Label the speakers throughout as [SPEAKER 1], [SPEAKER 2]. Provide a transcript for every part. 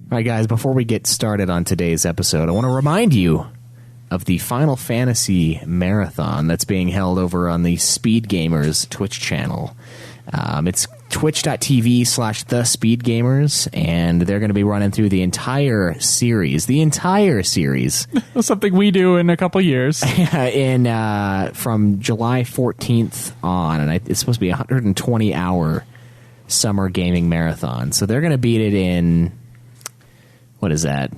[SPEAKER 1] All right, guys, before we get started on today's episode, I want to remind you of the Final Fantasy Marathon that's being held over on the Speed Gamers Twitch channel. It's twitch.tv/thespeedgamers, and they're going to be running through the entire series.
[SPEAKER 2] Something we do in a couple years.
[SPEAKER 1] From July 14th on, and it's supposed to be a 120-hour summer gaming marathon. So they're going to beat it in... What is that?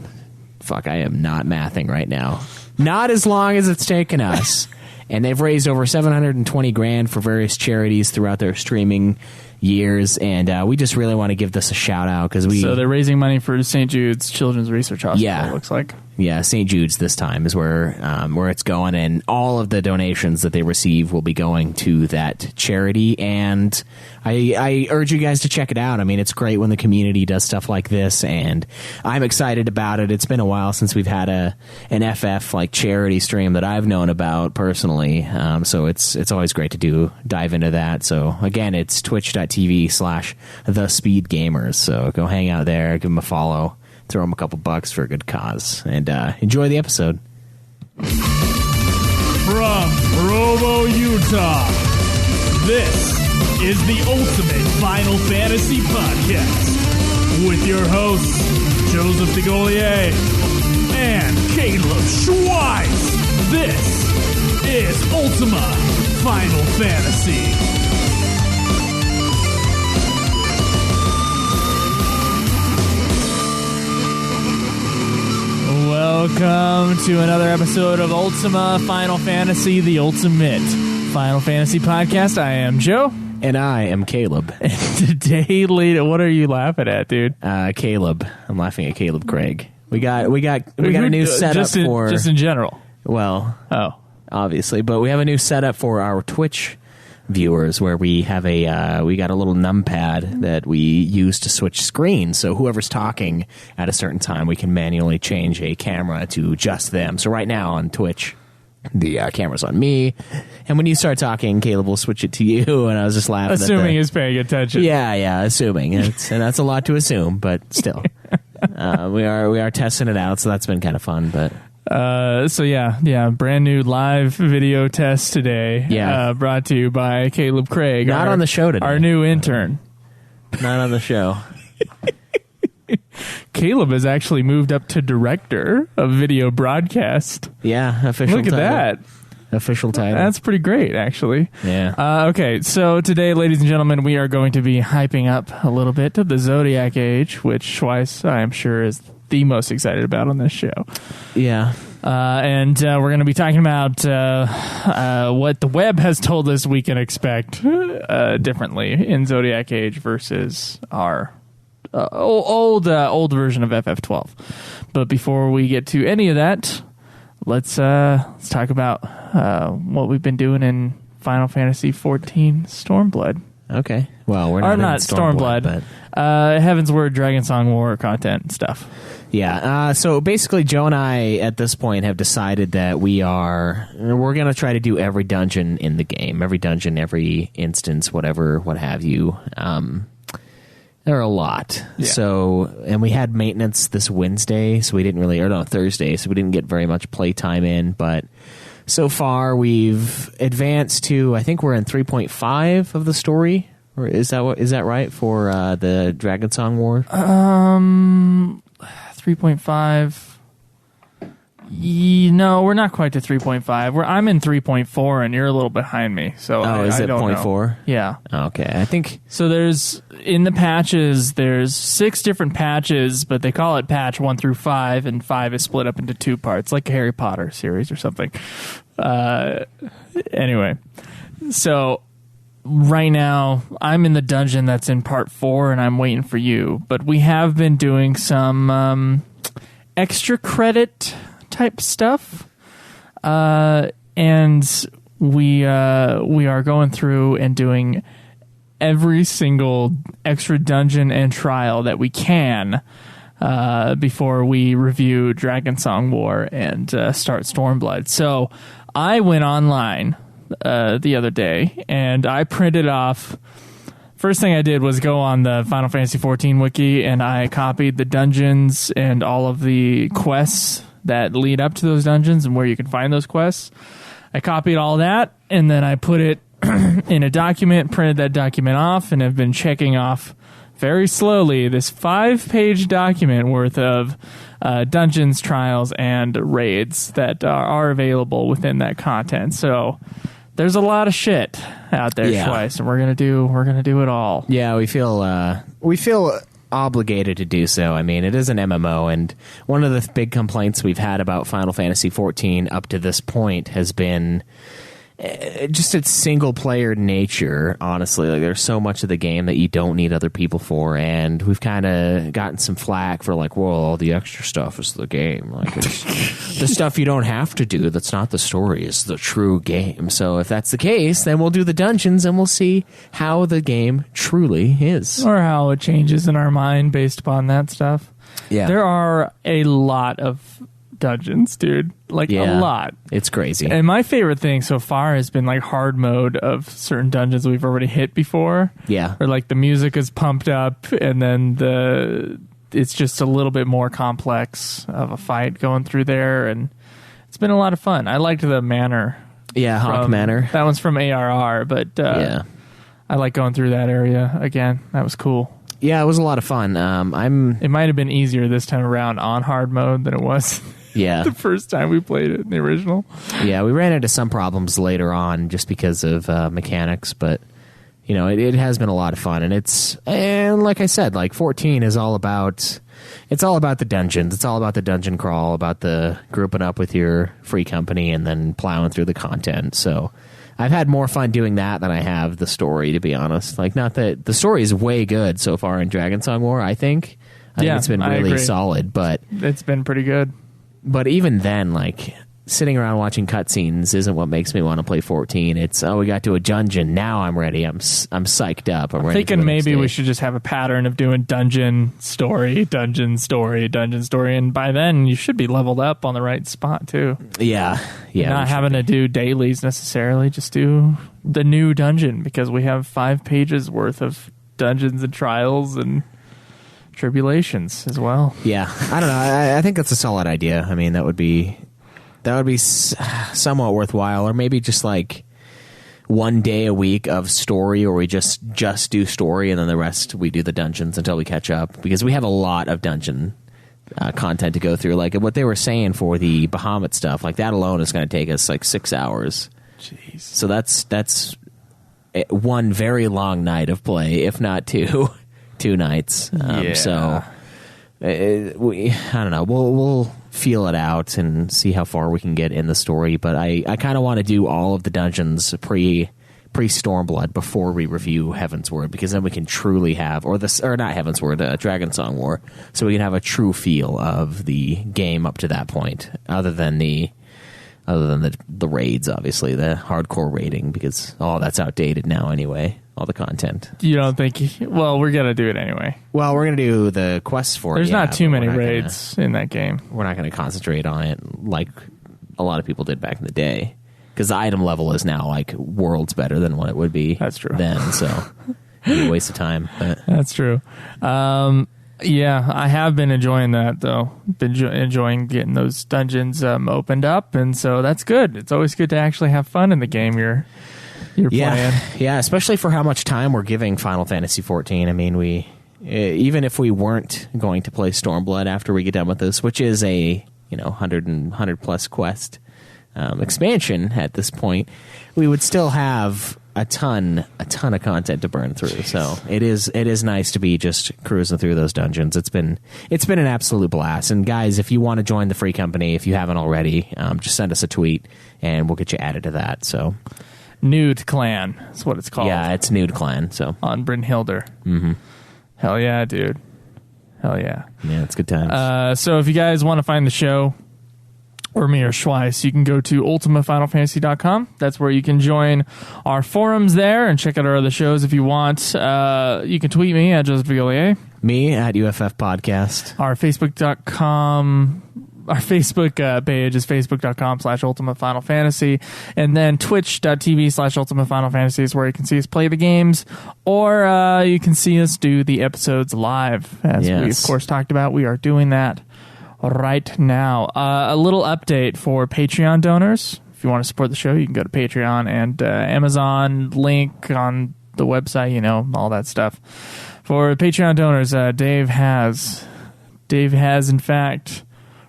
[SPEAKER 1] Fuck, I am not mathing right now. Not as long as it's taken us. And they've raised over $720,000 for various charities throughout their streaming years, and we just really want to give this a shout out because
[SPEAKER 2] So they're raising money for St. Jude's Children's Research Hospital.
[SPEAKER 1] Yeah,
[SPEAKER 2] it looks like.
[SPEAKER 1] Yeah, St. Jude's this time is where it's going, and all of the donations that they receive will be going to that charity. And I urge you guys to check it out. I mean, it's great when the community does stuff like this, and I'm excited about it. It's been a while since we've had an FF like charity stream that I've known about personally. So it's always great to dive into that. So again, it's twitch.tv/thespeedgamers. So go hang out there, give them a follow. Throw them a couple bucks for a good cause, and enjoy the episode.
[SPEAKER 3] From Provo, Utah, this is the Ultimate Final Fantasy Podcast with your hosts, Joseph DeGolier and Kaleb Schwiess. This is Ultima Final Fantasy.
[SPEAKER 2] Welcome to another episode of Ultima Final Fantasy, the Ultimate Final Fantasy Podcast. I am Joe.
[SPEAKER 1] And I am Kaleb.
[SPEAKER 2] And today, what are you laughing at, dude?
[SPEAKER 1] Kaleb. I'm laughing at Kaleb Craig. We got a new setup
[SPEAKER 2] just in general.
[SPEAKER 1] Well, obviously, but we have a new setup for our Twitch viewers where we have we got a little numpad that we use to switch screens, so whoever's talking at a certain time we can manually change a camera to just them. So right now on Twitch the camera's on me, and when you start talking Kaleb will switch it to you, and I was just laughing
[SPEAKER 2] assuming he's paying attention.
[SPEAKER 1] Yeah, assuming and that's a lot to assume, but still we are testing it out, so that's been kind of fun. But brand new live video test today. Yeah,
[SPEAKER 2] brought to you by Kaleb Craig.
[SPEAKER 1] Not on the show today.
[SPEAKER 2] Our new intern.
[SPEAKER 1] Not on the show.
[SPEAKER 2] Kaleb has actually moved up to director of video broadcast.
[SPEAKER 1] Yeah, official.
[SPEAKER 2] Look at that.
[SPEAKER 1] Official title.
[SPEAKER 2] That's pretty great, actually.
[SPEAKER 1] Yeah.
[SPEAKER 2] Okay, so today, ladies and gentlemen, we are going to be hyping up a little bit of the Zodiac Age, which Schwiess, I am sure, is the most excited about on this show.
[SPEAKER 1] Yeah.
[SPEAKER 2] And we're going to be talking about what the web has told us we can expect differently in Zodiac Age versus our old version of FF12. But before we get to any of that, let's talk about what we've been doing in Final Fantasy XIV Stormblood.
[SPEAKER 1] Okay. Well, we're not
[SPEAKER 2] Stormblood,
[SPEAKER 1] but
[SPEAKER 2] Heavensward, Dragon Song War content stuff.
[SPEAKER 1] Yeah. So basically, Joe and I at this point have decided that we're going to try to do every dungeon in the game, every dungeon, every instance, whatever, what have you. There are a lot.
[SPEAKER 2] Yeah.
[SPEAKER 1] So, and we had maintenance this Wednesday, so we didn't Thursday, so we didn't get very much playtime in, but so far we've advanced to, I think we're in 3.5 of the story, or is that right for the Dragon Song War?
[SPEAKER 2] 3.5. No, we're not quite to 3.5. I'm in 3.4, and you're a little behind me. So
[SPEAKER 1] is it 0.4?
[SPEAKER 2] Yeah.
[SPEAKER 1] Okay, I think
[SPEAKER 2] so. There's in the patches. There's 6 different patches, but they call it patch 1 through 5, and 5 is split up into 2 parts, like a Harry Potter series or something. Anyway, so right now I'm in the dungeon that's in part 4, and I'm waiting for you. But we have been doing some extra credit type stuff, and we are going through and doing every single extra dungeon and trial that we can before we review Dragon Song War and start Stormblood. So I went online the other day and I printed off First thing I did was go on the Final Fantasy XIV wiki, and I copied the dungeons and all of the quests that lead up to those dungeons and where you can find those quests. I copied all that, and then I put it in a document, printed that document off, and have been checking off very slowly this 5-page document worth of dungeons, trials, and raids that are available within that content. So there's a lot of shit out there, Schwiess, and we're gonna do it all.
[SPEAKER 1] Yeah, we feel obligated to do so. I mean, it is an MMO, and one of the big complaints we've had about Final Fantasy XIV up to this point has been just its single-player nature, honestly. Like, there's so much of the game that you don't need other people for, and we've kind of gotten some flack for, like, well, all the extra stuff is the game. Like, the stuff you don't have to do that's not the story is the true game. So if that's the case, then we'll do the dungeons, and we'll see how the game truly is.
[SPEAKER 2] Or how it changes in our mind based upon that stuff.
[SPEAKER 1] Yeah.
[SPEAKER 2] There are a lot of dungeons, dude. Like, a lot.
[SPEAKER 1] It's crazy.
[SPEAKER 2] And my favorite thing so far has been like hard mode of certain dungeons we've already hit before.
[SPEAKER 1] Yeah.
[SPEAKER 2] Or like the music is pumped up, and then it's just a little bit more complex of a fight going through there, and it's been a lot of fun. I liked the Manor.
[SPEAKER 1] Yeah, Hawk Manor.
[SPEAKER 2] That one's from ARR, but I like going through that area again. That was cool.
[SPEAKER 1] Yeah, it was a lot of fun.
[SPEAKER 2] It might have been easier this time around on hard mode than it was the first time we played it in the original.
[SPEAKER 1] Yeah, we ran into some problems later on just because of mechanics, but you know, it has been a lot of fun, and like I said, like 14 is all about the dungeons. It's all about the dungeon crawl, about the grouping up with your free company and then plowing through the content. So I've had more fun doing that than I have the story, to be honest. Like, not that the story is way good so far in Dragonsong War, I think it's been really solid, but
[SPEAKER 2] it's been pretty good.
[SPEAKER 1] But even then, like, sitting around watching cutscenes isn't what makes me want to play 14. It's, we got to a dungeon, now I'm ready. I'm psyched up. I'm ready.
[SPEAKER 2] Thinking maybe we should just have a pattern of doing dungeon story, dungeon story, dungeon story, and by then you should be leveled up on the right spot too.
[SPEAKER 1] Yeah.
[SPEAKER 2] Not having to do dailies necessarily, just do the new dungeon, because we have 5 pages worth of dungeons and trials and tribulations as well.
[SPEAKER 1] Yeah, I don't know. I think that's a solid idea. I mean, that would be somewhat worthwhile, or maybe just like one day a week of story, or we just do story, and then the rest we do the dungeons until we catch up, because we have a lot of dungeon content to go through. Like what they were saying for the Bahamut stuff, like that alone is going to take us like 6 hours.
[SPEAKER 2] Jeez. So
[SPEAKER 1] that's one very long night of play, if not two nights. So I don't know. We'll feel it out and see how far we can get in the story. But I kind of want to do all of the dungeons pre Stormblood before we review Heavensward, because then we can truly have, or not Heavensward, Dragonsong War, so we can have a true feel of the game up to that point. Other than the raids, obviously, the hardcore raiding, because all that's outdated now anyway. All the content.
[SPEAKER 2] You don't think? Well, we're gonna do it anyway.
[SPEAKER 1] Well, we're gonna do the quests for it.
[SPEAKER 2] There's not too many raids in that game.
[SPEAKER 1] We're not gonna concentrate on it like a lot of people did back in the day, because the item level is now like worlds better than what it would be.
[SPEAKER 2] That's true.
[SPEAKER 1] Then, so it'd be a waste of time. But.
[SPEAKER 2] That's true. Yeah, I have been enjoying that, though. Been enjoying getting those dungeons opened up, and so that's good. It's always good to actually have fun in the game you're playing.
[SPEAKER 1] Yeah, especially for how much time we're giving Final Fantasy XIV. I mean, we even if we weren't going to play Stormblood after we get done with this, which is a 100 plus quest expansion at this point, we would still have a ton of content to burn through. So it is nice to be just cruising through those dungeons. It's been an absolute blast. And guys, if you want to join the free company, if you haven't already, just send us a tweet and we'll get you added to that. So
[SPEAKER 2] Nude Clan is what it's called.
[SPEAKER 1] Yeah, it's Nude Clan. So
[SPEAKER 2] on Brynhilde. Mm-hmm. Hell yeah, dude. Hell yeah.
[SPEAKER 1] Yeah, it's good times.
[SPEAKER 2] So if you guys want to find the show, or me or Schwiess, you can go to ultimatefinalfantasy.com. That's where you can join our forums there and check out our other shows if you want. You can tweet me at Joseph Vigolier.
[SPEAKER 1] Me at UFF Podcast.
[SPEAKER 2] Our Facebook.com Facebook page is facebook.com/Ultimate Final Fantasy, and then twitch.tv/Ultimate Final Fantasy is where you can see us play the games, or you can see us do the episodes live. As we, of course, talked about, we are doing that right now. A little update for Patreon donors. If you want to support the show, you can go to Patreon and Amazon, link on the website, you know, all that stuff. For Patreon donors, Dave has in fact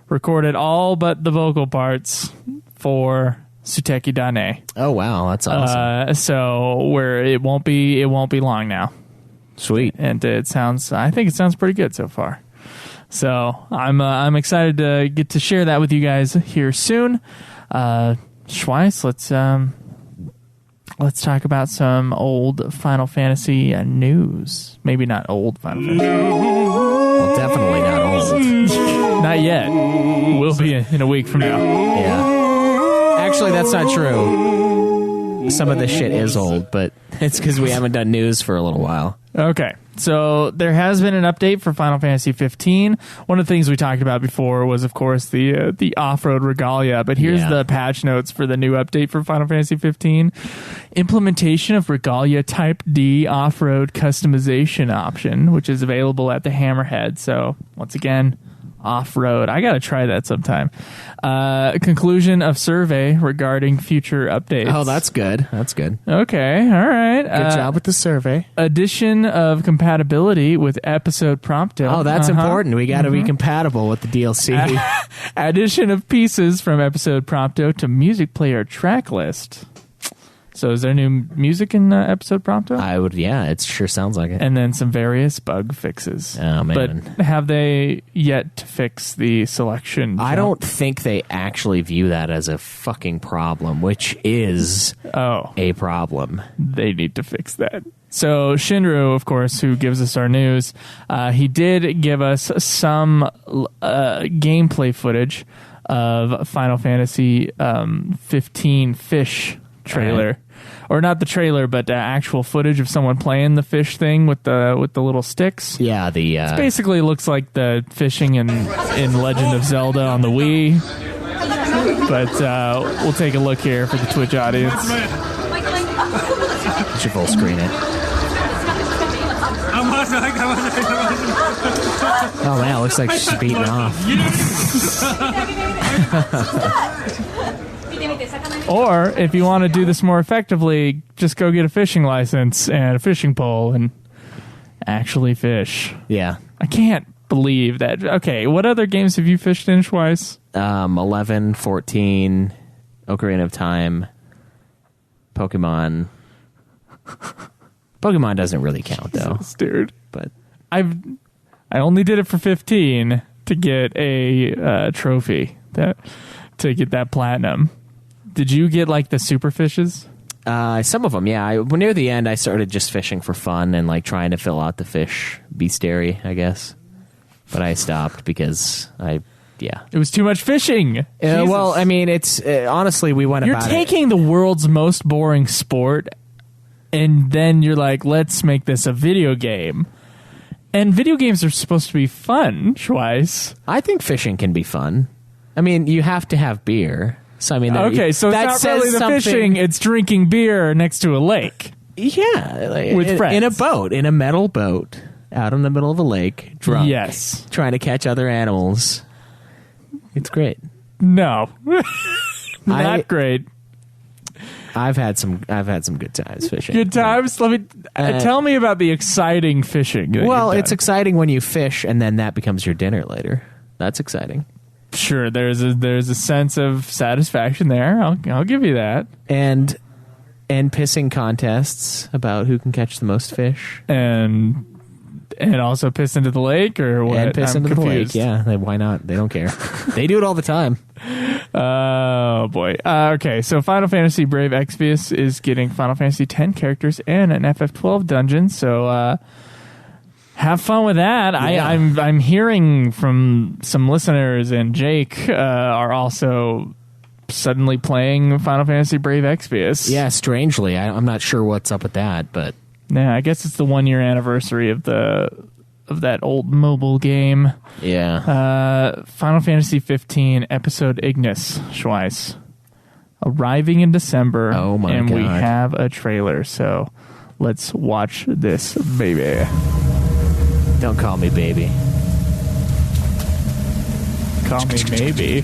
[SPEAKER 2] recorded all but the vocal parts for Suteki Dane.
[SPEAKER 1] Oh wow, that's awesome.
[SPEAKER 2] So it won't be long now.
[SPEAKER 1] Sweet.
[SPEAKER 2] And I think it sounds pretty good so far. So I'm excited to get to share that with you guys here soon. Schwiess, let's talk about some old Final Fantasy news. Maybe not old Final Fantasy.
[SPEAKER 1] Well, definitely not old.
[SPEAKER 2] Not yet. Will be in a week from now.
[SPEAKER 1] Yeah. Actually, that's not true. Some of this shit is old, but it's because we haven't done news for a little while.
[SPEAKER 2] Okay. So there has been an update for Final Fantasy XV. One of the things we talked about before was, of course, the off-road regalia. But here's the patch notes for the new update for Final Fantasy XV. Implementation of Regalia Type D off-road customization option, which is available at the Hammerhead. So, once again, off-road. I gotta try that sometime. Conclusion of survey regarding future updates.
[SPEAKER 1] Oh, that's good. That's good.
[SPEAKER 2] Okay, all right.
[SPEAKER 1] Good job with the survey.
[SPEAKER 2] Addition of compatibility with episode Prompto.
[SPEAKER 1] Oh, that's important. We gotta be compatible with the DLC.
[SPEAKER 2] Addition of pieces from episode Prompto to music player track list. So is there new music in episode Prompto?
[SPEAKER 1] It sure sounds like it.
[SPEAKER 2] And then some various bug fixes.
[SPEAKER 1] Oh, man.
[SPEAKER 2] But have they yet to fix the selection?
[SPEAKER 1] I don't think they actually view that as a fucking problem, which is a problem.
[SPEAKER 2] They need to fix that. So Shinru, of course, who gives us our news, he did give us some gameplay footage of Final Fantasy 15 Fish trailer, or not the trailer, but actual footage of someone playing the fish thing with the little sticks.
[SPEAKER 1] Yeah,
[SPEAKER 2] it basically looks like the fishing in Legend of Zelda on the Wii. But we'll take a look here for the Twitch audience.
[SPEAKER 1] You should full screen it. Oh man, it looks like she's beating off.
[SPEAKER 2] Or, if you want to do this more effectively, just go get a fishing license and a fishing pole and actually fish.
[SPEAKER 1] Yeah.
[SPEAKER 2] I can't believe that. Okay, what other games have you fished in, Schwiess?
[SPEAKER 1] 11, 14, Ocarina of Time, Pokemon. Pokemon doesn't really count, though.
[SPEAKER 2] Jesus, dude.
[SPEAKER 1] But
[SPEAKER 2] I only did it for 15 to get a trophy, to get that platinum. Did you get, like, the super fishes?
[SPEAKER 1] Some of them, yeah. Near the end, I started just fishing for fun and, like, trying to fill out the fish bestiary, I guess. But I stopped because it
[SPEAKER 2] was too much fishing.
[SPEAKER 1] Well, I mean, it's honestly, we went about it.
[SPEAKER 2] You're taking the world's most boring sport, and then you're like, let's make this a video game. And video games are supposed to be fun, Schwiess.
[SPEAKER 1] I think fishing can be fun. I mean, you have to have beer. So I mean,
[SPEAKER 2] okay, so it's not really the fishing; it's drinking beer next to a lake.
[SPEAKER 1] Yeah, like,
[SPEAKER 2] with friends
[SPEAKER 1] in a boat, in a metal boat, out in the middle of a lake, drunk.
[SPEAKER 2] Yes,
[SPEAKER 1] trying to catch other animals. It's great.
[SPEAKER 2] No, not great.
[SPEAKER 1] I've had some good times fishing.
[SPEAKER 2] Good times. Let me tell me about the exciting fishing.
[SPEAKER 1] Well, it's exciting when you fish, and then that becomes your dinner later. That's exciting.
[SPEAKER 2] Sure, there's a sense of satisfaction there. I'll give you that.
[SPEAKER 1] And pissing contests about who can catch the most fish,
[SPEAKER 2] and also piss into the lake, or what?
[SPEAKER 1] And piss into the lake. Yeah, why not? They don't care. They do it all the time.
[SPEAKER 2] Oh boy. Okay, so Final Fantasy Brave Exvius is getting Final Fantasy X characters and an FF12 dungeon. So have fun with that. Yeah. I'm hearing from some listeners, and Jake are also suddenly playing Final Fantasy Brave Exvius.
[SPEAKER 1] Yeah, strangely. I'm not sure what's up with that, but
[SPEAKER 2] yeah, I guess it's the 1 year anniversary of the of that old mobile game.
[SPEAKER 1] Yeah.
[SPEAKER 2] Final Fantasy XV Episode Ignis, Schwiess. Arriving in December.
[SPEAKER 1] Oh my
[SPEAKER 2] and
[SPEAKER 1] God.
[SPEAKER 2] we have a trailer, so let's watch this, baby.
[SPEAKER 1] Don't call me baby.
[SPEAKER 2] Call me maybe.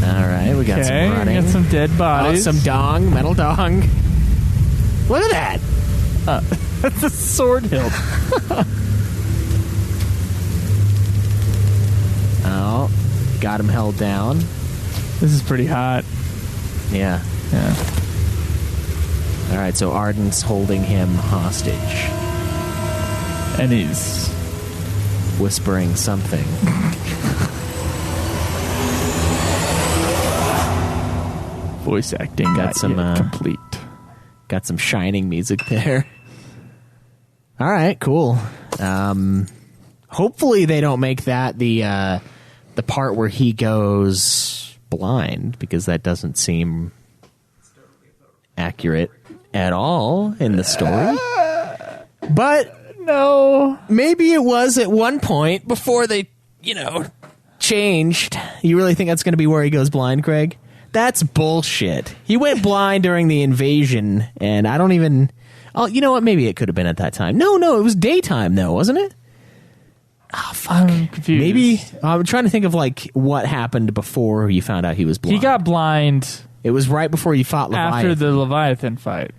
[SPEAKER 1] All right, we got
[SPEAKER 2] Okay,
[SPEAKER 1] some running.
[SPEAKER 2] we got some dead
[SPEAKER 1] Oh,
[SPEAKER 2] bodies.
[SPEAKER 1] some dong, metal dong. Look at that.
[SPEAKER 2] That's a sword hilt.
[SPEAKER 1] Oh, got him held down.
[SPEAKER 2] This is pretty hot.
[SPEAKER 1] Yeah.
[SPEAKER 2] Yeah.
[SPEAKER 1] All right, so Arden's holding him hostage,
[SPEAKER 2] And he's
[SPEAKER 1] whispering something.
[SPEAKER 2] voice acting
[SPEAKER 1] Got
[SPEAKER 2] not
[SPEAKER 1] some,
[SPEAKER 2] yet complete.
[SPEAKER 1] Got some shining music there. All right, cool. Hopefully they don't make that the part where he goes blind, because that doesn't seem accurate at all in the story. But
[SPEAKER 2] No.
[SPEAKER 1] maybe it was at one point before they, changed. You really think that's going to be where he goes blind, Craig? That's bullshit. He went blind during the invasion, and I don't even... Oh, you know what? Maybe it could have been at that time. No, it was daytime, though, wasn't it? Oh, fuck.
[SPEAKER 2] I'm confused.
[SPEAKER 1] Maybe... I'm trying to think of, what happened before you found out he was blind.
[SPEAKER 2] He got blind
[SPEAKER 1] It was right before you fought Leviathan.
[SPEAKER 2] after the Leviathan fight.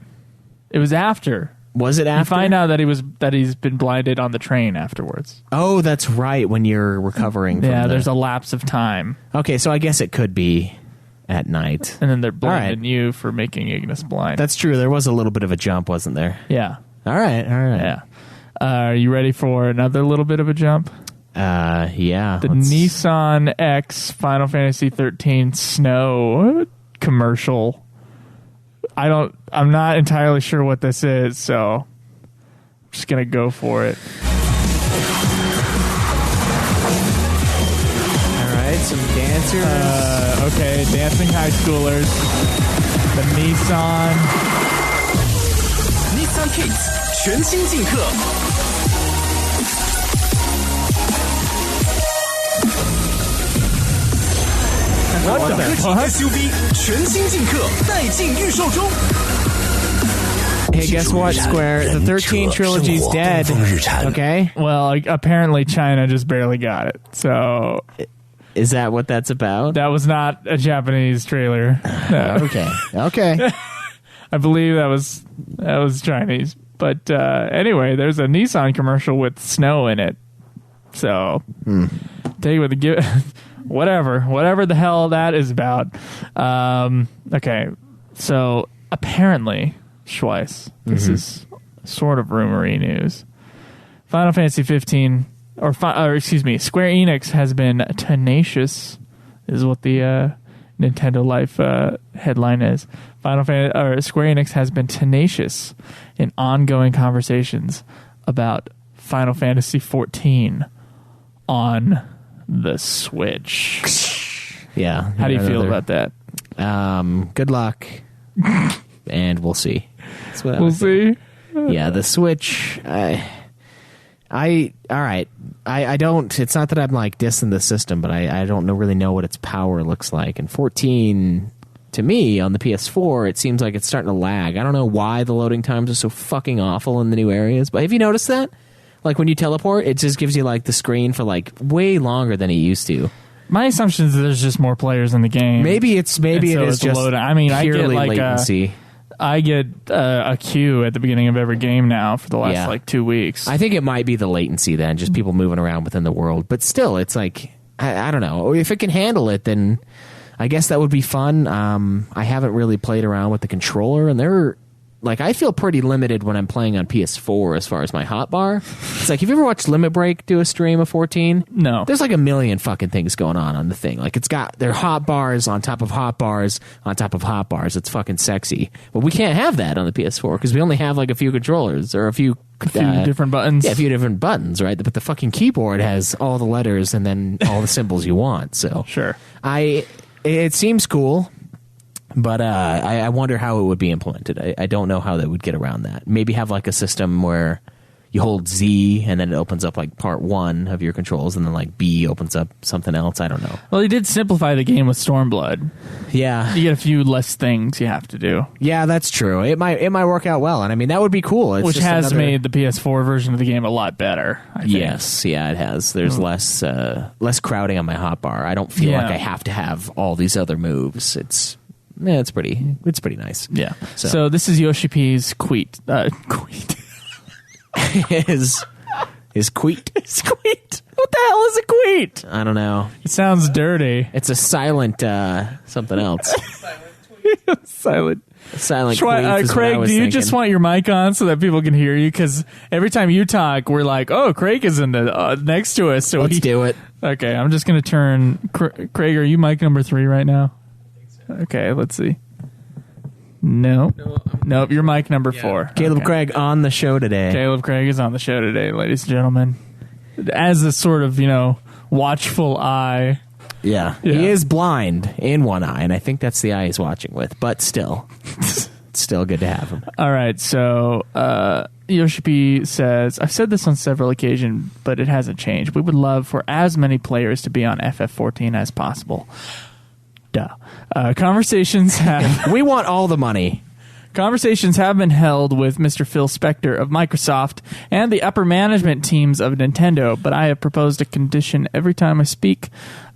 [SPEAKER 2] It was after.
[SPEAKER 1] Was it
[SPEAKER 2] You
[SPEAKER 1] after?
[SPEAKER 2] find out that he's been blinded on the train afterwards.
[SPEAKER 1] Oh, that's right, when you're recovering from
[SPEAKER 2] Yeah,
[SPEAKER 1] the...
[SPEAKER 2] there's a lapse of time.
[SPEAKER 1] Okay, so I guess it could be at night.
[SPEAKER 2] And then they're
[SPEAKER 1] right.
[SPEAKER 2] blaming you for making Ignis blind.
[SPEAKER 1] That's true. There was a little bit of a jump, wasn't there?
[SPEAKER 2] yeah.
[SPEAKER 1] All right.
[SPEAKER 2] Yeah. Are you ready for another little bit of a jump?
[SPEAKER 1] Yeah.
[SPEAKER 2] The Nissan X Final Fantasy XIII Snow commercial. I'm not entirely sure what this is, so I'm just gonna go for it.
[SPEAKER 1] All right, some dancers.
[SPEAKER 2] Okay, dancing high schoolers. The Nissan.
[SPEAKER 4] Nissan Kicks 全新进课。
[SPEAKER 2] What the fuck?
[SPEAKER 4] SUV 全新进课，待进预售中。
[SPEAKER 1] Hey, guess what, Square? The 13 trilogy's dead. Okay?
[SPEAKER 2] Well, apparently China just barely got it. So
[SPEAKER 1] Is that what that's about?
[SPEAKER 2] that was not a Japanese trailer. No.
[SPEAKER 1] Okay.
[SPEAKER 2] I believe that was Chinese. But anyway, there's a Nissan commercial with snow in it. So take it with a give. Whatever the hell that is about. Okay, so apparently, Schwiess, this is sort of rumory news. Final Fantasy 15, or excuse me, Square Enix has been tenacious, is what the Nintendo Life headline is. Square Enix has been tenacious in ongoing conversations about Final Fantasy XIV on the Switch.
[SPEAKER 1] Yeah.
[SPEAKER 2] How do you feel about that?
[SPEAKER 1] Good luck. And we'll see. That's what I
[SPEAKER 2] We'll
[SPEAKER 1] would say.
[SPEAKER 2] see.
[SPEAKER 1] Yeah, the Switch. All right. I don't. It's not that I'm dissing the system, but I don't really know what its power looks like. And 14, to me, on the PS4, it seems like it's starting to lag. I don't know why the loading times are so fucking awful in the new areas, but have you noticed that? When you teleport, it just gives you the screen for way longer than it used to.
[SPEAKER 2] My assumption is there's just more players in the game.
[SPEAKER 1] Maybe it is just
[SPEAKER 2] loading. I mean,
[SPEAKER 1] purely
[SPEAKER 2] I get
[SPEAKER 1] latency.
[SPEAKER 2] I get a queue at the beginning of every game now for the last 2 weeks.
[SPEAKER 1] I think it might be the latency then, just people moving around within the world. But still, it's I don't know. If it can handle it, then I guess that would be fun. I haven't really played around with the controller, and I feel pretty limited when I'm playing on PS4 as far as my hotbar. It's have you ever watched Limit Break do a stream of 14?
[SPEAKER 2] No.
[SPEAKER 1] There's a million fucking things going on the thing. It's got their hotbars on top of hotbars on top of hotbars. It's fucking sexy. But we can't have that on the PS4 because we only have a few controllers or a few
[SPEAKER 2] different buttons.
[SPEAKER 1] Yeah, a few different buttons, right? But the fucking keyboard has all the letters and then all the symbols you want. So
[SPEAKER 2] Sure.
[SPEAKER 1] It seems cool. But I wonder how it would be implemented. I don't know how they would get around that. Maybe have a system where you hold Z and then it opens up like part 1 of your controls, and then like B opens up something else. I don't know.
[SPEAKER 2] Well, he did simplify the game with Stormblood.
[SPEAKER 1] Yeah,
[SPEAKER 2] You get a few less things you have to do,
[SPEAKER 1] yeah, that's true. It might work out well, and I mean that would be cool. It's
[SPEAKER 2] which
[SPEAKER 1] just
[SPEAKER 2] has
[SPEAKER 1] another-
[SPEAKER 2] made the PS4 version of the game a lot better. I think.
[SPEAKER 1] Yes, yeah, it has. There's less crowding on my hotbar. I don't feel
[SPEAKER 2] Yeah.
[SPEAKER 1] like I have to have all these other moves. It's pretty nice.
[SPEAKER 2] Yeah.
[SPEAKER 1] So-
[SPEAKER 2] So this is Yoshi P's Queet. Queet.
[SPEAKER 1] Is queet?
[SPEAKER 2] It's Queet. What the hell is a Queet?
[SPEAKER 1] I don't know.
[SPEAKER 2] It sounds dirty.
[SPEAKER 1] It's a silent something else.
[SPEAKER 2] Silent.
[SPEAKER 1] Silent queef is what I
[SPEAKER 2] Craig,
[SPEAKER 1] was
[SPEAKER 2] do you
[SPEAKER 1] thinking.
[SPEAKER 2] just want your mic on so that people can hear you? Because every time you talk, we're like, "Oh, Craig is in the next to us." So
[SPEAKER 1] Let's do it.
[SPEAKER 2] Okay, I'm just going to turn. Craig, are you mic number 3 right now? Okay, let's see. Nope. You're mic number 4.
[SPEAKER 1] Caleb
[SPEAKER 2] Okay.
[SPEAKER 1] Craig on the show today.
[SPEAKER 2] Caleb Craig is on the show today, ladies and gentlemen. As a sort of, watchful eye.
[SPEAKER 1] Yeah.
[SPEAKER 2] Yeah.
[SPEAKER 1] He is blind in one eye, and I think that's the eye he's watching with. But still, it's still good to have him.
[SPEAKER 2] All right, so Yoshi P says, I've said this on several occasions, but it hasn't changed. We would love for as many players to be on FF14 as possible. Duh. Conversations have
[SPEAKER 1] We want all the money.
[SPEAKER 2] Conversations have been held with Mr. Phil Spector of Microsoft and the upper management teams of Nintendo, but I have proposed a condition every time I speak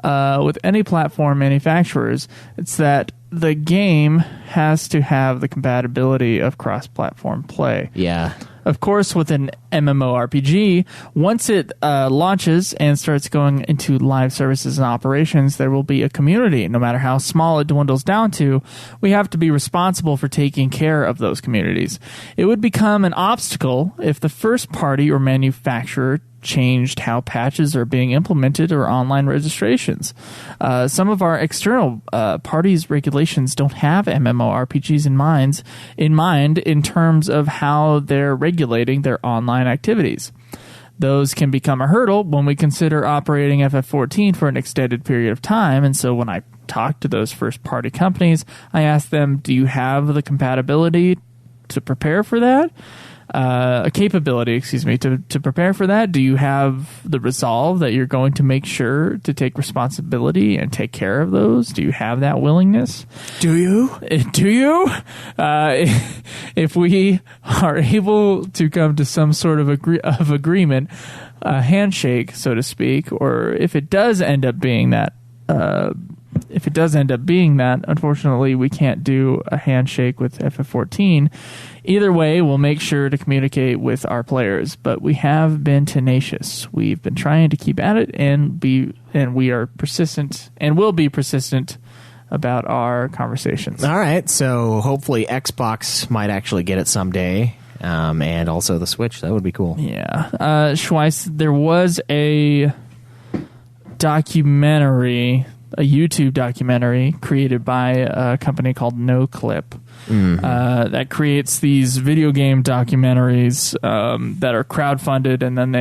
[SPEAKER 2] with any platform manufacturers. It's that the game has to have the compatibility of cross-platform play.
[SPEAKER 1] Yeah.
[SPEAKER 2] Of course, with an MMORPG, once it launches and starts going into live services and operations, there will be a community. No matter how small it dwindles down to, we have to be responsible for taking care of those communities. It would become an obstacle if the first party or manufacturer changed how patches are being implemented or online registrations. Some of our external parties' regulations don't have MMORPGs in mind in terms of how they're regulating their online activities. Those can become a hurdle when we consider operating FF14 for an extended period of time, and so when I talk to those first-party companies, I ask them, do you have the compatibility to prepare for that? A capability, to prepare for that? Do you have the resolve that you're going to make sure to take responsibility and take care of those? Do you have that willingness?
[SPEAKER 1] Do you?
[SPEAKER 2] Do you? If we are able to come to some sort of agreement, a handshake, so to speak, or if it does end up being that, unfortunately, we can't do a handshake with FF14. Either way, we'll make sure to communicate with our players, but we have been tenacious. We've been trying to keep at it, and we are persistent and will be persistent about our conversations.
[SPEAKER 1] All right. So hopefully Xbox might actually get it someday, and also the Switch. That would be cool.
[SPEAKER 2] Yeah. Schwiess, there was a YouTube documentary created by a company called NoClip that creates these video game documentaries that are crowdfunded, and then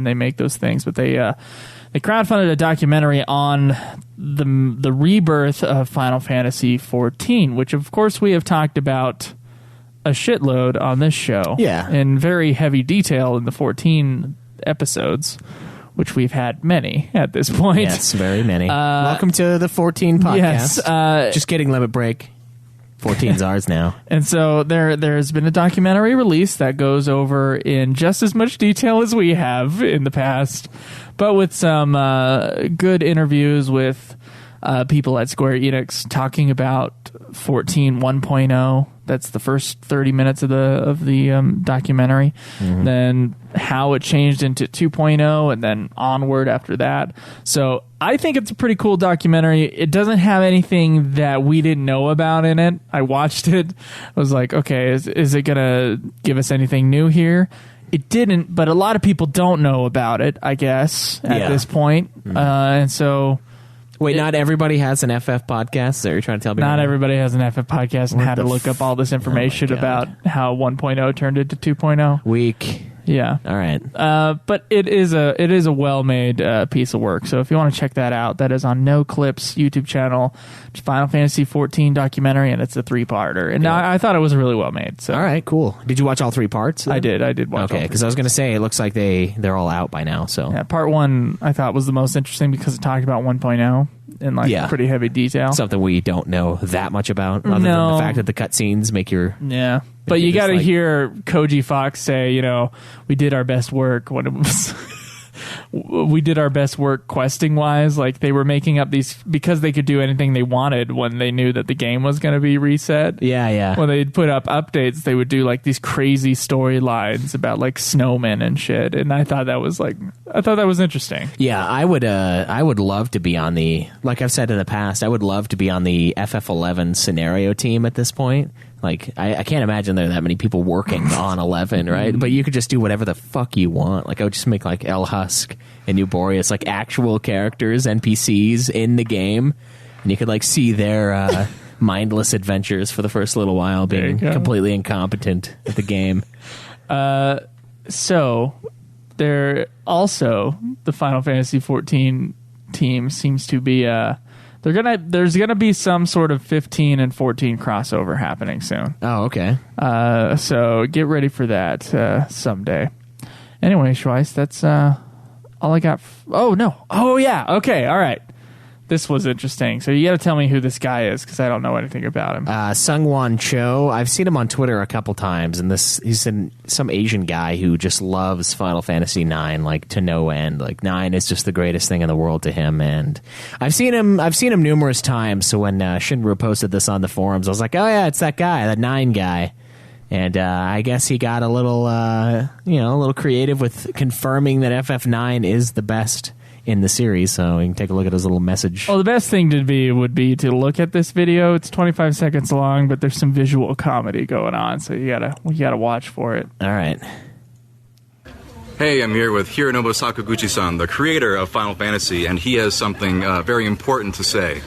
[SPEAKER 2] they make those things. But they crowdfunded a documentary on the rebirth of Final Fantasy XIV, which of course we have talked about a shitload on this show.
[SPEAKER 1] Yeah.
[SPEAKER 2] In very heavy detail in the 14 episodes, which we've had many at this point.
[SPEAKER 1] Yes, very many. Welcome to the 14 podcast.
[SPEAKER 2] Yes.
[SPEAKER 1] Just kidding, limit break. 14's ours now.
[SPEAKER 2] And so there's been a documentary release that goes over in just as much detail as we have in the past, but with some good interviews with people at Square Enix talking about 14 1.0. That's the first 30 minutes of the documentary. Mm-hmm. Then how it changed into 2.0 and then onward after that. So I think it's a pretty cool documentary. It doesn't have anything that we didn't know about in it. I watched it. I was like, okay, is it going to give us anything new here? It didn't, but a lot of people don't know about it, I guess, at this point. Mm-hmm. And so...
[SPEAKER 1] Wait, not everybody has an FF podcast? So you're trying to tell me?
[SPEAKER 2] Not everybody has an FF podcast and had to look up all this information about how 1.0 turned into 2.0.
[SPEAKER 1] Weak.
[SPEAKER 2] Yeah.
[SPEAKER 1] All right.
[SPEAKER 2] But it is a well-made piece of work. So if you want to check that out, that is on No Clips YouTube channel. It's Final Fantasy XIV documentary, and it's a 3-parter. And I thought it was really well made. So
[SPEAKER 1] all right, cool. Did you watch all 3 parts? Then?
[SPEAKER 2] I did watch.
[SPEAKER 1] Okay, because I was going to say it looks like they're all out by now. So
[SPEAKER 2] yeah, part 1 I thought was the most interesting because it talked about 1.0 in pretty heavy detail.
[SPEAKER 1] Something we don't know that much about, other than the fact that the cutscenes make your
[SPEAKER 2] But you got to hear Koji Fox say, we did our best work when it was. We did our best work questing wise. Like they were making up these because they could do anything they wanted when they knew that the game was going to be reset.
[SPEAKER 1] Yeah.
[SPEAKER 2] When they'd put up updates, they would do like these crazy storylines about like snowmen and shit. And I thought that was interesting.
[SPEAKER 1] Yeah, I would love to be on the, like I've said in the past, I would love to be on the FF11 scenario team at this point. Like, I can't imagine there are that many people working on 11, right? But you could just do whatever the fuck you want. Like, I would just make, like, El Husk and New Boreas, like, actual characters, NPCs in the game. And you could, like, see their mindless adventures for the first little while, being completely incompetent at the game.
[SPEAKER 2] So, the Final Fantasy XIV team seems to be... There's gonna be some sort of 15 and 14 crossover happening soon.
[SPEAKER 1] Oh, okay.
[SPEAKER 2] So get ready for that someday. Anyway, Schwiess, that's all I got. Oh no! Oh yeah. Okay. All right. This was interesting. So you got to tell me who this guy is because I don't know anything about him.
[SPEAKER 1] Sungwon Cho. I've seen him on Twitter a couple times, and he's some Asian guy who just loves Final Fantasy IX, like to no end. Like 9 is just the greatest thing in the world to him, and I've seen him numerous times. So when Shinru posted this on the forums, I was like, oh yeah, it's that guy, that 9 guy. And I guess he got a little creative with confirming that FF9 is the best in the series, so you can take a look at his little message.
[SPEAKER 2] Well, the best thing would be to look at this video. It's 25 seconds long, but there's some visual comedy going on, so you gotta watch for it.
[SPEAKER 1] All right.
[SPEAKER 5] Hey, I'm here with Hironobu Sakaguchi-san, the creator of Final Fantasy, and he has something very important to say.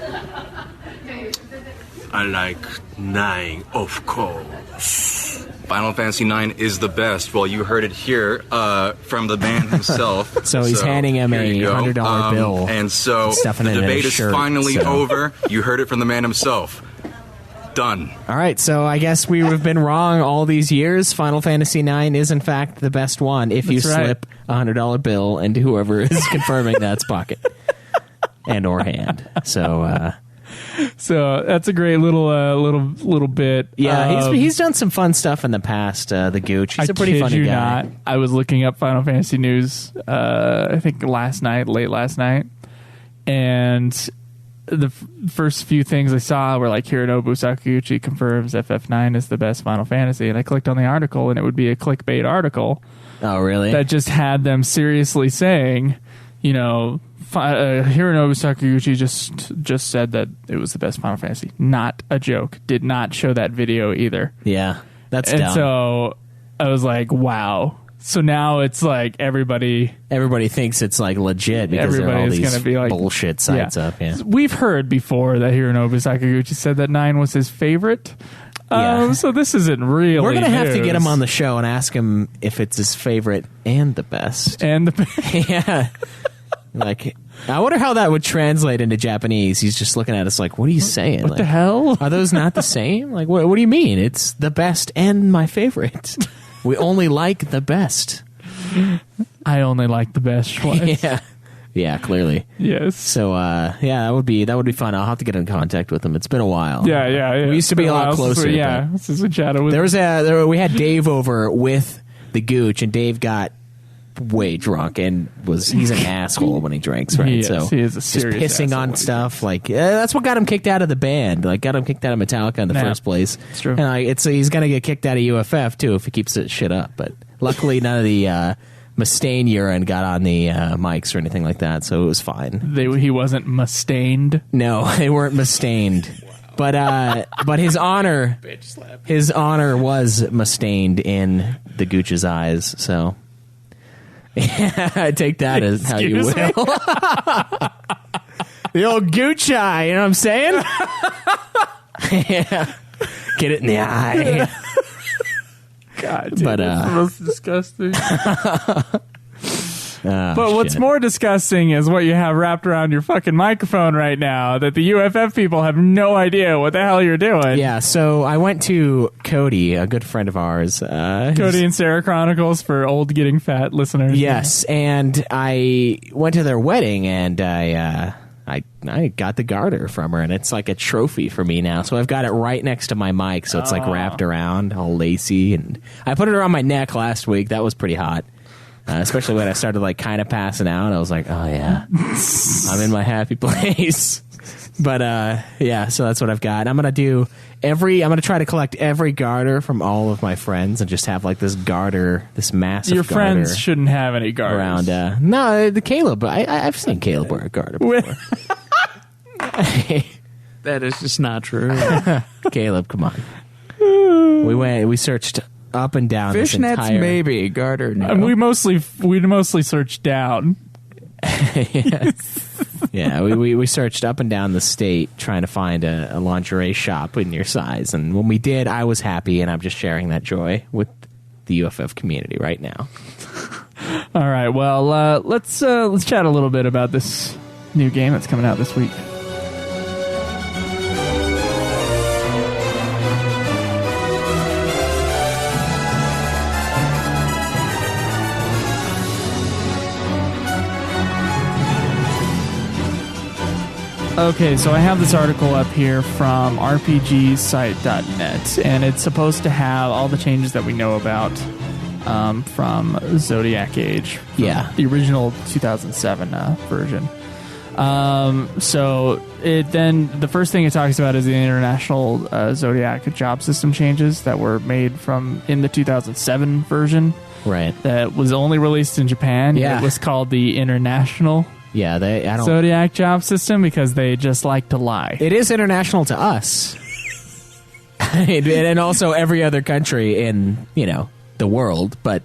[SPEAKER 6] I like 9, of course.
[SPEAKER 5] Final Fantasy IX is the best. Well, you heard it here from the man himself.
[SPEAKER 1] So he's handing him a $100 bill.
[SPEAKER 5] And so the debate is finally over. You heard it from the man himself. Done.
[SPEAKER 1] All right, so I guess we have been wrong all these years. Final Fantasy IX is, in fact, the best one if you slip a $100 bill into whoever is confirming that's pocket and or hand.
[SPEAKER 2] So that's a great little bit.
[SPEAKER 1] Yeah, he's done some fun stuff in the past. The Gooch, he's a pretty funny guy.
[SPEAKER 2] Not. I was looking up Final Fantasy news. I think late last night, and the first few things I saw were like Hironobu Sakaguchi confirms FF9 is the best Final Fantasy, and I clicked on the article, and it would be a clickbait article.
[SPEAKER 1] Oh, really?
[SPEAKER 2] That just had them seriously saying, Hironobu Sakaguchi just said that it was the best Final Fantasy. Not a joke. Did not show that video either.
[SPEAKER 1] Yeah, that's dumb.
[SPEAKER 2] And so I was like, wow. So now it's like everybody
[SPEAKER 1] thinks it's like legit because there are all these like, bullshit sites up. Yeah.
[SPEAKER 2] We've heard before that Hironobu Sakaguchi said that 9 was his favorite. So this isn't really
[SPEAKER 1] We're going to have to get him on the show and ask him if it's his favorite and the best. Yeah. Like, I wonder how that would translate into Japanese. He's just looking at us like, what are you saying?
[SPEAKER 2] What the hell?
[SPEAKER 1] Are those not the same? Like, what do you mean? It's the best and my favorite. We only like the best.
[SPEAKER 2] I only like the best. Schwiess.
[SPEAKER 1] Yeah, clearly.
[SPEAKER 2] Yes.
[SPEAKER 1] So, that would be fun. I'll have to get in contact with him. It's been a while.
[SPEAKER 2] Yeah.
[SPEAKER 1] We used to be a lot closer.
[SPEAKER 2] Since we chatted with
[SPEAKER 1] we had Dave over with the Gooch, and Dave got way drunk and he's an asshole when he drinks, right?
[SPEAKER 2] He is a serious
[SPEAKER 1] just pissing on stuff. Like that's what got him kicked out of the band. Like got him kicked out of Metallica in the first place.
[SPEAKER 2] It's true.
[SPEAKER 1] And he's gonna get kicked out of UFF too if he keeps that shit up. But luckily, none of the Mustaine urine got on the mics or anything like that, so it was fine.
[SPEAKER 2] He wasn't Mustained.
[SPEAKER 1] No, they weren't Mustained. But his honor was Mustained in the Gooch's eyes. So. Take that as how you will. The old Gooch eye, you know what I'm saying? Yeah. Get it in the eye.
[SPEAKER 2] God, dude,
[SPEAKER 1] But,
[SPEAKER 2] that's the most disgusting. But what's
[SPEAKER 1] shit.
[SPEAKER 2] more disgusting is what you have wrapped around your fucking microphone right now, that the UFF people have no idea what the hell you're doing.
[SPEAKER 1] Yeah, so I went to Cody, a good friend of ours.
[SPEAKER 2] Cody and Sarah Chronicles for old getting fat listeners.
[SPEAKER 1] Yes, and I went to their wedding, and I got the garter from her, and it's like a trophy for me now. So I've got it right next to my mic, so it's like wrapped around, all lacy, and I put it around my neck last week. That was pretty hot. Especially when I started like kind of passing out, I was like, "Oh yeah, I'm in my happy place." But yeah, so that's what I've got. I'm gonna try to collect every garter from all of my friends and just have like this garter, this massive.
[SPEAKER 2] Your
[SPEAKER 1] garter
[SPEAKER 2] friends shouldn't have any garters
[SPEAKER 1] around. No, the Kaleb. I've seen Kaleb wear a garter before.
[SPEAKER 7] That is just not true.
[SPEAKER 1] Caleb, come on. We searched up and down this
[SPEAKER 7] Fishnets,
[SPEAKER 1] entire...
[SPEAKER 7] maybe. Garter, no.
[SPEAKER 2] We mostly searched down.
[SPEAKER 1] Yeah, we searched up and down the state trying to find a lingerie shop in your size. And when we did, I was happy, and I'm just sharing that joy with the UFF community right now.
[SPEAKER 2] All right, well, let's chat a little bit about this new game that's coming out this week. Okay, so I have this article up here from rpgsite.net, and it's supposed to have all the changes that we know about from Zodiac Age.
[SPEAKER 1] Yeah.
[SPEAKER 2] The original 2007 version. So then the first thing it talks about is the international Zodiac job system changes that were made in the 2007 version.
[SPEAKER 1] Right.
[SPEAKER 2] That was only released in Japan.
[SPEAKER 1] Yeah.
[SPEAKER 2] It was called the International Zodiac job system because they just like to lie.
[SPEAKER 1] It is international to us. And also every other country in, the world, but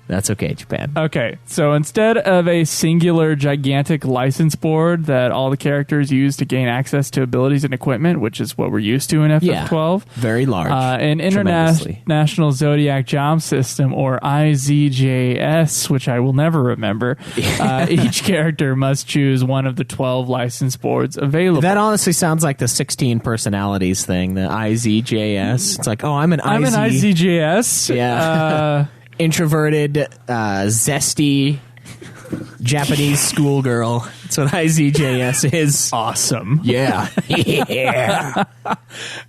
[SPEAKER 1] that's okay, Japan.
[SPEAKER 2] Okay, so instead of a singular gigantic license board that all the characters use to gain access to abilities and equipment, which is what we're used to in FF12.
[SPEAKER 1] Very large.
[SPEAKER 2] An international Zodiac job system, or IZJS, which I will never remember. Each character must choose one of the 12 license boards available.
[SPEAKER 1] That honestly sounds like the 16 personalities thing, the IZJS. It's like, I'm an
[SPEAKER 2] IZJS.
[SPEAKER 1] Yeah. Introverted, zesty Japanese schoolgirl. That's what IZJS is.
[SPEAKER 2] Awesome.
[SPEAKER 1] Yeah. Yeah.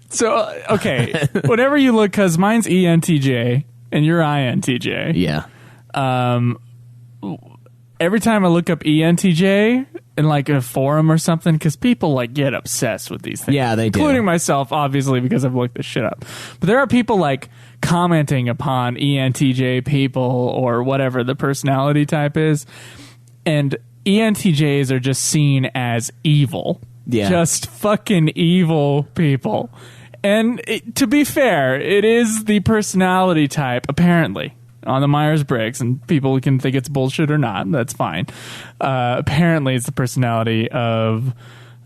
[SPEAKER 2] So, okay, whenever you look, because mine's ENTJ and you're INTJ.
[SPEAKER 1] Yeah.
[SPEAKER 2] Every time I look up ENTJ in like a forum or something, because people like get obsessed with these things.
[SPEAKER 1] Yeah, they do.
[SPEAKER 2] Including myself, obviously, because I've looked this shit up. But there are people like commenting upon ENTJ people or whatever the personality type is. And ENTJs are just seen as evil.
[SPEAKER 1] Yeah.
[SPEAKER 2] Just fucking evil people. And to be fair, it is the personality type, apparently, on the Myers-Briggs, and people can think it's bullshit or not. That's fine. Apparently, it's the personality of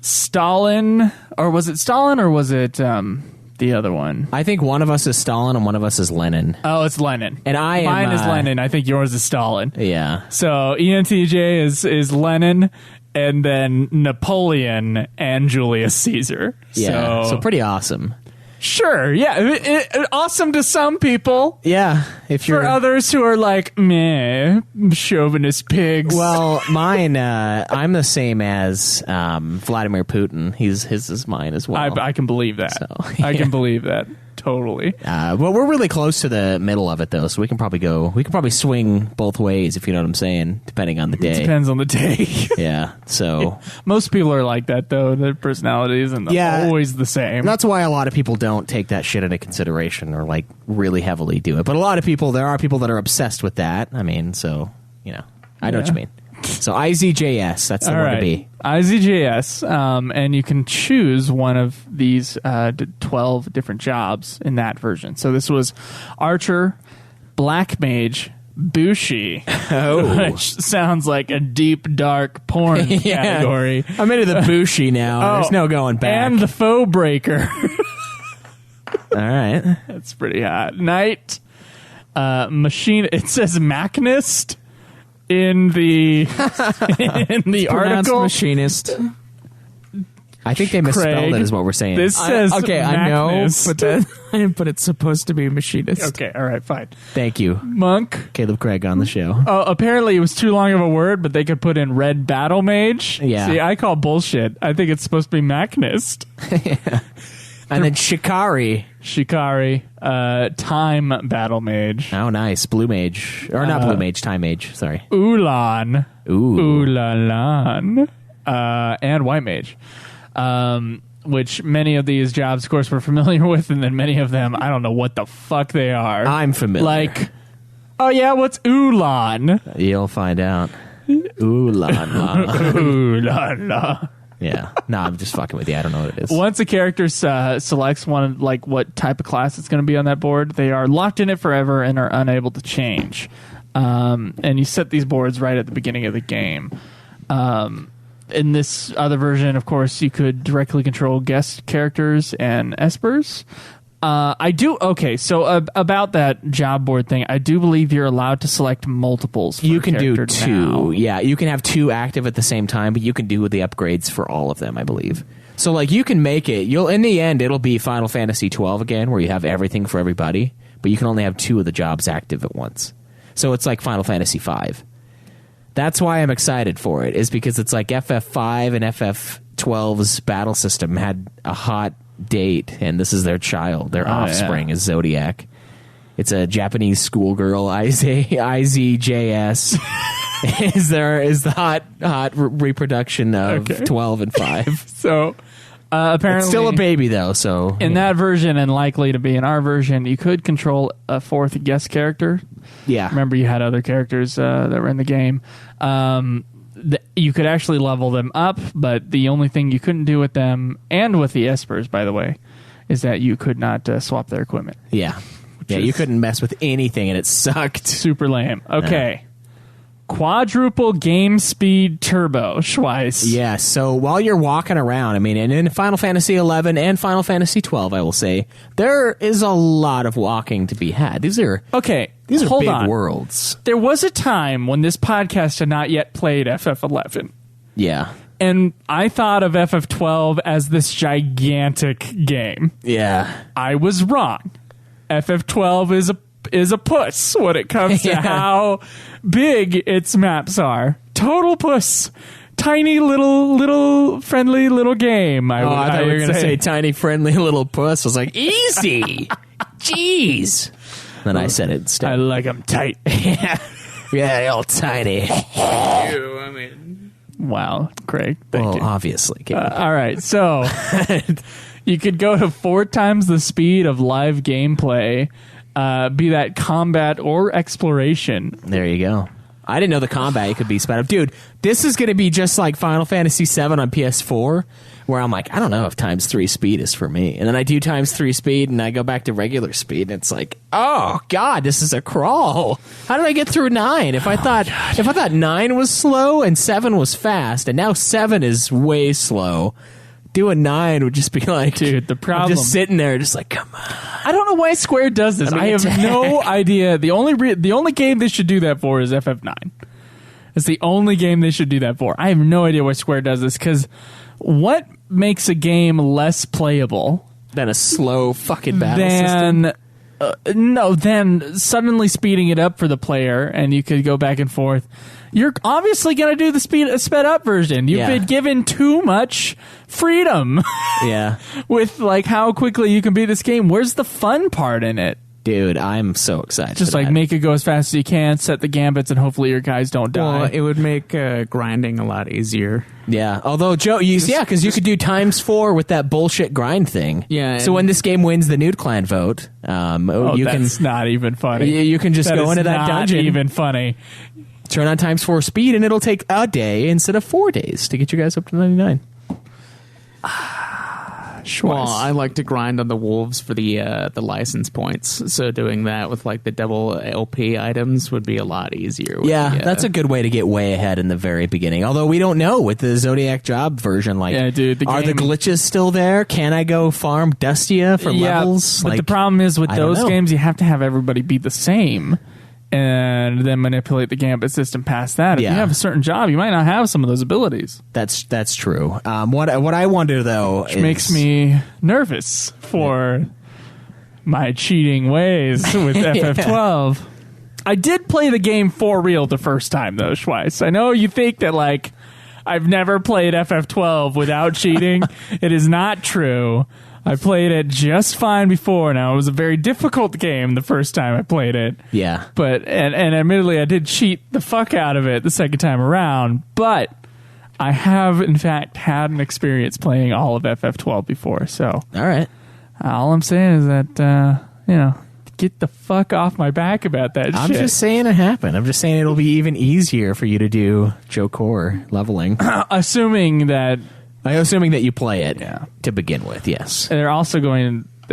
[SPEAKER 2] Stalin, or was it Stalin, or was it the other one?
[SPEAKER 1] I think one of us is Stalin and one of us is Lenin.
[SPEAKER 2] Oh, it's Lenin.
[SPEAKER 1] And
[SPEAKER 2] mine is Lenin. I think yours is Stalin.
[SPEAKER 1] Yeah.
[SPEAKER 2] So ENTJ is Lenin, and then Napoleon and Julius Caesar.
[SPEAKER 1] Yeah. So pretty awesome.
[SPEAKER 2] Sure, yeah. Awesome to some people.
[SPEAKER 1] Yeah. If you're
[SPEAKER 2] For others who are like, meh, chauvinist pigs.
[SPEAKER 1] Well, mine, I'm the same as Vladimir Putin. His is mine as well.
[SPEAKER 2] I can believe that.
[SPEAKER 1] So,
[SPEAKER 2] I can believe that. Totally.
[SPEAKER 1] Well, we're really close to the middle of it, though, so we can probably swing both ways, if you know what I'm saying, depending on the day.
[SPEAKER 2] Depends on the day.
[SPEAKER 1] Yeah, so...
[SPEAKER 2] Most people are like that, though. Their personalities and always the same.
[SPEAKER 1] That's why a lot of people don't take that shit into consideration or, like, really heavily do it. But there are people that are obsessed with that. I mean, so, I know what you mean. So IZJS, that's the one to be.
[SPEAKER 2] IZJS, and you can choose one of these 12 different jobs in that version. So this was Archer, Black Mage, Bushi, which sounds like a deep, dark porn category.
[SPEAKER 1] I'm into the Bushi now. There's no going back.
[SPEAKER 2] And the Foe Breaker.
[SPEAKER 1] All right.
[SPEAKER 2] That's pretty hot. Knight, Machine. It says machinist in the
[SPEAKER 7] Pronounced
[SPEAKER 2] article.
[SPEAKER 7] machinist.
[SPEAKER 1] I think they misspelled
[SPEAKER 2] Craig,
[SPEAKER 1] it is what we're saying.
[SPEAKER 2] This says
[SPEAKER 7] Okay, I know,
[SPEAKER 2] machinist.
[SPEAKER 7] but it's supposed to be machinist.
[SPEAKER 2] Okay, all right, fine.
[SPEAKER 1] Thank you,
[SPEAKER 2] Monk.
[SPEAKER 1] Caleb Craig on the show.
[SPEAKER 2] Apparently it was too long of a word, but they could put in red battle mage.
[SPEAKER 1] Yeah.
[SPEAKER 2] See, I call bullshit. I think it's supposed to be machinist.
[SPEAKER 1] And then Shikari.
[SPEAKER 2] Time battle mage.
[SPEAKER 1] Oh, nice. Blue mage. Or not blue mage, time mage. Sorry.
[SPEAKER 2] Ulan.
[SPEAKER 1] Ooh.
[SPEAKER 2] Ulalan. And white mage. Which many of these jobs, of course, we're familiar with, and then many of them, I don't know what the fuck they are.
[SPEAKER 1] I'm familiar.
[SPEAKER 2] Like, oh yeah, what's Ulan?
[SPEAKER 1] You'll find out. Ooh la la.
[SPEAKER 2] Ulan.
[SPEAKER 1] Yeah. No, I'm just fucking with you. I don't know what it is.
[SPEAKER 2] Once a character selects one, like what type of class it's going to be on that board, they are locked in it forever and are unable to change. And you set these boards right at the beginning of the game. In this other version, of course, you could directly control guest characters and espers. So about that job board thing, I do believe you're allowed to select multiples. For
[SPEAKER 1] You
[SPEAKER 2] a
[SPEAKER 1] can do
[SPEAKER 2] character
[SPEAKER 1] two.
[SPEAKER 2] now.
[SPEAKER 1] Yeah, you can have two active at the same time, but you can do the upgrades for all of them, I believe. So, like, you can make it. In the end, it'll be Final Fantasy XII again, where you have everything for everybody, but you can only have two of the jobs active at once. So it's like Final Fantasy V. That's why I'm excited for it, is because it's like FF5 and FF12's battle system had a hot date, and this is their child. Their offspring is Zodiac. It's a Japanese schoolgirl, IZJS. is the hot reproduction of 12 and 5.
[SPEAKER 2] So apparently,
[SPEAKER 1] it's still a baby though. So
[SPEAKER 2] in that version, and likely to be in our version, you could control a fourth guest character.
[SPEAKER 1] Yeah.
[SPEAKER 2] Remember, you had other characters that were in the game. You could actually level them up, but the only thing you couldn't do with them, and with the espers, by the way, is that you could not swap their equipment.
[SPEAKER 1] Yeah. Yeah, you couldn't mess with anything, and it sucked.
[SPEAKER 2] Super lame. Okay. Quadruple game speed turbo, Schwiess.
[SPEAKER 1] Yeah, so while you're walking around, I mean, and in Final Fantasy XI and Final Fantasy XII, I will say, there is a lot of walking to be had. These are
[SPEAKER 2] Okay,
[SPEAKER 1] big
[SPEAKER 2] on.
[SPEAKER 1] worlds.
[SPEAKER 2] There was a time when this podcast had not yet played FF11.
[SPEAKER 1] Yeah.
[SPEAKER 2] And I thought of FF12 as this gigantic game.
[SPEAKER 1] Yeah.
[SPEAKER 2] I was wrong. FF12 is a puss when it comes to how big its maps are. Total puss. Tiny little friendly little game. I
[SPEAKER 1] thought you were going to
[SPEAKER 2] say
[SPEAKER 1] say tiny friendly little puss. I was like, easy. Jeez. Then I said it instead.
[SPEAKER 2] I like them tight.
[SPEAKER 1] Yeah, all tiny.
[SPEAKER 2] Wow, Craig. Thank you.
[SPEAKER 1] Obviously.
[SPEAKER 2] All right, so you could go to 4 times the speed of live gameplay, be that combat or exploration.
[SPEAKER 1] There you go. I didn't know the combat could be sped up. Dude, this is going to be just like Final Fantasy VII on PS4, where I'm like, I don't know if times 3 speed is for me. And then I do times 3 speed, and I go back to regular speed, and it's like, oh, God, this is a crawl. How did I get through 9? If I thought 9 was slow and 7 was fast, and now 7 is way slow, doing 9 would just be like,
[SPEAKER 2] dude, the problem.
[SPEAKER 1] I'm just sitting there, just like, come on.
[SPEAKER 2] I don't know why Square does this. I have no idea. The only game they should do that for is FF9. It's the only game they should do that for. I have no idea why Square does this, because what makes a game less playable
[SPEAKER 1] than a slow fucking battle system?
[SPEAKER 2] Then suddenly speeding it up for the player, and you could go back and forth. You're obviously going to do the sped up version. You've been given too much freedom.
[SPEAKER 1] Yeah.
[SPEAKER 2] With like how quickly you can beat this game. Where's the fun part in it?
[SPEAKER 1] Dude, I'm so excited.
[SPEAKER 2] Just like make it go as fast as you can, set the gambits, and hopefully your guys don't die.
[SPEAKER 7] Well, it would make grinding a lot easier.
[SPEAKER 1] Yeah. Although, Joe, because you could do times 4 with that bullshit grind thing.
[SPEAKER 7] Yeah.
[SPEAKER 1] So when this game wins the Nude Clan vote,
[SPEAKER 2] that's not even funny.
[SPEAKER 1] You can just go into that dungeon.
[SPEAKER 2] Not even funny.
[SPEAKER 1] Turn on times 4 speed, and it'll take a day instead of 4 days to get you guys up to 99.
[SPEAKER 7] Well, I like to grind on the wolves for the license points. So doing that with like the double LP items would be a lot easier.
[SPEAKER 1] Yeah, that's a good way to get way ahead in the very beginning. Although we don't know with the Zodiac Job version, like,
[SPEAKER 2] yeah, dude,
[SPEAKER 1] are the glitches still there? Can I go farm Dustia for levels?
[SPEAKER 2] But the problem is with those games, you have to have everybody be the same. And then manipulate the gambit system past that. If you have a certain job, you might not have some of those abilities.
[SPEAKER 1] That's true. What I wonder though,
[SPEAKER 2] which makes me nervous for my cheating ways with FF12. I did play the game for real the first time though, Schwiess. I know you think that like I've never played FF12 without cheating. It is not true. I played it just fine before. Now, it was a very difficult game the first time I played it.
[SPEAKER 1] Yeah.
[SPEAKER 2] But, and admittedly, I did cheat the fuck out of it the second time around. But I have, in fact, had an experience playing all of FF12 before. So,
[SPEAKER 1] all right.
[SPEAKER 2] All I'm saying is that, get the fuck off my back about that shit.
[SPEAKER 1] I'm just saying it happened. I'm just saying it'll be even easier for you to do Joe Core leveling.
[SPEAKER 2] Assuming that
[SPEAKER 1] you play it to begin with, yes.
[SPEAKER 2] And they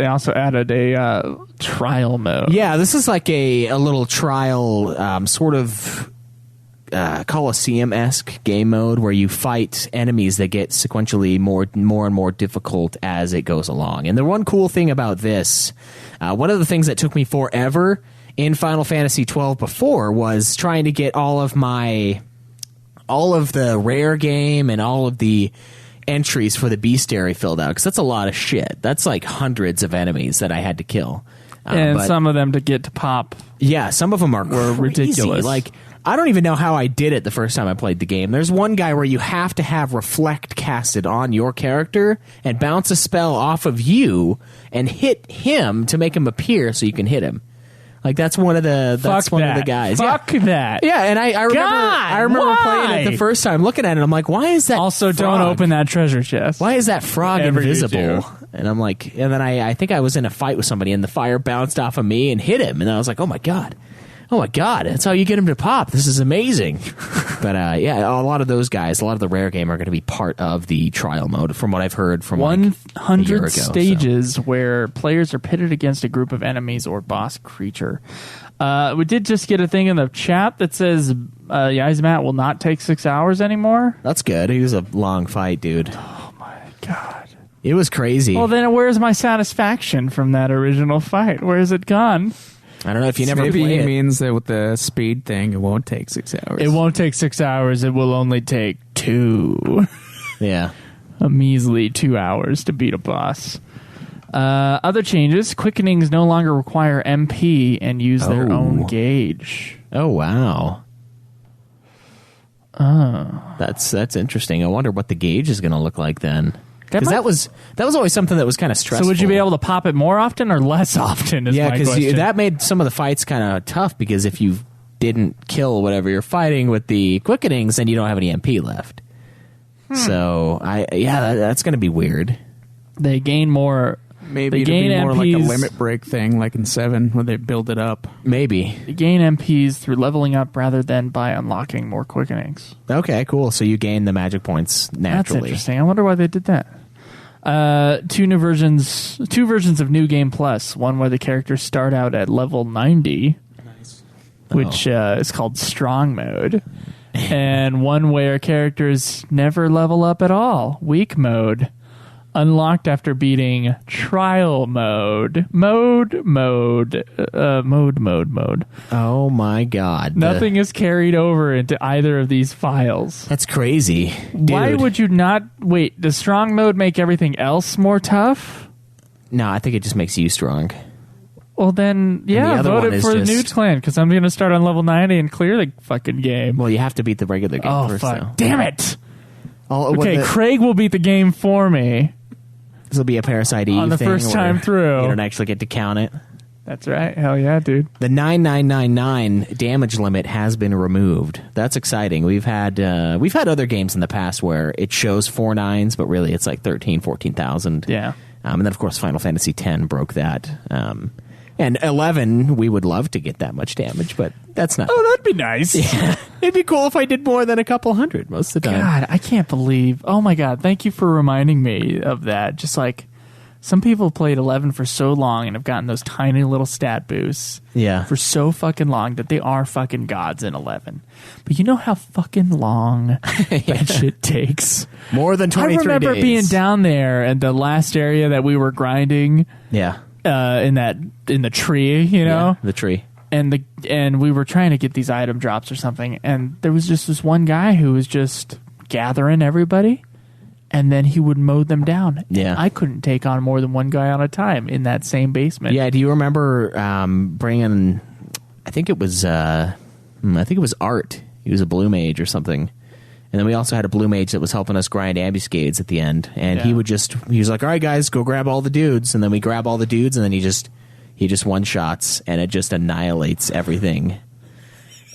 [SPEAKER 2] also added a trial mode.
[SPEAKER 1] Yeah, this is like a little trial sort of Colosseum-esque game mode where you fight enemies that get sequentially more and more difficult as it goes along. And the one cool thing about this, one of the things that took me forever in Final Fantasy XII before was trying to get all of the rare game and all of the entries for the bestiary filled out, because that's a lot of shit. That's like hundreds of enemies that I had to kill,
[SPEAKER 2] and some of them to get to pop.
[SPEAKER 1] Yeah, some of them were
[SPEAKER 2] ridiculous.
[SPEAKER 1] Like, I don't even know how I did it the first time I played the game. There's one guy where you have to have reflect casted on your character and bounce a spell off of you and hit him to make him appear so you can hit him. Like, that's one of the guys.
[SPEAKER 2] Fuck that.
[SPEAKER 1] Yeah, and I remember playing it the first time, looking at it, I'm like, why is that
[SPEAKER 2] Also,
[SPEAKER 1] frog?
[SPEAKER 2] don't open that treasure chest.
[SPEAKER 1] Why is that frog
[SPEAKER 2] Ever
[SPEAKER 1] invisible? And I'm like, and then I think I was in a fight with somebody and the fire bounced off of me and hit him, and I was like, oh my god, that's how you get him to pop. This is amazing. But a lot of those guys, a lot of the rare game are going to be part of the trial mode, from what I've heard from
[SPEAKER 2] 100 stages where players are pitted against a group of enemies or boss creature. We did just get a thing in the chat that says Yzmat will not take 6 hours anymore.
[SPEAKER 1] That's good. It was a long fight, dude.
[SPEAKER 2] Oh my god.
[SPEAKER 1] It was crazy.
[SPEAKER 2] Well, then where's my satisfaction from that original fight? Where is it gone?
[SPEAKER 1] I don't know if you never
[SPEAKER 7] Maybe
[SPEAKER 1] played
[SPEAKER 7] it
[SPEAKER 1] it.
[SPEAKER 7] means that with the speed thing, it won't take 6 hours.
[SPEAKER 2] It won't take 6 hours. It will only take 2.
[SPEAKER 1] Yeah.
[SPEAKER 2] A measly 2 hours to beat a boss. Other changes: quickenings no longer require MP and use their own gauge.
[SPEAKER 1] Oh wow. That's interesting. I wonder what the gauge is going to look like then. Because that was always something that was kind of stressful.
[SPEAKER 2] So would you be able to pop it more often or less often?
[SPEAKER 1] Yeah, because that made some of the fights kind of tough, because if you didn't kill whatever you're fighting with the quickenings, then you don't have any MP left. So that's going to be weird.
[SPEAKER 2] They gain more.
[SPEAKER 7] Maybe
[SPEAKER 2] it'll
[SPEAKER 7] be more
[SPEAKER 2] MPs,
[SPEAKER 7] like a limit break thing, like in 7, where they build it up.
[SPEAKER 1] Maybe.
[SPEAKER 2] They gain MPs through leveling up rather than by unlocking more quickenings.
[SPEAKER 1] Okay, cool. So you gain the magic points naturally.
[SPEAKER 2] That's interesting. I wonder why they did that. Two versions of New Game Plus. One where the characters start out at level 90, which is called Strong Mode, and one where characters never level up at all, Weak Mode. Unlocked after beating Trial Mode. Mode.
[SPEAKER 1] Oh my god.
[SPEAKER 2] Nothing is carried over into either of these files.
[SPEAKER 1] That's crazy. Dude.
[SPEAKER 2] Why would you not... Wait, does Strong Mode make everything else more tough?
[SPEAKER 1] No, I think it just makes you strong.
[SPEAKER 2] Well then, yeah, vote it for the Nude Clan, because I'm going to start on level 90 and clear the fucking game.
[SPEAKER 1] Well, you have to beat the regular game first,
[SPEAKER 2] fuck.
[SPEAKER 1] though.
[SPEAKER 2] Damn it!
[SPEAKER 1] Okay,
[SPEAKER 2] Craig will beat the game for me.
[SPEAKER 1] This will be a Parasite Eve
[SPEAKER 2] on the
[SPEAKER 1] thing
[SPEAKER 2] first time through.
[SPEAKER 1] You don't actually get to count it.
[SPEAKER 2] That's right. Hell yeah, dude.
[SPEAKER 1] The 9999 damage limit has been removed. That's exciting. We've had other games in the past where it shows 4 9s, but really it's like 14,000.
[SPEAKER 2] Yeah.
[SPEAKER 1] And then of course Final Fantasy X broke that. And 11, we would love to get that much damage, but that's not.
[SPEAKER 2] Oh, that'd be nice.
[SPEAKER 1] Yeah. It'd be cool if I did more than a couple hundred most of the time.
[SPEAKER 2] God, I can't believe. Oh my God, thank you for reminding me of that. Just like some people played 11 for so long and have gotten those tiny little stat boosts for so fucking long that they are fucking gods in 11. But you know how fucking long that shit takes?
[SPEAKER 1] More than 23 days.
[SPEAKER 2] I remember being down there at the last area that we were grinding.
[SPEAKER 1] Yeah.
[SPEAKER 2] In the tree, you know?
[SPEAKER 1] Yeah, the tree.
[SPEAKER 2] And we were trying to get these item drops or something, and there was just this one guy who was just gathering everybody, and then he would mow them down.
[SPEAKER 1] Yeah.
[SPEAKER 2] I couldn't take on more than one guy at a time in that same basement.
[SPEAKER 1] Yeah, do you remember bringing, I think it was Art. He was a blue mage or something. And then we also had a blue mage that was helping us grind ambuscades at the end. And he was like, all right, guys, go grab all the dudes. And then we grab all the dudes, and then he just one-shots, and it just annihilates everything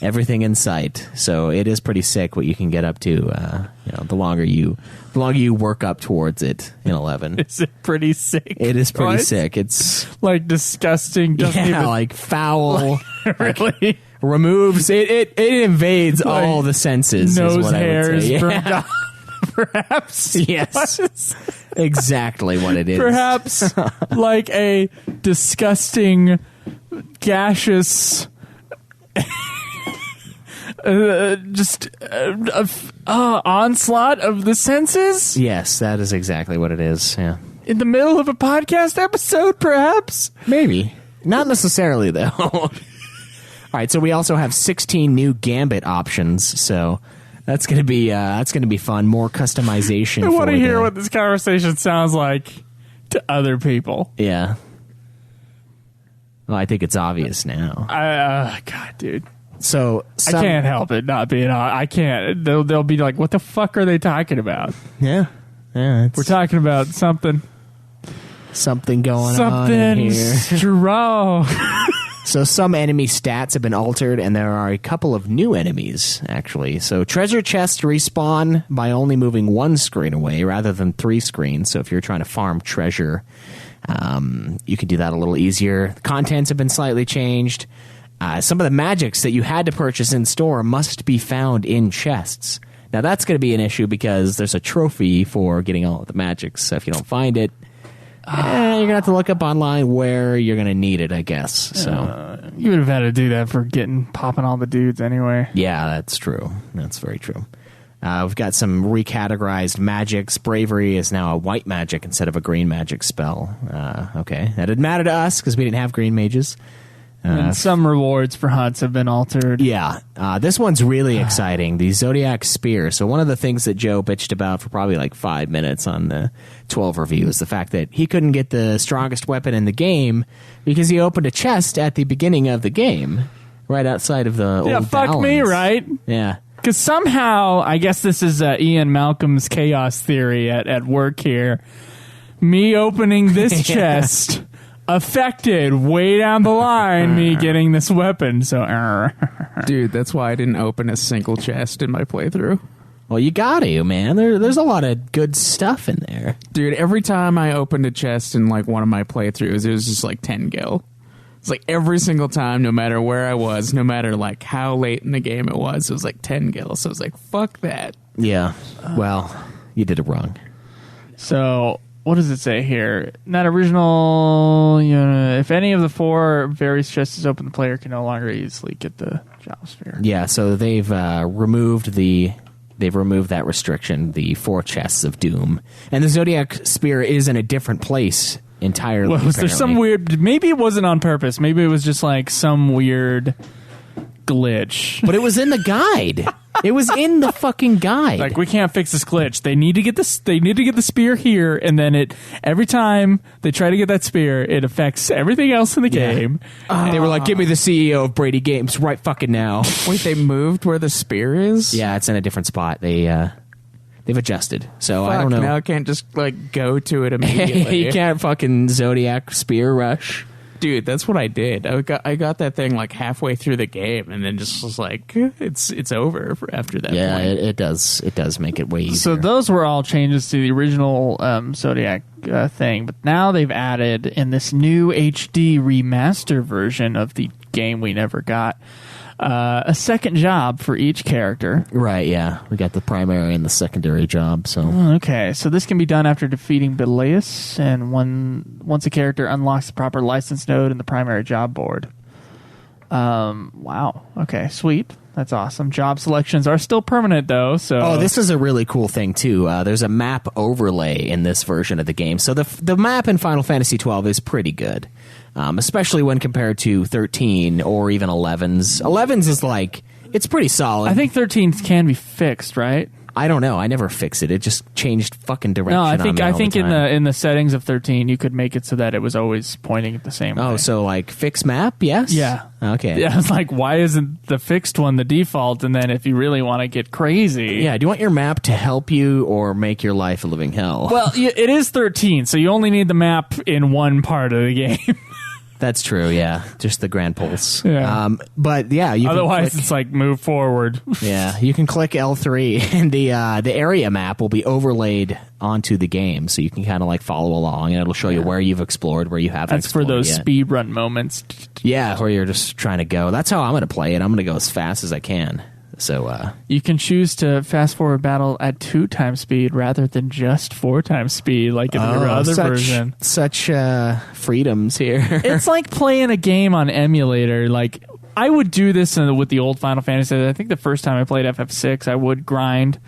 [SPEAKER 1] in sight. So it is pretty sick what you can get up to, the longer you work up towards it in 11.
[SPEAKER 2] Is it pretty sick?
[SPEAKER 1] It is pretty sick. It's
[SPEAKER 2] like disgusting.
[SPEAKER 1] Like foul.
[SPEAKER 2] Really?
[SPEAKER 1] Removes it invades all the senses.
[SPEAKER 2] Nose
[SPEAKER 1] is what
[SPEAKER 2] hairs,
[SPEAKER 1] I would say.
[SPEAKER 2] perhaps.
[SPEAKER 1] Yes, exactly what it is.
[SPEAKER 2] Perhaps like a disgusting, gaseous, onslaught of the senses.
[SPEAKER 1] Yes, that is exactly what it is. Yeah,
[SPEAKER 2] in the middle of a podcast episode, perhaps.
[SPEAKER 1] Maybe not necessarily though. All right, so we also have 16 new Gambit options, so that's going to be fun. More customization.
[SPEAKER 2] I want to hear what this conversation sounds like to other people.
[SPEAKER 1] Yeah. Well, I think it's obvious now.
[SPEAKER 2] God, dude.
[SPEAKER 1] So
[SPEAKER 2] I can't help it not being. I can't. They'll be like, "What the fuck are they talking about?"
[SPEAKER 1] Yeah. We're
[SPEAKER 2] talking about something
[SPEAKER 1] going on in here.
[SPEAKER 2] Strong.
[SPEAKER 1] So some enemy stats have been altered, and there are a couple of new enemies, actually. So treasure chests respawn by only moving one screen away rather than 3 screens. So if you're trying to farm treasure, you can do that a little easier. The contents have been slightly changed. Some of the magics that you had to purchase in store must be found in chests. Now that's going to be an issue because there's a trophy for getting all of the magics. So if you don't find it, you're going to have to look up online where you're going to need it, I guess. So
[SPEAKER 2] you would have had to do that for popping all the dudes anyway.
[SPEAKER 1] Yeah, that's true. That's very true. We've got some recategorized magics. Bravery is now a white magic instead of a green magic spell. Okay, that didn't matter to us because we didn't have green mages.
[SPEAKER 2] And some rewards for hunts have been altered.
[SPEAKER 1] Yeah. This one's really exciting. The Zodiac Spear. So one of the things that Joe bitched about for probably like 5 minutes on the 12 review is the fact that he couldn't get the strongest weapon in the game because he opened a chest at the beginning of the game right outside of the old
[SPEAKER 2] fuck
[SPEAKER 1] Dowlands.
[SPEAKER 2] me, right?
[SPEAKER 1] Yeah.
[SPEAKER 2] Because somehow, I guess this is Ian Malcolm's chaos theory at work here. Me opening this chest affected way down the line me getting this weapon. So,
[SPEAKER 7] dude, that's why I didn't open a single chest in my playthrough.
[SPEAKER 1] Well, you got to, man. There's a lot of good stuff in there.
[SPEAKER 7] Dude, every time I opened a chest in like one of my playthroughs, it was just like 10 gil. It's like every single time, no matter where I was, no matter like how late in the game it was like 10 gil. So I was like, fuck that.
[SPEAKER 1] Yeah. Well, you did it wrong.
[SPEAKER 2] So, what does it say here? Not original. If any of the 4 various chests is open, the player can no longer easily get the Jowosphere.
[SPEAKER 1] Yeah, so they've removed that restriction, the 4 chests of doom, and the Zodiac Spear is in a different place entirely.
[SPEAKER 2] Well, was there some weird? Maybe it wasn't on purpose. Maybe it was just like some weird glitch.
[SPEAKER 1] But it was in the guide. It was in the fucking guide.
[SPEAKER 2] Like, we can't fix this glitch. They need to get this. They need to get the spear here, and then every time they try to get that spear, it affects everything else in the game.
[SPEAKER 1] They were like, "Give me the CEO of Brady Games right fucking now."
[SPEAKER 7] Wait, they moved where the spear is?
[SPEAKER 1] Yeah, it's in a different spot. They've adjusted. So
[SPEAKER 7] Fuck,
[SPEAKER 1] I don't know.
[SPEAKER 7] Now I can't just like go to it immediately.
[SPEAKER 1] You can't fucking Zodiac Spear rush.
[SPEAKER 7] Dude, that's what I did. I got that thing like halfway through the game, and then just was like, it's over after that.
[SPEAKER 1] Yeah,
[SPEAKER 7] point.
[SPEAKER 1] it does make it way easier.
[SPEAKER 2] So those were all changes to the original Zodiac thing, but now they've added in this new HD remaster version of the game we never got. a second job for each character.
[SPEAKER 1] Right, yeah. We got the primary and the secondary job, so...
[SPEAKER 2] Okay, so this can be done after defeating Belias, and once a character unlocks the proper license node in the primary job board. Wow. Okay, sweet. That's awesome. Job selections are still permanent, though, so...
[SPEAKER 1] Oh, this is a really cool thing, too. There's a map overlay in this version of the game. So the map in Final Fantasy XII is pretty good, especially when compared to 13 or even 11's. 11's is like... It's pretty solid.
[SPEAKER 2] I think 13 can be fixed, right?
[SPEAKER 1] I don't know. I never fixed it. It just changed fucking direction.
[SPEAKER 2] No, I think
[SPEAKER 1] in
[SPEAKER 2] the settings of 13 you could make it so that it was always pointing at the same way.
[SPEAKER 1] Oh, so like fix map? Yes.
[SPEAKER 2] Yeah.
[SPEAKER 1] Okay.
[SPEAKER 2] Yeah, it's like, why isn't the fixed one the default? And then if you really want to get crazy,
[SPEAKER 1] yeah. Do you want your map to help you or make your life a living hell?
[SPEAKER 2] Well, it is 13, so you only need the map in one part of the game.
[SPEAKER 1] That's true, yeah. Just the Grand Pulse.
[SPEAKER 2] Yeah.
[SPEAKER 1] But yeah, you
[SPEAKER 2] otherwise
[SPEAKER 1] can
[SPEAKER 2] it's like move forward.
[SPEAKER 1] Yeah, you can click L3 and the area map will be overlaid onto the game, so you can kind of like follow along, and it'll show you where you've explored, where you haven't.
[SPEAKER 2] That's for those
[SPEAKER 1] yet.
[SPEAKER 2] speed run moments.
[SPEAKER 1] Yeah, where you're just trying to go. That's how I'm going to play it. I'm going to go as fast as I can. So
[SPEAKER 2] you can choose to fast forward battle at 2 times speed rather than just 4 times speed, like in the other version.
[SPEAKER 1] Such freedoms here.
[SPEAKER 2] It's like playing a game on emulator. Like, I would do this with the old Final Fantasy. I think the first time I played FF6, I would grind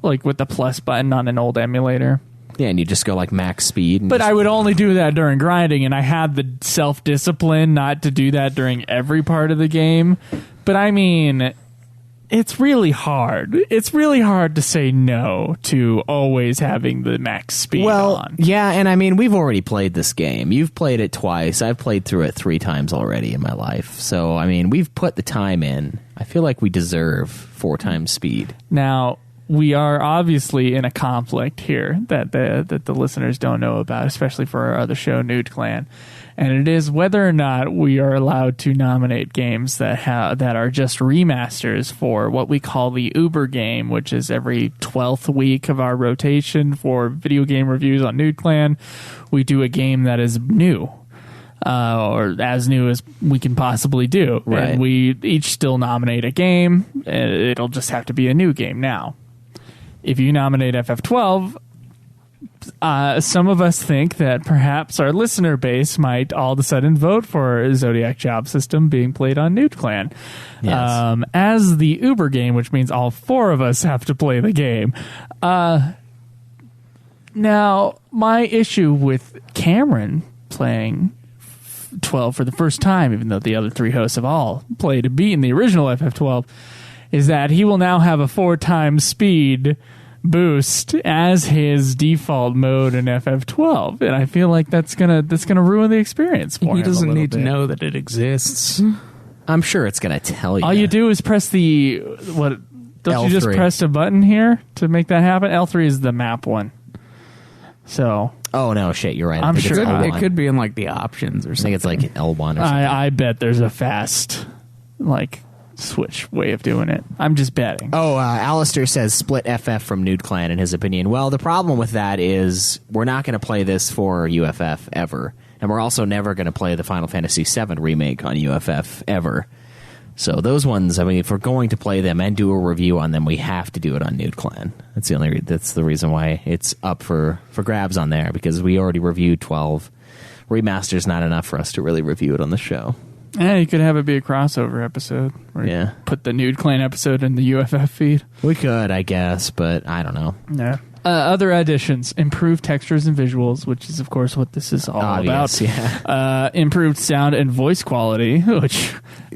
[SPEAKER 2] like with the plus button on an old emulator.
[SPEAKER 1] Yeah, and you just go like max speed.
[SPEAKER 2] But I would only do that during grinding, and I had the self-discipline not to do that during every part of the game. But I mean... It's really hard. It's really hard to say no to always having the max speed on.
[SPEAKER 1] Yeah, and I mean, we've already played this game. You've played it twice. I've played through it 3 times already in my life. So, I mean, we've put the time in. I feel like we deserve 4 times speed.
[SPEAKER 2] Now, we are obviously in a conflict here that the listeners don't know about, especially for our other show, Nude Clan. And it is whether or not we are allowed to nominate games that are just remasters for what we call the Uber game, which is every 12th week of our rotation for video game reviews on Nude Clan. We do a game that is new, or as new as we can possibly do.
[SPEAKER 1] Right.
[SPEAKER 2] And we each still nominate a game. It'll just have to be a new game now. If you nominate FF12... some of us think that perhaps our listener base might all of a sudden vote for Zodiac Job System being played on Nude Clan.
[SPEAKER 1] Yes.
[SPEAKER 2] As the Uber game, which means all 4 of us have to play the game. Now, my issue with Cameron playing 12 for the first time, even though the other 3 hosts have all played and beaten the original FF12, is that he will now have a 4 times speed boost as his default mode in FF12, and I feel like that's gonna ruin the experience for him.
[SPEAKER 7] He doesn't need
[SPEAKER 2] bit.
[SPEAKER 7] to know that it exists.
[SPEAKER 1] I'm sure it's going to tell you.
[SPEAKER 2] All you do is press the what? Don't
[SPEAKER 1] L3.
[SPEAKER 2] you just press a button here to make that happen? L3 is the map one. So.
[SPEAKER 1] Oh no, shit! You're right.
[SPEAKER 2] I'm
[SPEAKER 1] I think
[SPEAKER 2] sure
[SPEAKER 1] it's L1.
[SPEAKER 7] It could be in like the options or
[SPEAKER 1] I
[SPEAKER 7] something.
[SPEAKER 1] think it's like L1 or something.
[SPEAKER 2] I bet there's a fast switch way of doing it. I'm just betting.
[SPEAKER 1] Oh, Alistair says split FF from Nude Clan in his opinion. Well, the problem with that is we're not going to play this for UFF ever. And we're also never going to play the Final Fantasy VII remake on UFF ever. So those ones, I mean, if we're going to play them and do a review on them, we have to do it on Nude Clan. That's the reason why it's up for grabs on there, because we already reviewed 12. Remaster's not enough for us to really review it on the show.
[SPEAKER 2] Yeah, you could have it be a crossover episode. Or
[SPEAKER 1] Yeah.
[SPEAKER 2] put the Nude Clan episode in the UFF feed.
[SPEAKER 1] We could, I guess, but I don't know.
[SPEAKER 2] Yeah. Other additions: improved textures and visuals, which is of course what this is all
[SPEAKER 1] Obvious,
[SPEAKER 2] about.
[SPEAKER 1] yeah.
[SPEAKER 2] Improved sound and voice quality, which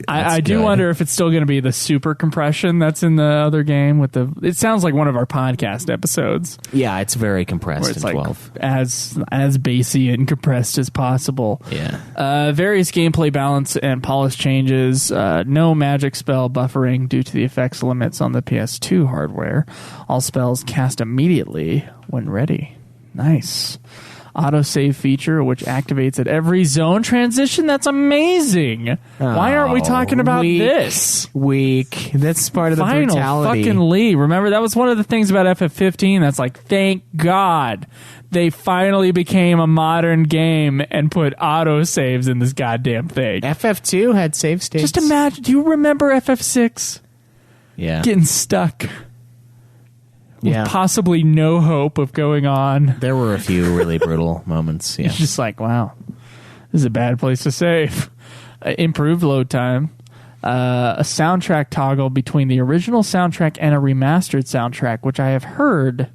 [SPEAKER 2] I do
[SPEAKER 1] good.
[SPEAKER 2] wonder if it's still going to be the super compression that's in the other game. It sounds like one of our podcast episodes.
[SPEAKER 1] Yeah, it's very compressed
[SPEAKER 2] Where it's
[SPEAKER 1] in
[SPEAKER 2] like
[SPEAKER 1] 12.
[SPEAKER 2] as bassy and compressed as possible.
[SPEAKER 1] Yeah.
[SPEAKER 2] Various gameplay balance and polish changes. No magic spell buffering due to the effects limits on the PS2 hardware. All spells cast immediately when ready. Nice. autosave feature, which activates at every zone transition. That's amazing. Why aren't we talking about this?
[SPEAKER 1] Weak. That's part of the
[SPEAKER 2] Final
[SPEAKER 1] brutality.
[SPEAKER 2] fucking Lee. Remember, that was one of the things about FF15 that's like, thank God they finally became a modern game and put autosaves in this goddamn thing.
[SPEAKER 1] FF2 had save states.
[SPEAKER 2] Just imagine, do you remember FF6?
[SPEAKER 1] Yeah.
[SPEAKER 2] Getting stuck.
[SPEAKER 1] Yeah.
[SPEAKER 2] With possibly no hope of going on.
[SPEAKER 1] There were a few really brutal moments. Yeah.
[SPEAKER 2] It's just like, wow, this is a bad place to save. Improved load time. A soundtrack toggle between the original soundtrack and a remastered soundtrack, which I have heard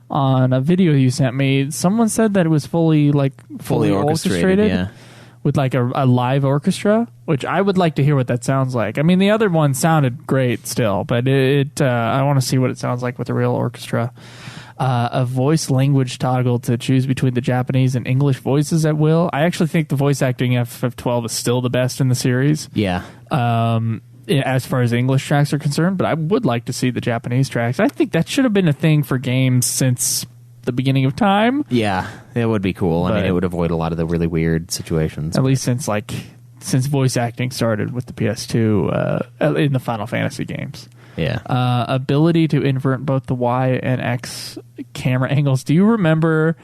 [SPEAKER 2] on a video you sent me. Someone said that it was fully orchestrated.
[SPEAKER 1] Yeah.
[SPEAKER 2] With like a live orchestra, which I would like to hear what that sounds like. I mean, the other one sounded great still, but I want to see what it sounds like with a real orchestra. A voice language toggle to choose between the Japanese and English voices at will. I actually think the voice acting FF12 is still the best in the series.
[SPEAKER 1] Yeah.
[SPEAKER 2] As far as English tracks are concerned, but I would like to see the Japanese tracks. I think that should have been a thing for games since the beginning of time.
[SPEAKER 1] Yeah, it would be cool. I mean, it would avoid a lot of the really weird situations.
[SPEAKER 2] At least since voice acting started with the PS2 in the Final Fantasy games.
[SPEAKER 1] Yeah.
[SPEAKER 2] Ability to invert both the Y and X camera angles. Do you remember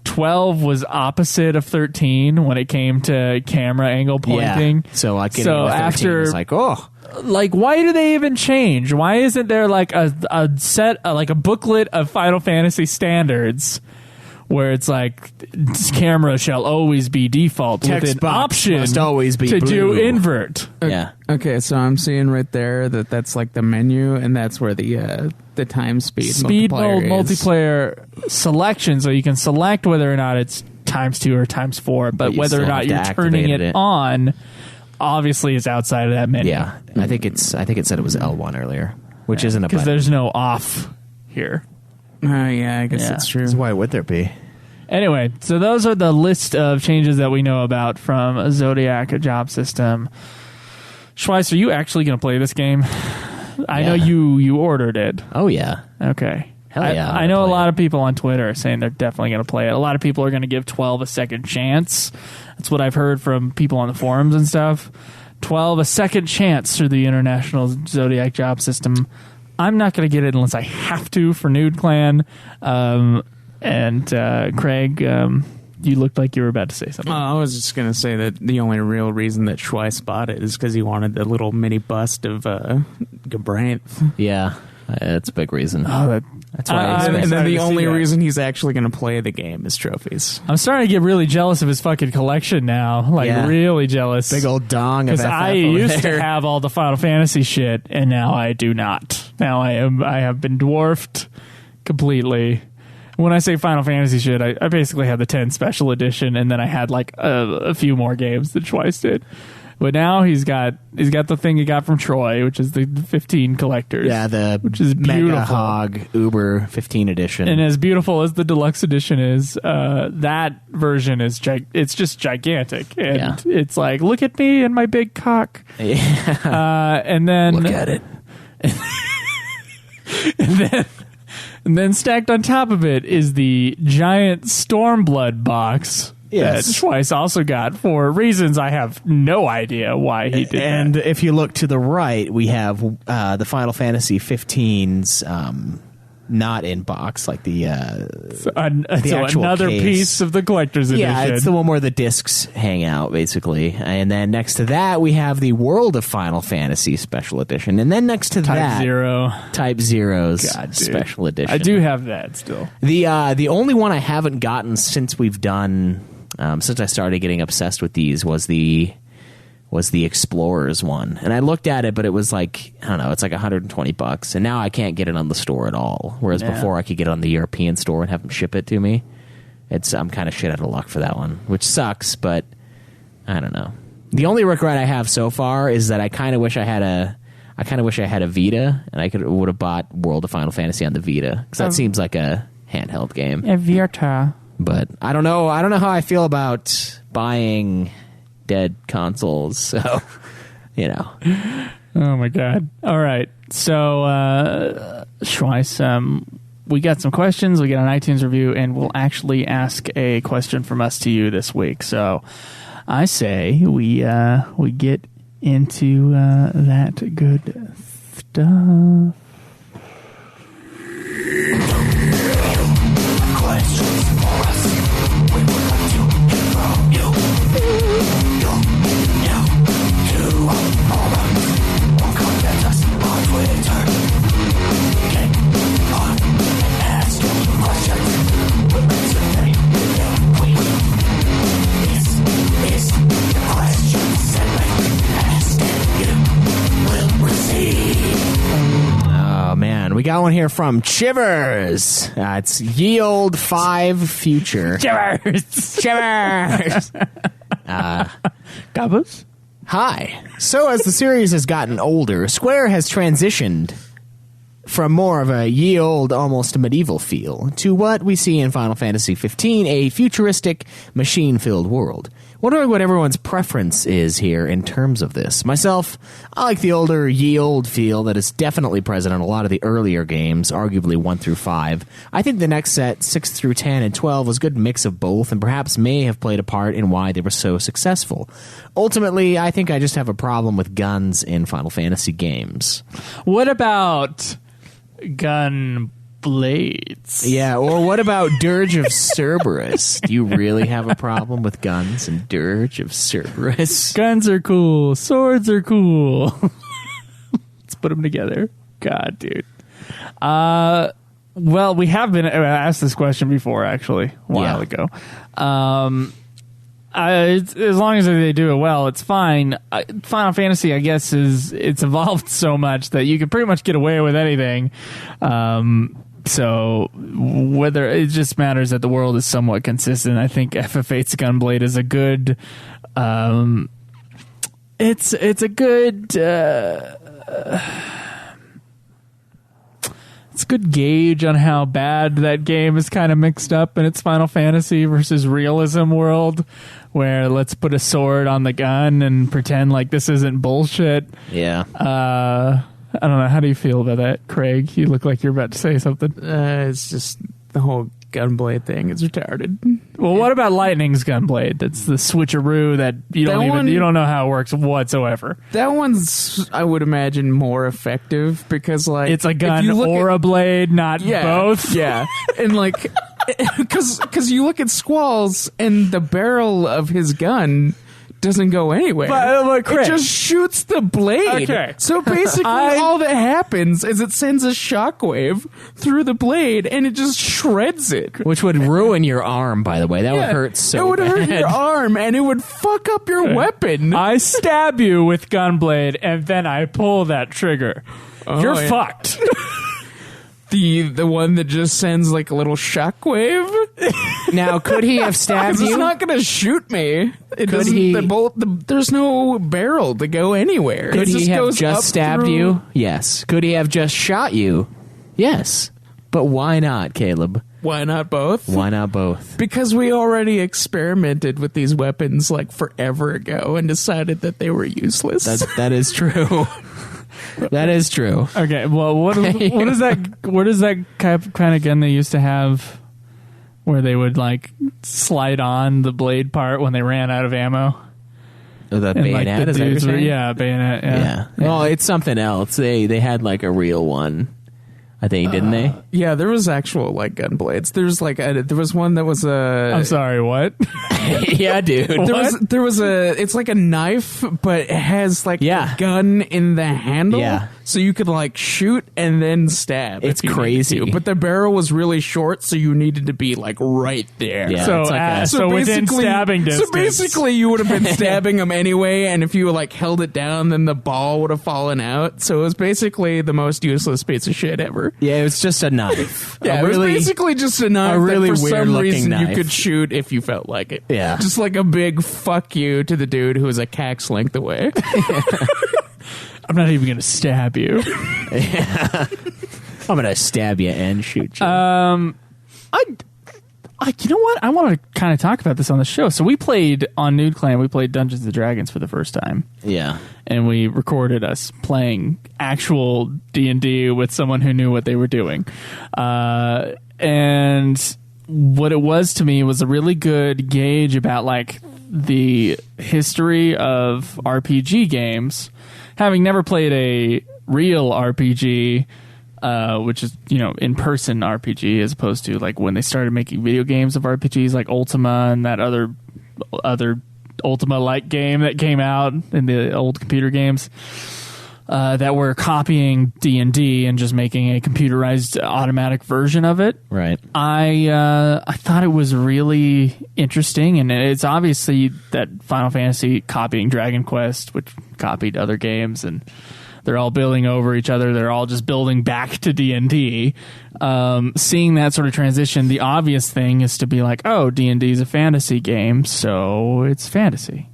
[SPEAKER 2] 12 was opposite of 13 when it came to camera angle pointing?
[SPEAKER 1] Yeah. So like after was like,
[SPEAKER 2] why do they even change? Why isn't there like a set, like a booklet of Final Fantasy standards where it's like camera shall always be default with an option
[SPEAKER 1] must always be
[SPEAKER 2] to
[SPEAKER 1] blue.
[SPEAKER 2] do invert?
[SPEAKER 1] Yeah.
[SPEAKER 7] Okay, so I'm seeing right there that's like the menu, and that's where the time speed
[SPEAKER 2] mode
[SPEAKER 7] is.
[SPEAKER 2] multiplayer selection, so you can select whether or not it's ×2 or ×4, but
[SPEAKER 1] you
[SPEAKER 2] whether or
[SPEAKER 1] still
[SPEAKER 2] not
[SPEAKER 1] have to
[SPEAKER 2] you're turning
[SPEAKER 1] activate
[SPEAKER 2] it
[SPEAKER 1] it.
[SPEAKER 2] on, obviously is outside of that menu.
[SPEAKER 1] Yeah. I think it said it was L1 earlier, which isn't a
[SPEAKER 2] because
[SPEAKER 1] button.
[SPEAKER 2] there's no off here.
[SPEAKER 7] Yeah, I guess
[SPEAKER 2] Yeah.
[SPEAKER 7] that's true.
[SPEAKER 1] Why would there be?
[SPEAKER 2] Anyway, so those are the list of changes that we know about from Zodiac Job System. Schwiess, are you actually going to play this game? I know you ordered it.
[SPEAKER 1] Oh, yeah.
[SPEAKER 2] Okay.
[SPEAKER 1] Hell yeah.
[SPEAKER 2] I know a lot of people on Twitter are saying they're definitely going to play it. A lot of people are going to give 12 a second chance. That's what I've heard from people on the forums and stuff. 12 a second chance through the International Zodiac Job System. I'm not going to get it unless I have to for Nude Clan. And Craig, you looked like you were about to say something.
[SPEAKER 7] I was just going to say that the only real reason that Schwiess bought it is because he wanted the little mini bust of Gabranth.
[SPEAKER 1] Yeah. That's a big reason.
[SPEAKER 2] That's
[SPEAKER 1] why
[SPEAKER 7] And then the only reason he's actually going to play the game is trophies.
[SPEAKER 2] I'm starting to get really jealous of his fucking collection now. Like,
[SPEAKER 1] Yeah.
[SPEAKER 2] really jealous.
[SPEAKER 1] Big old dong of
[SPEAKER 2] Because
[SPEAKER 1] FF
[SPEAKER 2] I
[SPEAKER 1] over
[SPEAKER 2] used
[SPEAKER 1] there.
[SPEAKER 2] to have all the Final Fantasy shit, and now I do not. Now I have been dwarfed completely. When I say Final Fantasy shit, I basically had the 10 special edition, and then I had like a few more games that Schwiess did. But now he's got the thing he got from Troy, which is the 15 collectors.
[SPEAKER 1] Yeah,
[SPEAKER 2] which is
[SPEAKER 1] Mega
[SPEAKER 2] beautiful.
[SPEAKER 1] Hog Uber 15 edition.
[SPEAKER 2] And as beautiful as the deluxe edition is, that version is it's just gigantic, and it's like, look at me and my big cock.
[SPEAKER 1] Yeah.
[SPEAKER 2] And then
[SPEAKER 1] Look at it.
[SPEAKER 2] and then stacked on top of it is the giant Stormblood box.
[SPEAKER 1] Yes.
[SPEAKER 2] That Schwiess also got for reasons I have no idea why he did
[SPEAKER 1] And
[SPEAKER 2] that.
[SPEAKER 1] if you look to the right, we have the Final Fantasy 15's not in box, like the
[SPEAKER 2] So
[SPEAKER 1] actual
[SPEAKER 2] another
[SPEAKER 1] case.
[SPEAKER 2] piece of the collector's edition.
[SPEAKER 1] Yeah, it's the one where the discs hang out, basically. And then next to that, we have the World of Final Fantasy Special Edition. And then next to that, Type Zero's
[SPEAKER 2] God, dude.
[SPEAKER 1] Special Edition.
[SPEAKER 2] I do have that still.
[SPEAKER 1] The only one I haven't gotten since we've done, since I started getting obsessed with these, was the Explorers one. And I looked at it, but it was like, I don't know, it's like $120. And now I can't get it on the store at all. Whereas before I could get it on the European store and have them ship it to me. I'm kind of shit out of luck for that one, which sucks, but I don't know. The only regret I have so far is that I kind of wish I had a Vita, and I would have bought World of Final Fantasy on the Vita, because that seems like a handheld game.
[SPEAKER 2] A Vita.
[SPEAKER 1] But I don't know how I feel about buying dead consoles, so
[SPEAKER 2] Oh my god. All right. So Schwiess, we got some questions. We got an iTunes review, and we'll actually ask a question from us to you this week. So I say we get into that good stuff.
[SPEAKER 8] Questions for us. We would like to hear from you. To our forums or contact us on Twitter. Get on and ask your questions. We'll answer them in a week. This is the question segment. Ask and you will receive.
[SPEAKER 1] Oh, man. We got one here from Chivers. It's Ye Old 5 Future.
[SPEAKER 2] Chivers!
[SPEAKER 1] Chivers!
[SPEAKER 2] Gabos?
[SPEAKER 1] Hi. So as the series has gotten older, Square has transitioned from more of a ye old, almost medieval feel to what we see in Final Fantasy XV, a futuristic, machine-filled world. Wondering what everyone's preference is here in terms of this. Myself, I like the older, ye old feel that is definitely present in a lot of the earlier games, arguably 1 through 5. I think the next set, 6 through 10 and 12, was a good mix of both and perhaps may have played a part in why they were so successful. Ultimately, I think I just have a problem with guns in Final Fantasy games.
[SPEAKER 2] What about gun blades?
[SPEAKER 1] Yeah, or what about Dirge of Cerberus? Do you really have a problem with guns and Dirge of Cerberus?
[SPEAKER 2] Guns are cool. Swords are cool. Let's put them together. God, dude. Well, we have been asked this question before, actually, a while ago. As long as they do it well, it's fine. Final Fantasy, I guess, it's evolved so much that you can pretty much get away with anything. So whether it just matters that the world is somewhat consistent. I think FF8's Gunblade is a good. It's a good. It's a good gauge on how bad that game is kind of mixed up in its Final Fantasy versus realism world, where let's put a sword on the gun and pretend like this isn't bullshit.
[SPEAKER 1] Yeah.
[SPEAKER 2] I don't know. How do you feel about that, Craig? You look like you're about to say something.
[SPEAKER 7] It's just the whole Gunblade thing is retarded.
[SPEAKER 2] Well, what about Lightning's Gunblade? That's the switcheroo that you don't know how it works whatsoever.
[SPEAKER 7] That one's, I would imagine, more effective because, like,
[SPEAKER 2] it's a gun or a blade, not both.
[SPEAKER 7] Yeah, and like, because you look at Squall's and the barrel of his gun doesn't go anywhere.
[SPEAKER 2] But Chris,
[SPEAKER 7] it just shoots the blade.
[SPEAKER 2] Okay.
[SPEAKER 7] So basically all that happens is it sends a shockwave through the blade and it just shreds it.
[SPEAKER 1] Which would ruin your arm, by the way. That would hurt so bad.
[SPEAKER 7] It would hurt your arm and it would fuck up your weapon.
[SPEAKER 2] I stab you with Gunblade and then I pull that trigger. You're fucked.
[SPEAKER 7] The one that just sends like a little shockwave.
[SPEAKER 1] Now, could he have stabbed you?
[SPEAKER 7] It's not going to shoot me. The bolt. There's no barrel to go anywhere.
[SPEAKER 1] Could he have just stabbed you? Yes. Could he have just shot you? Yes. But why not, Kaleb?
[SPEAKER 7] Why not both?
[SPEAKER 1] Why not both?
[SPEAKER 7] Because we already experimented with these weapons like forever ago and decided that they were useless.
[SPEAKER 1] That is true. That is true.
[SPEAKER 2] Okay, well, what is that kind of gun they used to have where they would, like, slide on the blade part when they ran out of ammo?
[SPEAKER 1] Oh, the bayonet,
[SPEAKER 2] like,
[SPEAKER 1] is that what you're saying?
[SPEAKER 2] Yeah, bayonet, yeah.
[SPEAKER 1] Well, it's something else. They had, like, a real one, I think, didn't they?
[SPEAKER 7] Yeah, there was actual, like, gun blades. There's, like, there was one that was a...
[SPEAKER 2] I'm sorry, what?
[SPEAKER 1] Yeah, dude.
[SPEAKER 7] There was a... It's like a knife, but it has, like, a gun in the handle.
[SPEAKER 1] Yeah.
[SPEAKER 7] So you could, like, shoot and then stab.
[SPEAKER 1] It's crazy.
[SPEAKER 7] But the barrel was really short, so you needed to be, like, right there.
[SPEAKER 1] Yeah,
[SPEAKER 2] so within stabbing distance.
[SPEAKER 7] So basically, you would have been stabbing him anyway, and if you, like, held it down, then the ball would have fallen out. So it was basically the most useless piece of shit ever.
[SPEAKER 1] Yeah, it was just a knife.
[SPEAKER 7] Yeah, it was basically just a knife
[SPEAKER 1] really
[SPEAKER 7] that for some reason
[SPEAKER 1] knife.
[SPEAKER 7] you could shoot if you felt like it.
[SPEAKER 1] Yeah.
[SPEAKER 7] Just like a big fuck you to the dude who was a cack's length away.
[SPEAKER 2] I'm not even going to stab you.
[SPEAKER 1] Yeah. I'm going to stab you and shoot you.
[SPEAKER 2] I You know what? I want to kind of talk about this on the show. So we played on Nude Clan. We played Dungeons and Dragons for the first time.
[SPEAKER 1] Yeah.
[SPEAKER 2] And we recorded us playing actual D&D with someone who knew what they were doing. And what it was to me was a really good gauge about like the history of RPG games. Having never played a real RPG, which is, in-person RPG, as opposed to like when they started making video games of RPGs like Ultima and that other Ultima-like game that came out in the old computer games that were copying D&D and just making a computerized automatic version of it.
[SPEAKER 1] Right.
[SPEAKER 2] I thought it was really interesting, and it's obviously that Final Fantasy copying Dragon Quest, which copied other games, and they're all building over each other. They're all just building back to D&D. Seeing that sort of transition, the obvious thing is to be like, oh, D&D is a fantasy game, so it's fantasy.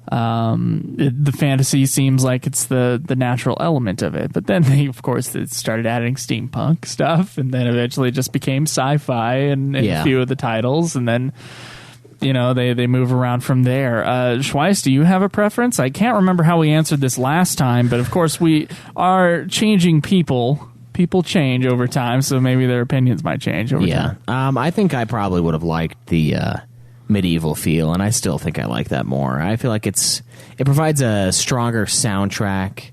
[SPEAKER 2] The fantasy seems like it's the natural element of it. But then they, of course, started adding steampunk stuff, and then eventually it just became sci-fi in a few of the titles, and then they move around from there. Schwiess, do you have a preference? I can't remember how we answered this last time, but of course we are changing people. People change over time, so maybe their opinions might change over time.
[SPEAKER 1] I think I probably would have liked the medieval feel, and I still think I like that more. I feel like it provides a stronger soundtrack.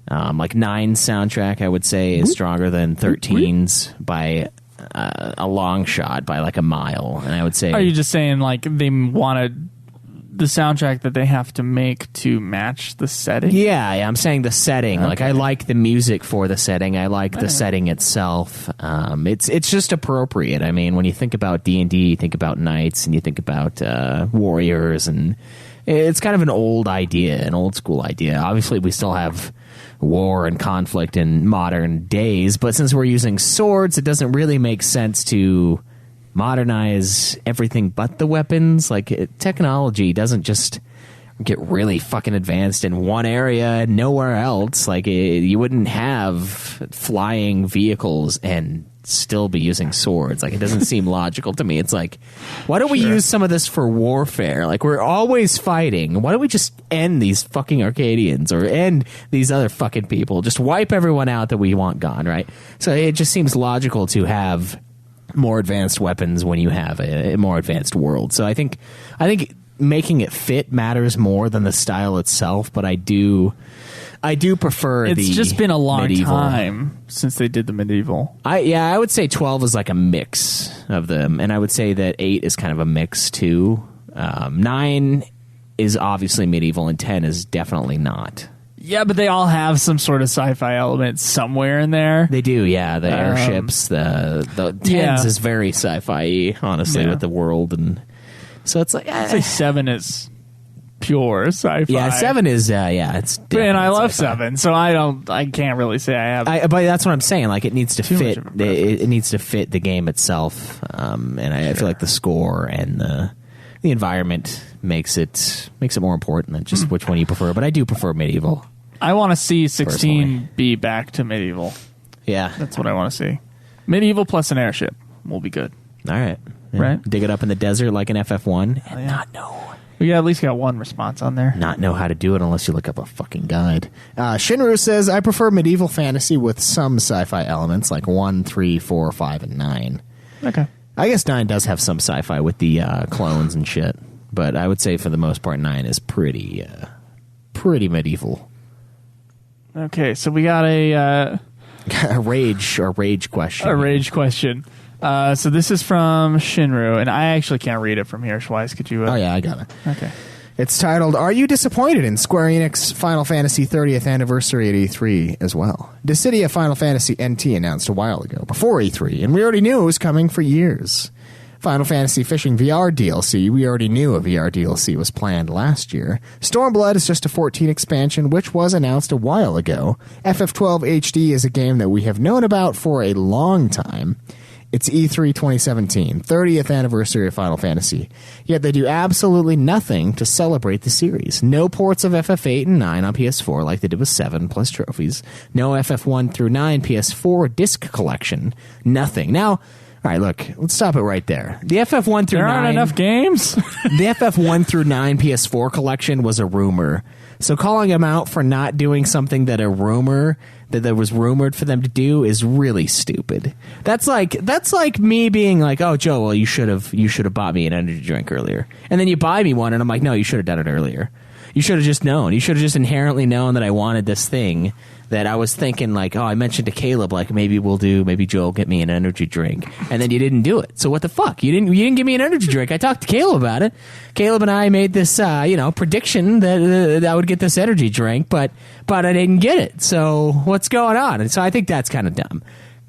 [SPEAKER 1] Like 9's soundtrack, I would say, is stronger than 13's by a long shot, by like a mile. And I would say,
[SPEAKER 2] are you just saying like they wanted the soundtrack that they have to make to match the setting?
[SPEAKER 1] Yeah, I'm saying the setting. Okay. Like I like the music for the setting. I like the setting itself. It's just appropriate. I mean, when you think about D&D, you think about knights, and you think about warriors, and it's kind of an old idea, an old school idea. Obviously, we still have war and conflict in modern days, but since we're using swords, it doesn't really make sense to modernize everything but the weapons. Like technology doesn't just get really fucking advanced in one area and nowhere else. Like you wouldn't have flying vehicles and still be using swords. Like it doesn't seem logical to me. It's like, why don't we use some of this for warfare? Like we're always fighting. Why don't we just end these fucking Arcadians or end these other fucking people? Just wipe everyone out that we want gone, right? So it just seems logical to have more advanced weapons when you have a more advanced world. So I think making it fit matters more than the style itself, but I do prefer
[SPEAKER 2] it's just been a long
[SPEAKER 1] medieval.
[SPEAKER 2] Time since they did the medieval.
[SPEAKER 1] I would say 12 is like a mix of them, and I would say that 8 is kind of a mix too. 9 is obviously medieval, and 10 is definitely not.
[SPEAKER 2] Yeah, but they all have some sort of sci-fi element somewhere in there.
[SPEAKER 1] They do, yeah. The airships, the 10s is very sci-fi, honestly, with the world, and so it's like
[SPEAKER 2] I'd say 7 is pure sci-fi.
[SPEAKER 1] Yeah, 7 is it's.
[SPEAKER 2] And I love sci-fi. 7, so I can't really say I have.
[SPEAKER 1] But that's what I'm saying. Like it needs to fit. It needs to fit the game itself, and I feel like the score and the environment makes it more important than just which one you prefer. But I do prefer medieval.
[SPEAKER 2] I want to see 16 be back to medieval.
[SPEAKER 1] Yeah,
[SPEAKER 2] that's what I want to see. Medieval plus an airship will be good.
[SPEAKER 1] All right,
[SPEAKER 2] right?
[SPEAKER 1] Dig it up in the desert like an FF1 and
[SPEAKER 2] not know. We at least got one response on there.
[SPEAKER 1] Not know how to do it unless you look up a fucking guide. Shinru says, I prefer medieval fantasy with some sci-fi elements like 1, 3, 4, 5, and 9.
[SPEAKER 2] Okay.
[SPEAKER 1] I guess 9 does have some sci-fi with the clones and shit, but I would say for the most part 9 is pretty medieval.
[SPEAKER 2] Okay, so we got a
[SPEAKER 1] rage question.
[SPEAKER 2] A rage question. So this is from Shinru, and I actually can't read it from here. Schwiess, could you?
[SPEAKER 1] Oh yeah, I got it.
[SPEAKER 2] Okay.
[SPEAKER 1] It's titled, Are you disappointed in Square Enix Final Fantasy 30th Anniversary at E3 as well? Dissidia Final Fantasy NT announced a while ago, before E3, and we already knew it was coming for years. Final Fantasy Fishing VR DLC, we already knew a VR DLC was planned last year. Stormblood is just a 14 expansion, which was announced a while ago. FF12 HD is a game that we have known about for a long time. It's E3 2017, 30th anniversary of Final Fantasy. Yet they do absolutely nothing to celebrate the series. No ports of FF8 and 9 on PS4 like they did with 7 plus trophies. No FF1 through 9 PS4 disc collection. Nothing. Now, All right, look, let's stop it right there. The FF1 through 9...
[SPEAKER 2] There aren't enough games?
[SPEAKER 1] The FF1 through 9 PS4 collection was a rumor. So calling them out for not doing something that was rumored for them to do is really stupid. That's like me being like, "Oh, Joe, well, you should have bought me an energy drink earlier." And then you buy me one and I'm like, "No, you should have done it earlier. You should have just known. You should have just inherently known that I wanted this thing." That I was thinking like, oh, I mentioned to Kaleb like maybe Joe will get me an energy drink, and then you didn't do it. So what the fuck? You didn't give me an energy drink. I talked to Kaleb about it. Kaleb and I made this prediction that I would get this energy drink, but I didn't get it. So what's going on? And so I think that's kind of dumb.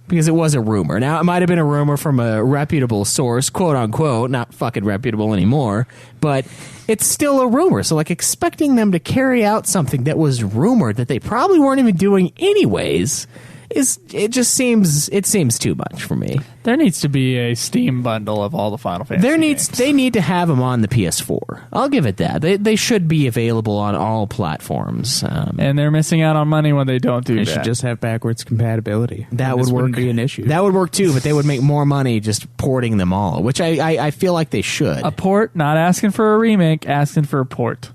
[SPEAKER 1] Because it was a rumor. Now, it might have been a rumor from a reputable source, quote unquote, not fucking reputable anymore, but it's still a rumor. So, like, expecting them to carry out something that was rumored that they probably weren't even doing anyways seems too much for me.
[SPEAKER 2] There needs to be a Steam bundle of all the Final Fantasy games.
[SPEAKER 1] They need to have them on the PS4. I'll give it that. They should be available on all platforms.
[SPEAKER 2] And they're missing out on money when they don't do that.
[SPEAKER 7] They should just have backwards compatibility.
[SPEAKER 1] That would work.
[SPEAKER 7] Be an issue.
[SPEAKER 1] That would work too, but they would make more money just porting them all, which I feel like they should.
[SPEAKER 2] A port, not asking for a remake, asking for a port,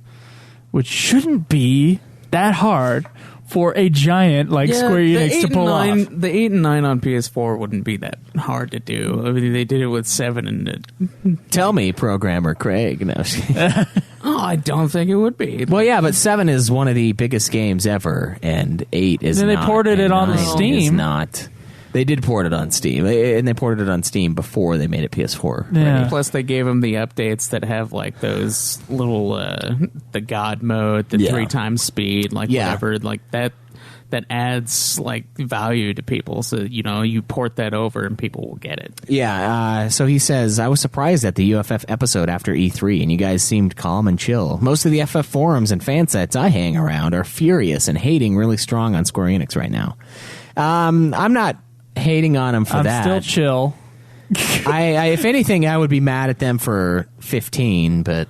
[SPEAKER 2] which shouldn't be that hard for a giant like Square Enix to pull off.
[SPEAKER 7] The 8 and 9 on PS4 wouldn't be that hard to do. I mean, they did it with 7 and...
[SPEAKER 1] Tell me, programmer Craig. No.
[SPEAKER 7] Oh, I don't think it would be.
[SPEAKER 1] Well, yeah, but 7 is one of the biggest games ever, and 8 is
[SPEAKER 2] not. Then they ported it on Steam.
[SPEAKER 1] Is not. They did port it on Steam, and they ported it on Steam before they made it PS4 ready.
[SPEAKER 2] Yeah.
[SPEAKER 7] Plus, they gave them the updates that have like those little the God mode, the 3 times speed, like whatever, like that adds like value to people. So you port that over and people will get it.
[SPEAKER 1] Yeah. So he says, I was surprised at the UFF episode after E3, and you guys seemed calm and chill. Most of the FF forums and fan sets I hang around are furious and hating really strong on Square Enix right now. I'm not hating on him for that.
[SPEAKER 2] I'm still chill.
[SPEAKER 1] If anything, I would be mad at them for 15, but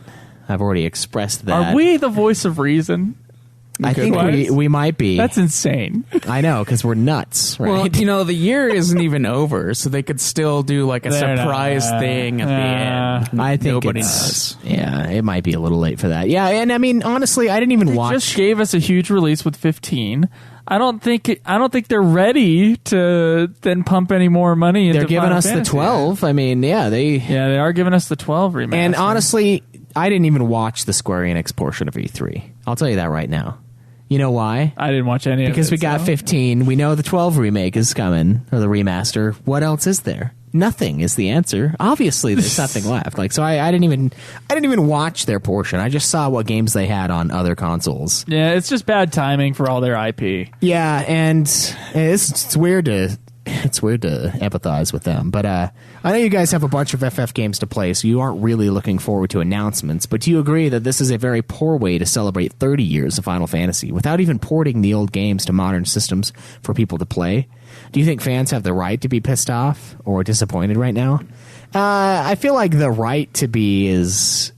[SPEAKER 1] I've already expressed that.
[SPEAKER 2] Are we the voice of reason?
[SPEAKER 1] I think we might be.
[SPEAKER 2] That's insane.
[SPEAKER 1] I know, because we're nuts, right?
[SPEAKER 7] Well, the year isn't even over, so they could still do like a surprise thing at the end.
[SPEAKER 1] I think
[SPEAKER 7] nobody knows.
[SPEAKER 1] Yeah, it might be a little late for that. Yeah, and I mean, honestly, I didn't even watch.
[SPEAKER 2] They just gave us a huge release with 15. I don't think they're ready to then pump any more money into
[SPEAKER 1] They're giving
[SPEAKER 2] Final
[SPEAKER 1] us
[SPEAKER 2] Fantasy.
[SPEAKER 1] The 12. I mean, they
[SPEAKER 2] are giving us the 12 remaster.
[SPEAKER 1] And honestly, I didn't even watch the Square Enix portion of E3. I'll tell you that right now. You know why?
[SPEAKER 2] I didn't watch any
[SPEAKER 1] because
[SPEAKER 2] of it.
[SPEAKER 1] We got 15. We know the 12 remake is coming, or the remaster. What else is there? Nothing is the answer. Obviously, there's nothing left. Like, so I didn't even watch their portion. I just saw what games they had on other consoles.
[SPEAKER 2] Yeah, it's just bad timing for all their IP.
[SPEAKER 1] Yeah, and it's weird to empathize with them. But I know you guys have a bunch of FF games to play, so you aren't really looking forward to announcements. But do you agree that this is a very poor way to celebrate 30 years of Final Fantasy without even porting the old games to modern systems for people to play? Do you think fans have the right to be pissed off or disappointed right now? I feel like the right to be is...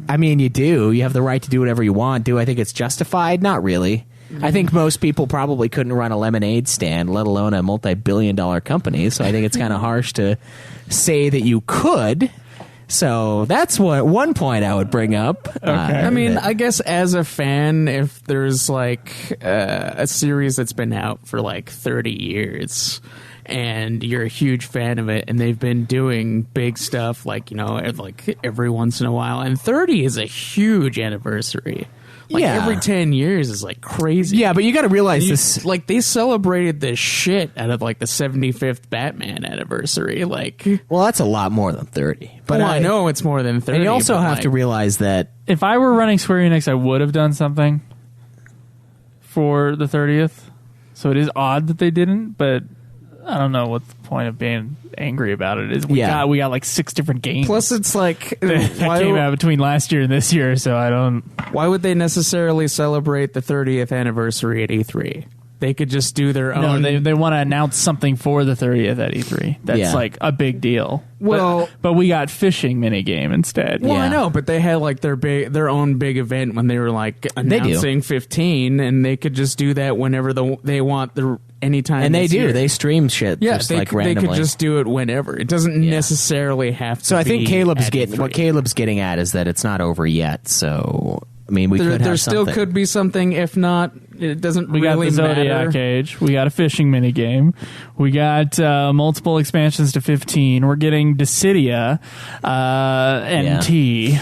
[SPEAKER 1] I mean, you do. You have the right to do whatever you want. Do I think it's justified? Not really. I think most people probably couldn't run a lemonade stand, let alone a multi-billion-dollar company. So I think it's kind of harsh to say that you could. So that's one point I would bring up.
[SPEAKER 2] Okay.
[SPEAKER 7] I mean, I guess as a fan, if there's like a series that's been out for like 30 years and you're a huge fan of it and they've been doing big stuff like, like every once in a while, and 30 is a huge anniversary. Like every 10 years is like crazy.
[SPEAKER 1] Yeah, but you got to realize this.
[SPEAKER 7] Like they celebrated the shit out of like the 75th Batman anniversary. Like,
[SPEAKER 1] well, that's a lot more than 30. But
[SPEAKER 7] I know it's more than 30.
[SPEAKER 1] And you also have to realize that
[SPEAKER 2] if I were running Square Enix, I would have done something for the 30th. So it is odd that they didn't, but I don't know what the point of being angry about it is. We got like 6 different games.
[SPEAKER 7] Plus, it's like
[SPEAKER 2] that came out between last year and this year, so I don't.
[SPEAKER 7] Why would they necessarily celebrate the 30th anniversary at E3? They could just do their own.
[SPEAKER 2] No, they want to announce something for the 30th at E3. That's like a big deal.
[SPEAKER 7] Well,
[SPEAKER 2] but we got fishing minigame instead.
[SPEAKER 7] Well, I know, but they had like their own big event when they were like announcing 15, and they could just do that whenever they want the anytime.
[SPEAKER 1] And they
[SPEAKER 7] this
[SPEAKER 1] do.
[SPEAKER 7] year.
[SPEAKER 1] They stream shit
[SPEAKER 7] Yeah,
[SPEAKER 1] just
[SPEAKER 7] they
[SPEAKER 1] randomly.
[SPEAKER 7] could just do it whenever. It doesn't necessarily have to.
[SPEAKER 1] So I think
[SPEAKER 7] be
[SPEAKER 1] Caleb's
[SPEAKER 7] ad-free.
[SPEAKER 1] what Caleb's getting at is that it's not over yet. So I mean, we could
[SPEAKER 7] There
[SPEAKER 1] have
[SPEAKER 7] still
[SPEAKER 1] something.
[SPEAKER 7] could be something. If not, it doesn't
[SPEAKER 2] We
[SPEAKER 7] really
[SPEAKER 2] got the Zodiac
[SPEAKER 7] matter.
[SPEAKER 2] Age. We got a fishing mini game. We got multiple expansions to 15. We're getting Dissidia NT.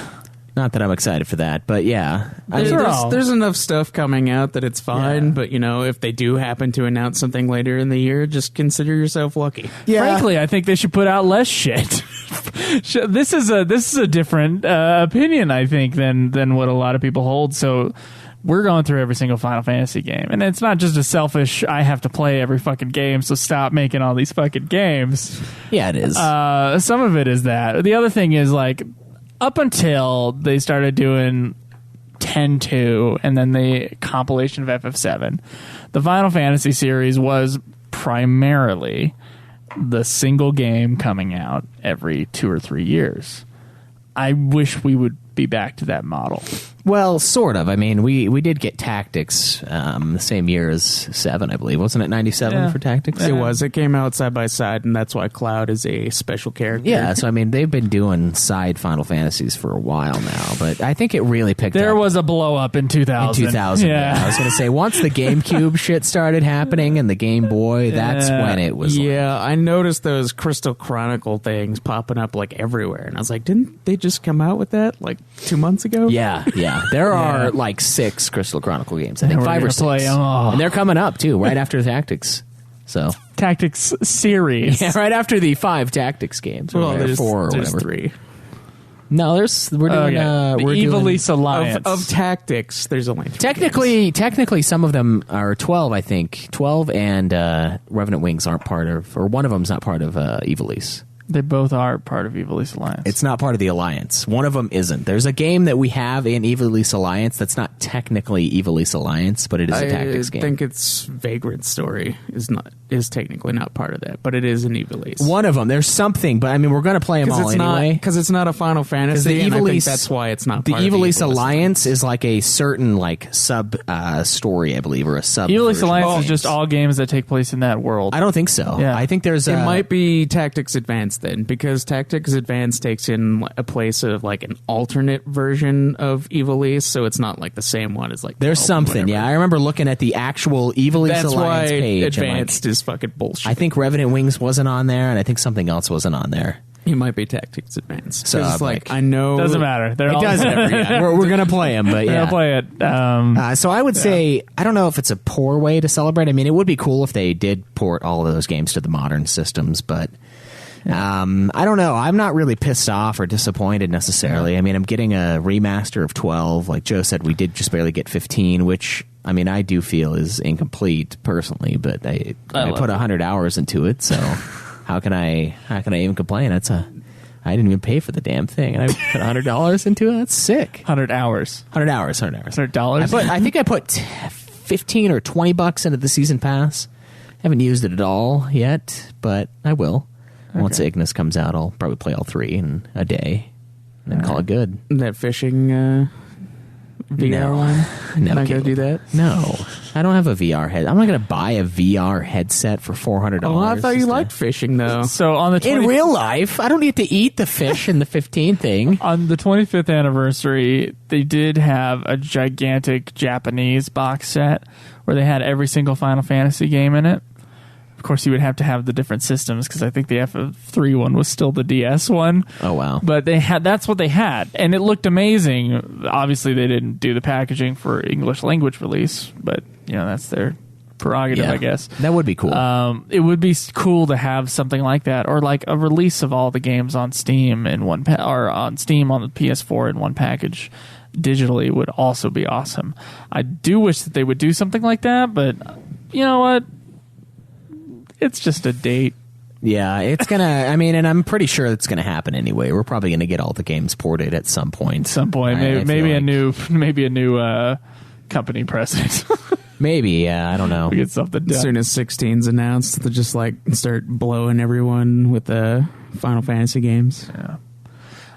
[SPEAKER 1] Not that I'm excited for that, but yeah. I mean,
[SPEAKER 7] There's enough stuff coming out that it's fine.
[SPEAKER 2] Yeah.
[SPEAKER 7] But if they do happen to announce something later in the year, just consider yourself lucky.
[SPEAKER 2] Frankly, I think they should put out less shit. This is a different opinion, I think, than what a lot of people hold. So we're going through every single Final Fantasy game, and it's not just a selfish I have to play every fucking game, so stop making all these fucking games.
[SPEAKER 1] Yeah, it is.
[SPEAKER 2] Some of it is that. The other thing is like up until they started doing 10-2 and then the compilation of FF7, the Final Fantasy series was primarily the single game coming out every 2 or 3 years. I wish we would be back to that model.
[SPEAKER 1] Well, sort of. I mean, we did get Tactics the same year as 7, I believe. Wasn't it 97 for Tactics?
[SPEAKER 7] It was. It came out side by side, and that's why Cloud is a special character.
[SPEAKER 1] Yeah, so I mean, they've been doing side Final Fantasies for a while now, but I think it really picked up.
[SPEAKER 2] There was a blow up in 2000.
[SPEAKER 1] In 2000,
[SPEAKER 2] Yeah.
[SPEAKER 1] I was going to say, once the GameCube shit started happening and the Game Boy, that's when it was
[SPEAKER 7] Yeah, I noticed those Crystal Chronicle things popping up like everywhere, and I was like, didn't they just come out with that like 2 months ago?
[SPEAKER 1] Yeah. There are like 6 Crystal Chronicle games. I think
[SPEAKER 2] we're
[SPEAKER 1] 5 or
[SPEAKER 2] gonna
[SPEAKER 1] 6.
[SPEAKER 2] play 'em all.
[SPEAKER 1] And they're coming up, too, right after Tactics. So
[SPEAKER 2] Tactics series.
[SPEAKER 1] yeah, right after the 5 Tactics games.
[SPEAKER 7] Well,
[SPEAKER 1] or
[SPEAKER 7] there's
[SPEAKER 1] 4 or
[SPEAKER 7] there's
[SPEAKER 1] whatever.
[SPEAKER 7] 3.
[SPEAKER 1] No, we're doing
[SPEAKER 2] The
[SPEAKER 1] we're
[SPEAKER 2] Evil
[SPEAKER 1] doing,
[SPEAKER 2] East Alliance.
[SPEAKER 7] Of Tactics, there's only 3.
[SPEAKER 1] Technically, some of them are 12. I think 12 and Revenant Wings aren't part of, or one of them's not part of Evil East.
[SPEAKER 2] They both are part of Evil East Alliance.
[SPEAKER 1] It's not part of the Alliance. One of them isn't. There's a game that we have in Evil East Alliance that's not technically Evil East Alliance, but it is a tactics game.
[SPEAKER 7] I think it's Vagrant Story is technically not part of that, but it is an Evil East.
[SPEAKER 1] One of them. There's something, but I mean, we're going to play them all anyway.
[SPEAKER 7] Because it's not a Final Fantasy,
[SPEAKER 1] the
[SPEAKER 7] and
[SPEAKER 1] Evil
[SPEAKER 7] I think
[SPEAKER 1] East,
[SPEAKER 7] that's why it's not
[SPEAKER 1] the
[SPEAKER 7] part
[SPEAKER 1] Evil
[SPEAKER 7] of
[SPEAKER 1] East Alliance is like a certain like sub story, I believe, or a sub.
[SPEAKER 2] Evil East
[SPEAKER 1] version.
[SPEAKER 2] Alliance is just all games that take place in that world.
[SPEAKER 1] I don't think so.
[SPEAKER 2] Yeah.
[SPEAKER 1] I think there's
[SPEAKER 7] It might be Tactics Advanced then, because Tactics Advanced takes in a place of like an alternate version of Evil East, so it's not like the same one as like
[SPEAKER 1] there's
[SPEAKER 7] 12 or
[SPEAKER 1] something.
[SPEAKER 7] whatever.
[SPEAKER 1] Yeah, I remember looking at the actual Evil East
[SPEAKER 7] That's why
[SPEAKER 1] Alliance page. and, like,
[SPEAKER 7] Advanced is fucking bullshit.
[SPEAKER 1] I think Revenant Wings wasn't on there, and I think something else wasn't on there.
[SPEAKER 7] It might be Tactics Advanced.
[SPEAKER 1] So,
[SPEAKER 7] So it's like I know
[SPEAKER 2] Doesn't matter. They're
[SPEAKER 1] It
[SPEAKER 2] all
[SPEAKER 1] doesn't. Yeah, we're gonna play them, but
[SPEAKER 2] We're
[SPEAKER 1] yeah.
[SPEAKER 2] gonna play it.
[SPEAKER 1] So I would say I don't know if it's a poor way to celebrate. I mean, it would be cool if they did port all of those games to the modern systems, but I don't know. I'm not really pissed off or disappointed necessarily. I mean, I'm getting a remaster of 12. Like Joe said, we did just barely get 15, which I mean, I do feel is incomplete personally, but I put 100 hours into it, so how can I even complain? I didn't even pay for the damn thing, and I put $100 into it. That's sick.
[SPEAKER 2] 100 hours.
[SPEAKER 1] $100. I think I put 15 or $20 into the season pass. Haven't used it at all yet, but I will. Once Ignis comes out, I'll probably play all 3 in a day, and then call it good.
[SPEAKER 7] that fishing VR one.
[SPEAKER 1] No,
[SPEAKER 7] Not gonna do that.
[SPEAKER 1] No, I don't have a VR head. I'm not going to buy a VR headset for $400.
[SPEAKER 7] Oh, I thought you liked fishing though.
[SPEAKER 2] So on the
[SPEAKER 1] in real life. I don't need to eat the fish in the 15 thing.
[SPEAKER 2] on the 25th anniversary, they did have a gigantic Japanese box set where they had every single Final Fantasy game in it. Of course, you would have to have the different systems because I think the FF3 one was still the DS one.
[SPEAKER 1] Oh, wow.
[SPEAKER 2] But that's what they had, and it looked amazing. Obviously, they didn't do the packaging for English language release, but that's their prerogative, I guess.
[SPEAKER 1] That would be cool.
[SPEAKER 2] It would be cool to have something like that, or like a release of all the games on Steam in one or on Steam on the PS4 in one package digitally would also be awesome. I do wish that they would do something like that, but you know what? It's just a date.
[SPEAKER 1] Yeah, it's gonna. I mean, and I'm pretty sure it's gonna happen anyway. We're probably gonna get all the games ported at some point.
[SPEAKER 2] Maybe a new company president.
[SPEAKER 1] Maybe, yeah. I don't know.
[SPEAKER 2] We get something done.
[SPEAKER 7] As soon as 16's announced, they'll just like start blowing everyone with the Final Fantasy games.
[SPEAKER 2] Yeah.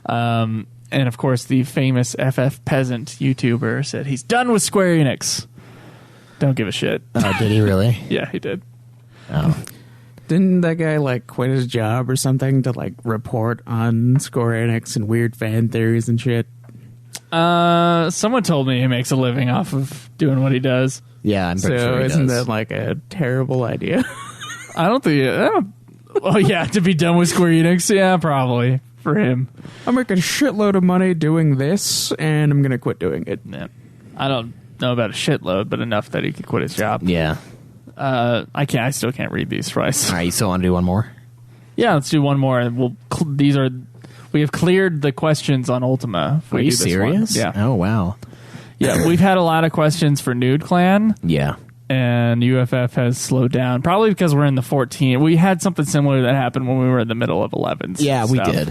[SPEAKER 2] And of course, the famous FF Peasant YouTuber said he's done with Square Enix. Don't give a shit.
[SPEAKER 1] Did he really?
[SPEAKER 2] Yeah, he did.
[SPEAKER 7] Didn't that guy like quit his job or something to like report on Square Enix and weird fan theories and shit?
[SPEAKER 2] Someone told me he makes a living off of doing what he does.
[SPEAKER 1] Yeah, I'm pretty sure he
[SPEAKER 7] isn't
[SPEAKER 1] does.
[SPEAKER 7] that like a terrible idea?
[SPEAKER 2] I don't think. Oh yeah, to be done with Square Enix, yeah, probably for him.
[SPEAKER 7] I'm making a shitload of money doing this, and I'm gonna quit doing it.
[SPEAKER 2] Yeah. I don't know about a shitload, but enough that he could quit his job.
[SPEAKER 1] Yeah.
[SPEAKER 2] I still can't read these twice.
[SPEAKER 1] All right, you still want to do one more?
[SPEAKER 2] Yeah, let's do one more. And we have cleared the questions on Ultima.
[SPEAKER 1] Are you serious?
[SPEAKER 2] Yeah.
[SPEAKER 1] Oh, wow.
[SPEAKER 2] Yeah, we've had a lot of questions for Nude Clan.
[SPEAKER 1] Yeah.
[SPEAKER 2] And UFF has slowed down, probably because we're in the 14. We had something similar that happened when we were in the middle of 11s.
[SPEAKER 1] Yeah, we did.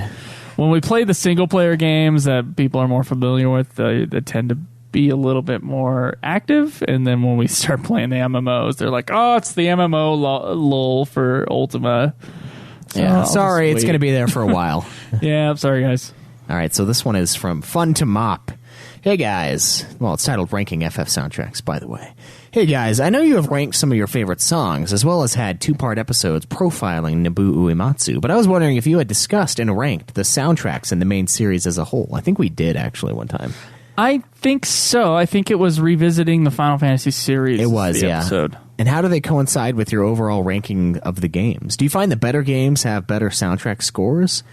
[SPEAKER 2] When we play the single-player games that people are more familiar with, they tend to be a little bit more active. And then when we start playing the MMOs, they're like, oh, it's the MMO lull for Ultima. So
[SPEAKER 1] Yeah, sorry, it's going to be there for a while.
[SPEAKER 2] Yeah, I'm sorry, guys.
[SPEAKER 1] All right, so this one is from Fun to Mop. Hey, guys. Well, it's titled Ranking FF Soundtracks, by the way. Hey, guys, I know you have ranked some of your favorite songs, as well as had two-part episodes profiling Nobuo Uematsu, but I was wondering if you had discussed and ranked the soundtracks in the main series as a whole. I think we did, actually, one time.
[SPEAKER 2] I think so. I think it was revisiting the Final Fantasy series.
[SPEAKER 1] It was,
[SPEAKER 2] the
[SPEAKER 1] yeah.
[SPEAKER 2] episode.
[SPEAKER 1] And how do they coincide with your overall ranking of the games? Do you find the better games have better soundtrack scores?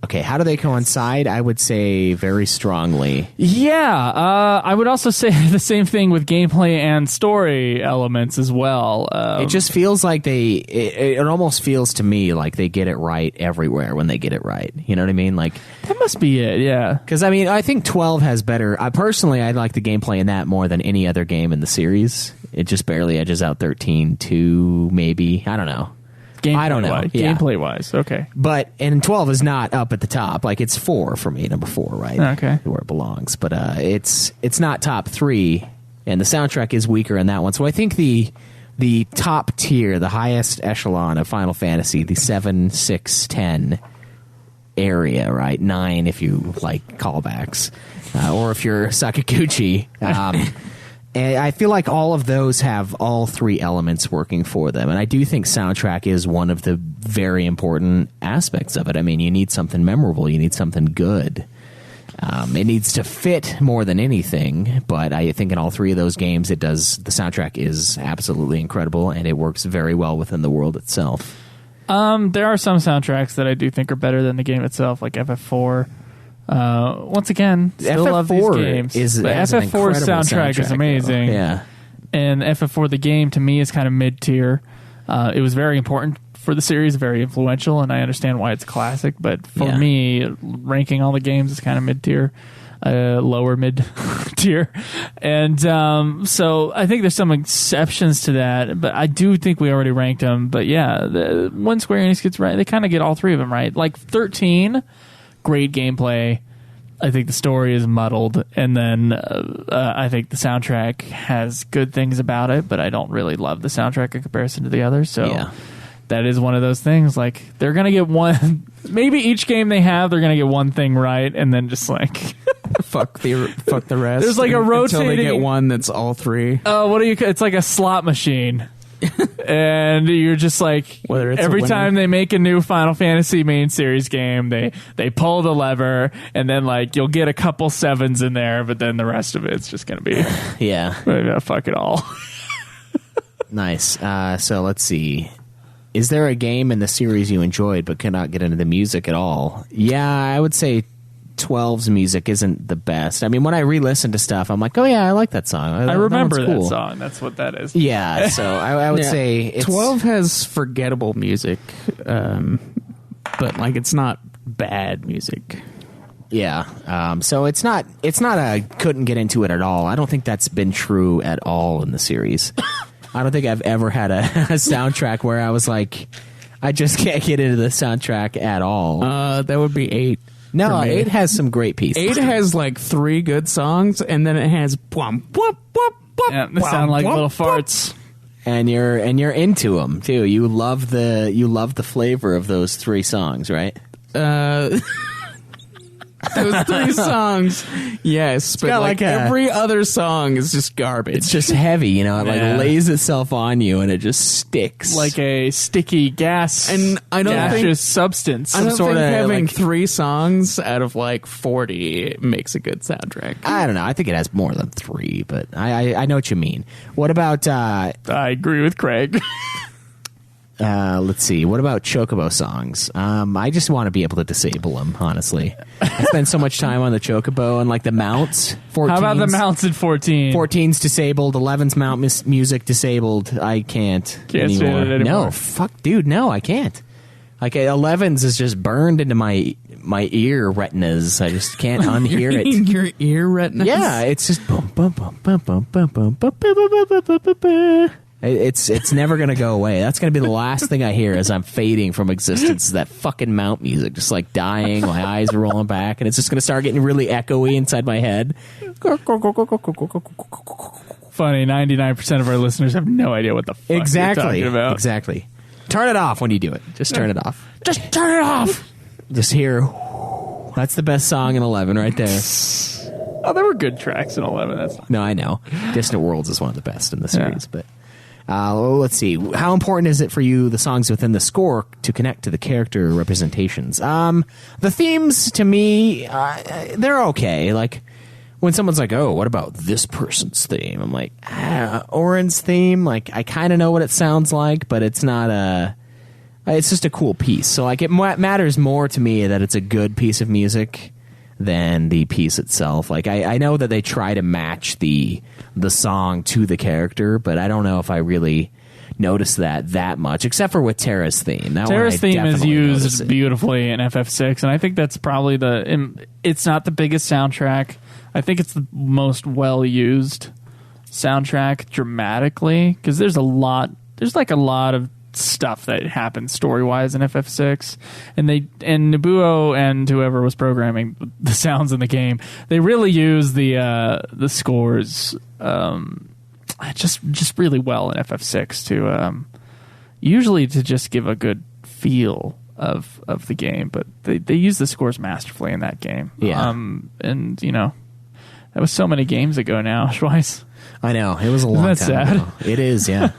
[SPEAKER 1] Okay, how do they coincide? I would say very strongly.
[SPEAKER 2] Yeah, I would also say the same thing with gameplay and story elements as well.
[SPEAKER 1] It just feels like it almost feels to me like they get it right everywhere when they get it right. You know what I mean? Like
[SPEAKER 2] that must be it, yeah.
[SPEAKER 1] Because, I mean, I think 12 has better... Personally, I like the gameplay in that more than any other game in the series. It just barely edges out 13, 2, maybe. I don't know. I don't know. Yeah.
[SPEAKER 2] Gameplay-wise, okay.
[SPEAKER 1] And 12 is not up at the top. Like, it's 4 for me, number 4, right?
[SPEAKER 2] Okay.
[SPEAKER 1] Where it belongs. But it's not top 3, and the soundtrack is weaker in that one. So I think the top tier, the highest echelon of Final Fantasy, the 7, 6, 10 area, right? 9 if you like callbacks, or if you're Sakaguchi. And I feel like all of those have all 3 elements working for them. And I do think soundtrack is one of the very important aspects of it. I mean, you need something memorable. You need something good. It needs to fit more than anything. But I think in all 3 of those games, the soundtrack is absolutely incredible, and it works very well within the world itself.
[SPEAKER 2] There are some soundtracks that I do think are better than the game itself, like FF4. Once again, still love these games. FF4's soundtrack is amazing.
[SPEAKER 1] Though. Yeah,
[SPEAKER 2] and FF4 the game to me is kind of mid tier. It was very important for the series, very influential, and I understand why it's a classic. But for me, ranking all the games is kind of mid tier, lower mid tier, and so I think there's some exceptions to that. But I do think we already ranked them. But yeah, when Square Enix gets right, they kind of get all 3 of them right. Like 13. Great gameplay. I think the story is muddled, and then I think the soundtrack has good things about it, but I don't really love the soundtrack in comparison to the others. So that is one of those things. Like they're gonna get one. Maybe each game they have, they're gonna get one thing right, and then just like
[SPEAKER 7] fuck the rest.
[SPEAKER 2] There's like a rotating.
[SPEAKER 7] Until they get one that's all 3.
[SPEAKER 2] Oh, what do you? It's like a slot machine. And you're just like, every time they make a new Final Fantasy main series game, they pull the lever, and then like you'll get a couple 7s in there, but then the rest of it's just gonna be fuck it all.
[SPEAKER 1] Nice. So let's see. Is there a game in the series you enjoyed but cannot get into the music at all? Yeah, I would say 12's music isn't the best. I mean, when I re-listen to stuff, I'm like, oh yeah, I like that song.
[SPEAKER 2] I remember
[SPEAKER 1] that
[SPEAKER 2] song. That's what that is.
[SPEAKER 1] Yeah, so I would say
[SPEAKER 7] 12 has forgettable music, but like it's not bad music.
[SPEAKER 1] Yeah, so it's not a couldn't get into it at all. I don't think that's been true at all in the series. I don't think I've ever had a soundtrack where I was like, I just can't get into the soundtrack at all.
[SPEAKER 7] That would be 8.
[SPEAKER 1] No, 8 has some great pieces.
[SPEAKER 7] 8 has like 3 good songs, and then it has bwomp, bwomp, bwomp, bwomp,
[SPEAKER 2] yeah, they sound like little farts.
[SPEAKER 1] And you're into them too. You love the flavor of those 3 songs, right?
[SPEAKER 7] Those 3 songs, yes, but
[SPEAKER 1] got
[SPEAKER 7] like
[SPEAKER 1] like
[SPEAKER 7] every other song is just garbage.
[SPEAKER 1] It's just heavy, you know. It like lays itself on you, and it just sticks
[SPEAKER 2] like a sticky gas,
[SPEAKER 7] and I don't
[SPEAKER 2] gaseous
[SPEAKER 7] think
[SPEAKER 2] substance.
[SPEAKER 7] I don't
[SPEAKER 1] sort
[SPEAKER 7] think
[SPEAKER 1] of,
[SPEAKER 7] having
[SPEAKER 1] like-
[SPEAKER 7] 3 songs out of like 40 makes a good soundtrack.
[SPEAKER 1] I don't know. I think it has more than 3, but I know what you mean. What about
[SPEAKER 2] I agree with Craig.
[SPEAKER 1] let's see. What about Chocobo songs? I just want to be able to disable them, honestly. I spend so much time on the Chocobo and like the mounts. 14s.
[SPEAKER 2] How about the mounts at 14?
[SPEAKER 1] 14's disabled, 11's mount music disabled. I can't
[SPEAKER 2] Can't say
[SPEAKER 1] anymore.
[SPEAKER 2] that anymore.
[SPEAKER 1] No, fuck, dude, no, I can't. Like 11's is just burned into my ear retinas. I just can't unhear it.
[SPEAKER 7] Your ear retinas?
[SPEAKER 1] Yeah, it's just bum bum bum bum bum bum bum bum bum bum bum bum bum. It's never gonna go away. That's gonna be the last thing I hear as I'm fading from existence. Is that fucking mount music, just like dying. My eyes are rolling back, and it's just gonna start getting really echoey inside my head.
[SPEAKER 2] Funny, 99% of our listeners have no idea what the fuck you're talking about.
[SPEAKER 1] Exactly. Turn it off when you do it. Just turn it off.
[SPEAKER 2] Just turn it off.
[SPEAKER 1] Just hear. That's the best song in 11 right there.
[SPEAKER 2] Oh, there were good tracks in 11. That's not.
[SPEAKER 1] No, I know. Distant Worlds is one of the best in the series, but let's see. How important is it for you, the songs within the score, to connect to the character representations? The themes, to me, they're okay. Like, when someone's like, oh, what about this person's theme? I'm like, Orin's theme, like, I kind of know what it sounds like, but it's not it's just a cool piece. So, like, it matters more to me that it's a good piece of music than the piece itself. Like, I know that they try to match the song to the character, but I don't know if I really noticed that much, except for with Terra's theme.
[SPEAKER 2] Terra's theme is used beautifully in FF6, and I think that's probably it's not the biggest soundtrack. I think it's the most well-used soundtrack dramatically, because there's like a lot of stuff that happens story-wise in FF6, and Nobuo and whoever was programming the sounds in the game, they really use the scores just really well in FF6 to usually to just give a good feel of the game, but they use the scores masterfully in that game.
[SPEAKER 1] Yeah.
[SPEAKER 2] And you know, that was so many games ago now, Schwiess.
[SPEAKER 1] I know, it was a long
[SPEAKER 2] Isn't that
[SPEAKER 1] time
[SPEAKER 2] sad?
[SPEAKER 1] ago. It is, yeah.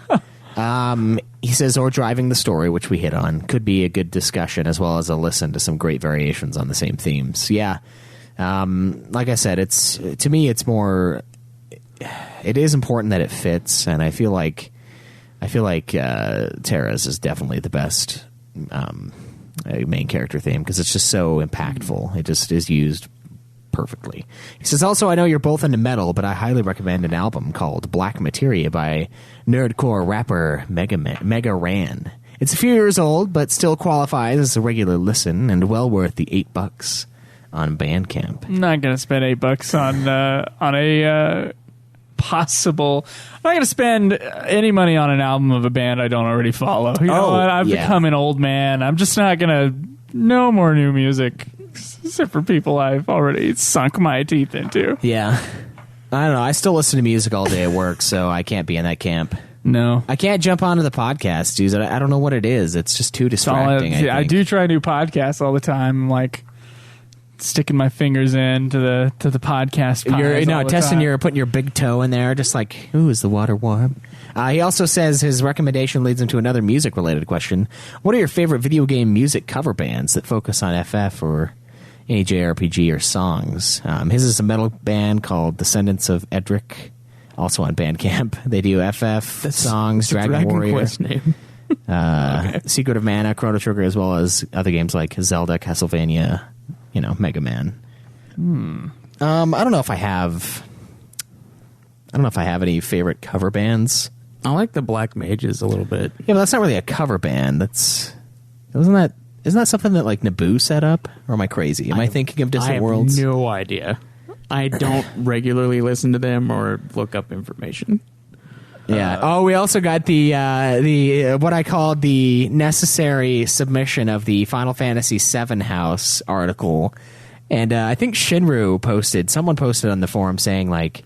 [SPEAKER 1] He says, or driving the story, which we hit on, could be a good discussion as well as a listen to some great variations on the same themes. Yeah. Like I said, to me, it's more, it is important that it fits, and I feel like Terra's is definitely the best main character theme, because it's just so impactful. It just is used perfectly. He says, also, I know you're both into metal, but I highly recommend an album called Black Materia by nerdcore rapper Mega Ran. It's a few years old, but still qualifies as a regular listen, and well worth the $8 on Bandcamp.
[SPEAKER 2] I'm not going to spend $8 on a possible. I'm not going to spend any money on an album of a band I don't already follow. You know what? I've become an old man. I'm just not going to. No more new music, except for people I've already sunk my teeth into.
[SPEAKER 1] Yeah. I don't know. I still listen to music all day at work, so I can't be in that camp.
[SPEAKER 2] No.
[SPEAKER 1] I can't jump onto the podcast, dude. I don't know what it is. It's just too distracting.
[SPEAKER 2] I do try new podcasts all the time. I'm like sticking my fingers into the podcast.
[SPEAKER 1] You're testing putting your big toe in there, just like, ooh, is the water warm? He also says his recommendation leads him to another music-related question. What are your favorite video game music cover bands that focus on FF or any JRPG or songs? His is a metal band called Descendants of Edric, also on Bandcamp. They do FF songs, Dragon Warrior,
[SPEAKER 7] Quest name.
[SPEAKER 1] Okay. Secret of Mana, Chrono Trigger, as well as other games like Zelda, Castlevania, Mega Man. I don't know if I have any favorite cover bands.
[SPEAKER 7] I like the Black Mages a little bit.
[SPEAKER 1] Yeah, but that's not really a cover band. Isn't that something that like Naboo set up? Or am I crazy? Am I thinking of Distant Worlds?
[SPEAKER 7] I have no idea. I don't regularly listen to them or look up information.
[SPEAKER 1] Yeah. We also got the what I called the necessary submission of the Final Fantasy VII House article, and I think someone posted on the forum saying like,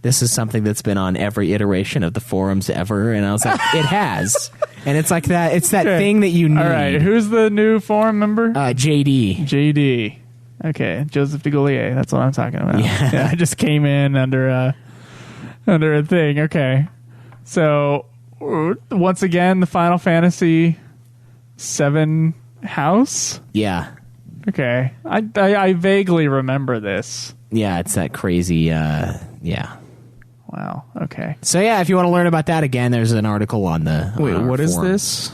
[SPEAKER 1] this is something that's been on every iteration of the forums ever, and I was like, it has. And it's like that. It's that thing that you need.
[SPEAKER 2] All right, who's the new forum member?
[SPEAKER 1] JD.
[SPEAKER 2] JD. Okay, Joseph DeGaulier. That's what I'm talking about. Yeah, I just came in under a thing. Okay, so once again, the Final Fantasy VII house.
[SPEAKER 1] Yeah.
[SPEAKER 2] Okay, I vaguely remember this.
[SPEAKER 1] Yeah, it's that crazy. Yeah.
[SPEAKER 2] Wow. Okay.
[SPEAKER 1] So yeah, if you want to learn about that again, there's an article on the.
[SPEAKER 7] Wait,
[SPEAKER 1] on our
[SPEAKER 7] what is
[SPEAKER 1] forum.
[SPEAKER 7] this?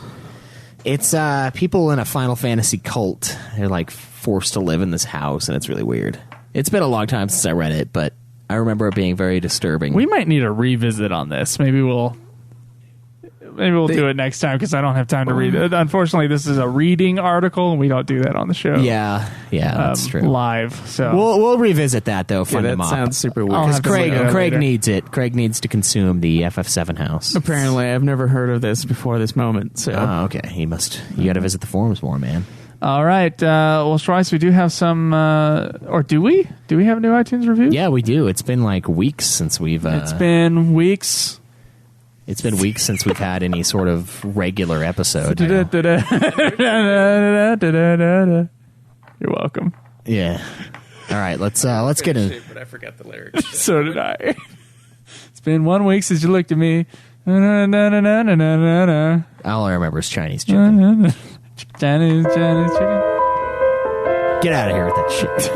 [SPEAKER 1] It's people in a Final Fantasy cult. They're like forced to live in this house, and it's really weird. It's been a long time since I read it, but I remember it being very disturbing.
[SPEAKER 2] We might need a revisit on this. Maybe we'll do it next time because I don't have time to read it. Unfortunately, this is a reading article, and we don't do that on the show.
[SPEAKER 1] Yeah, that's true.
[SPEAKER 2] Live. So
[SPEAKER 1] we'll revisit that though. Fun
[SPEAKER 7] that
[SPEAKER 1] them up.
[SPEAKER 7] sounds super weird.
[SPEAKER 2] I'll have to
[SPEAKER 1] Craig
[SPEAKER 2] look at it
[SPEAKER 1] Craig
[SPEAKER 2] later.
[SPEAKER 1] needs it. Craig needs to consume the FF7 house.
[SPEAKER 7] Apparently, I've never heard of this before this moment. So
[SPEAKER 1] Oh, okay. You got to visit the forums more, man.
[SPEAKER 2] All right. Well, Schwiess, we do have some, or do we? Do we have a new iTunes review?
[SPEAKER 1] Yeah, we do. It's been like weeks since we've.
[SPEAKER 2] It's been weeks.
[SPEAKER 1] It's been weeks since we've had any sort of regular episode.
[SPEAKER 2] You're welcome.
[SPEAKER 1] Yeah. All right. Let's get in.
[SPEAKER 7] but I forgot the lyrics.
[SPEAKER 2] So did I. It's been 1 week since you looked at me. Get
[SPEAKER 1] All I remember is Chinese chicken.
[SPEAKER 2] Chinese chicken.
[SPEAKER 1] Get out of here with that shit.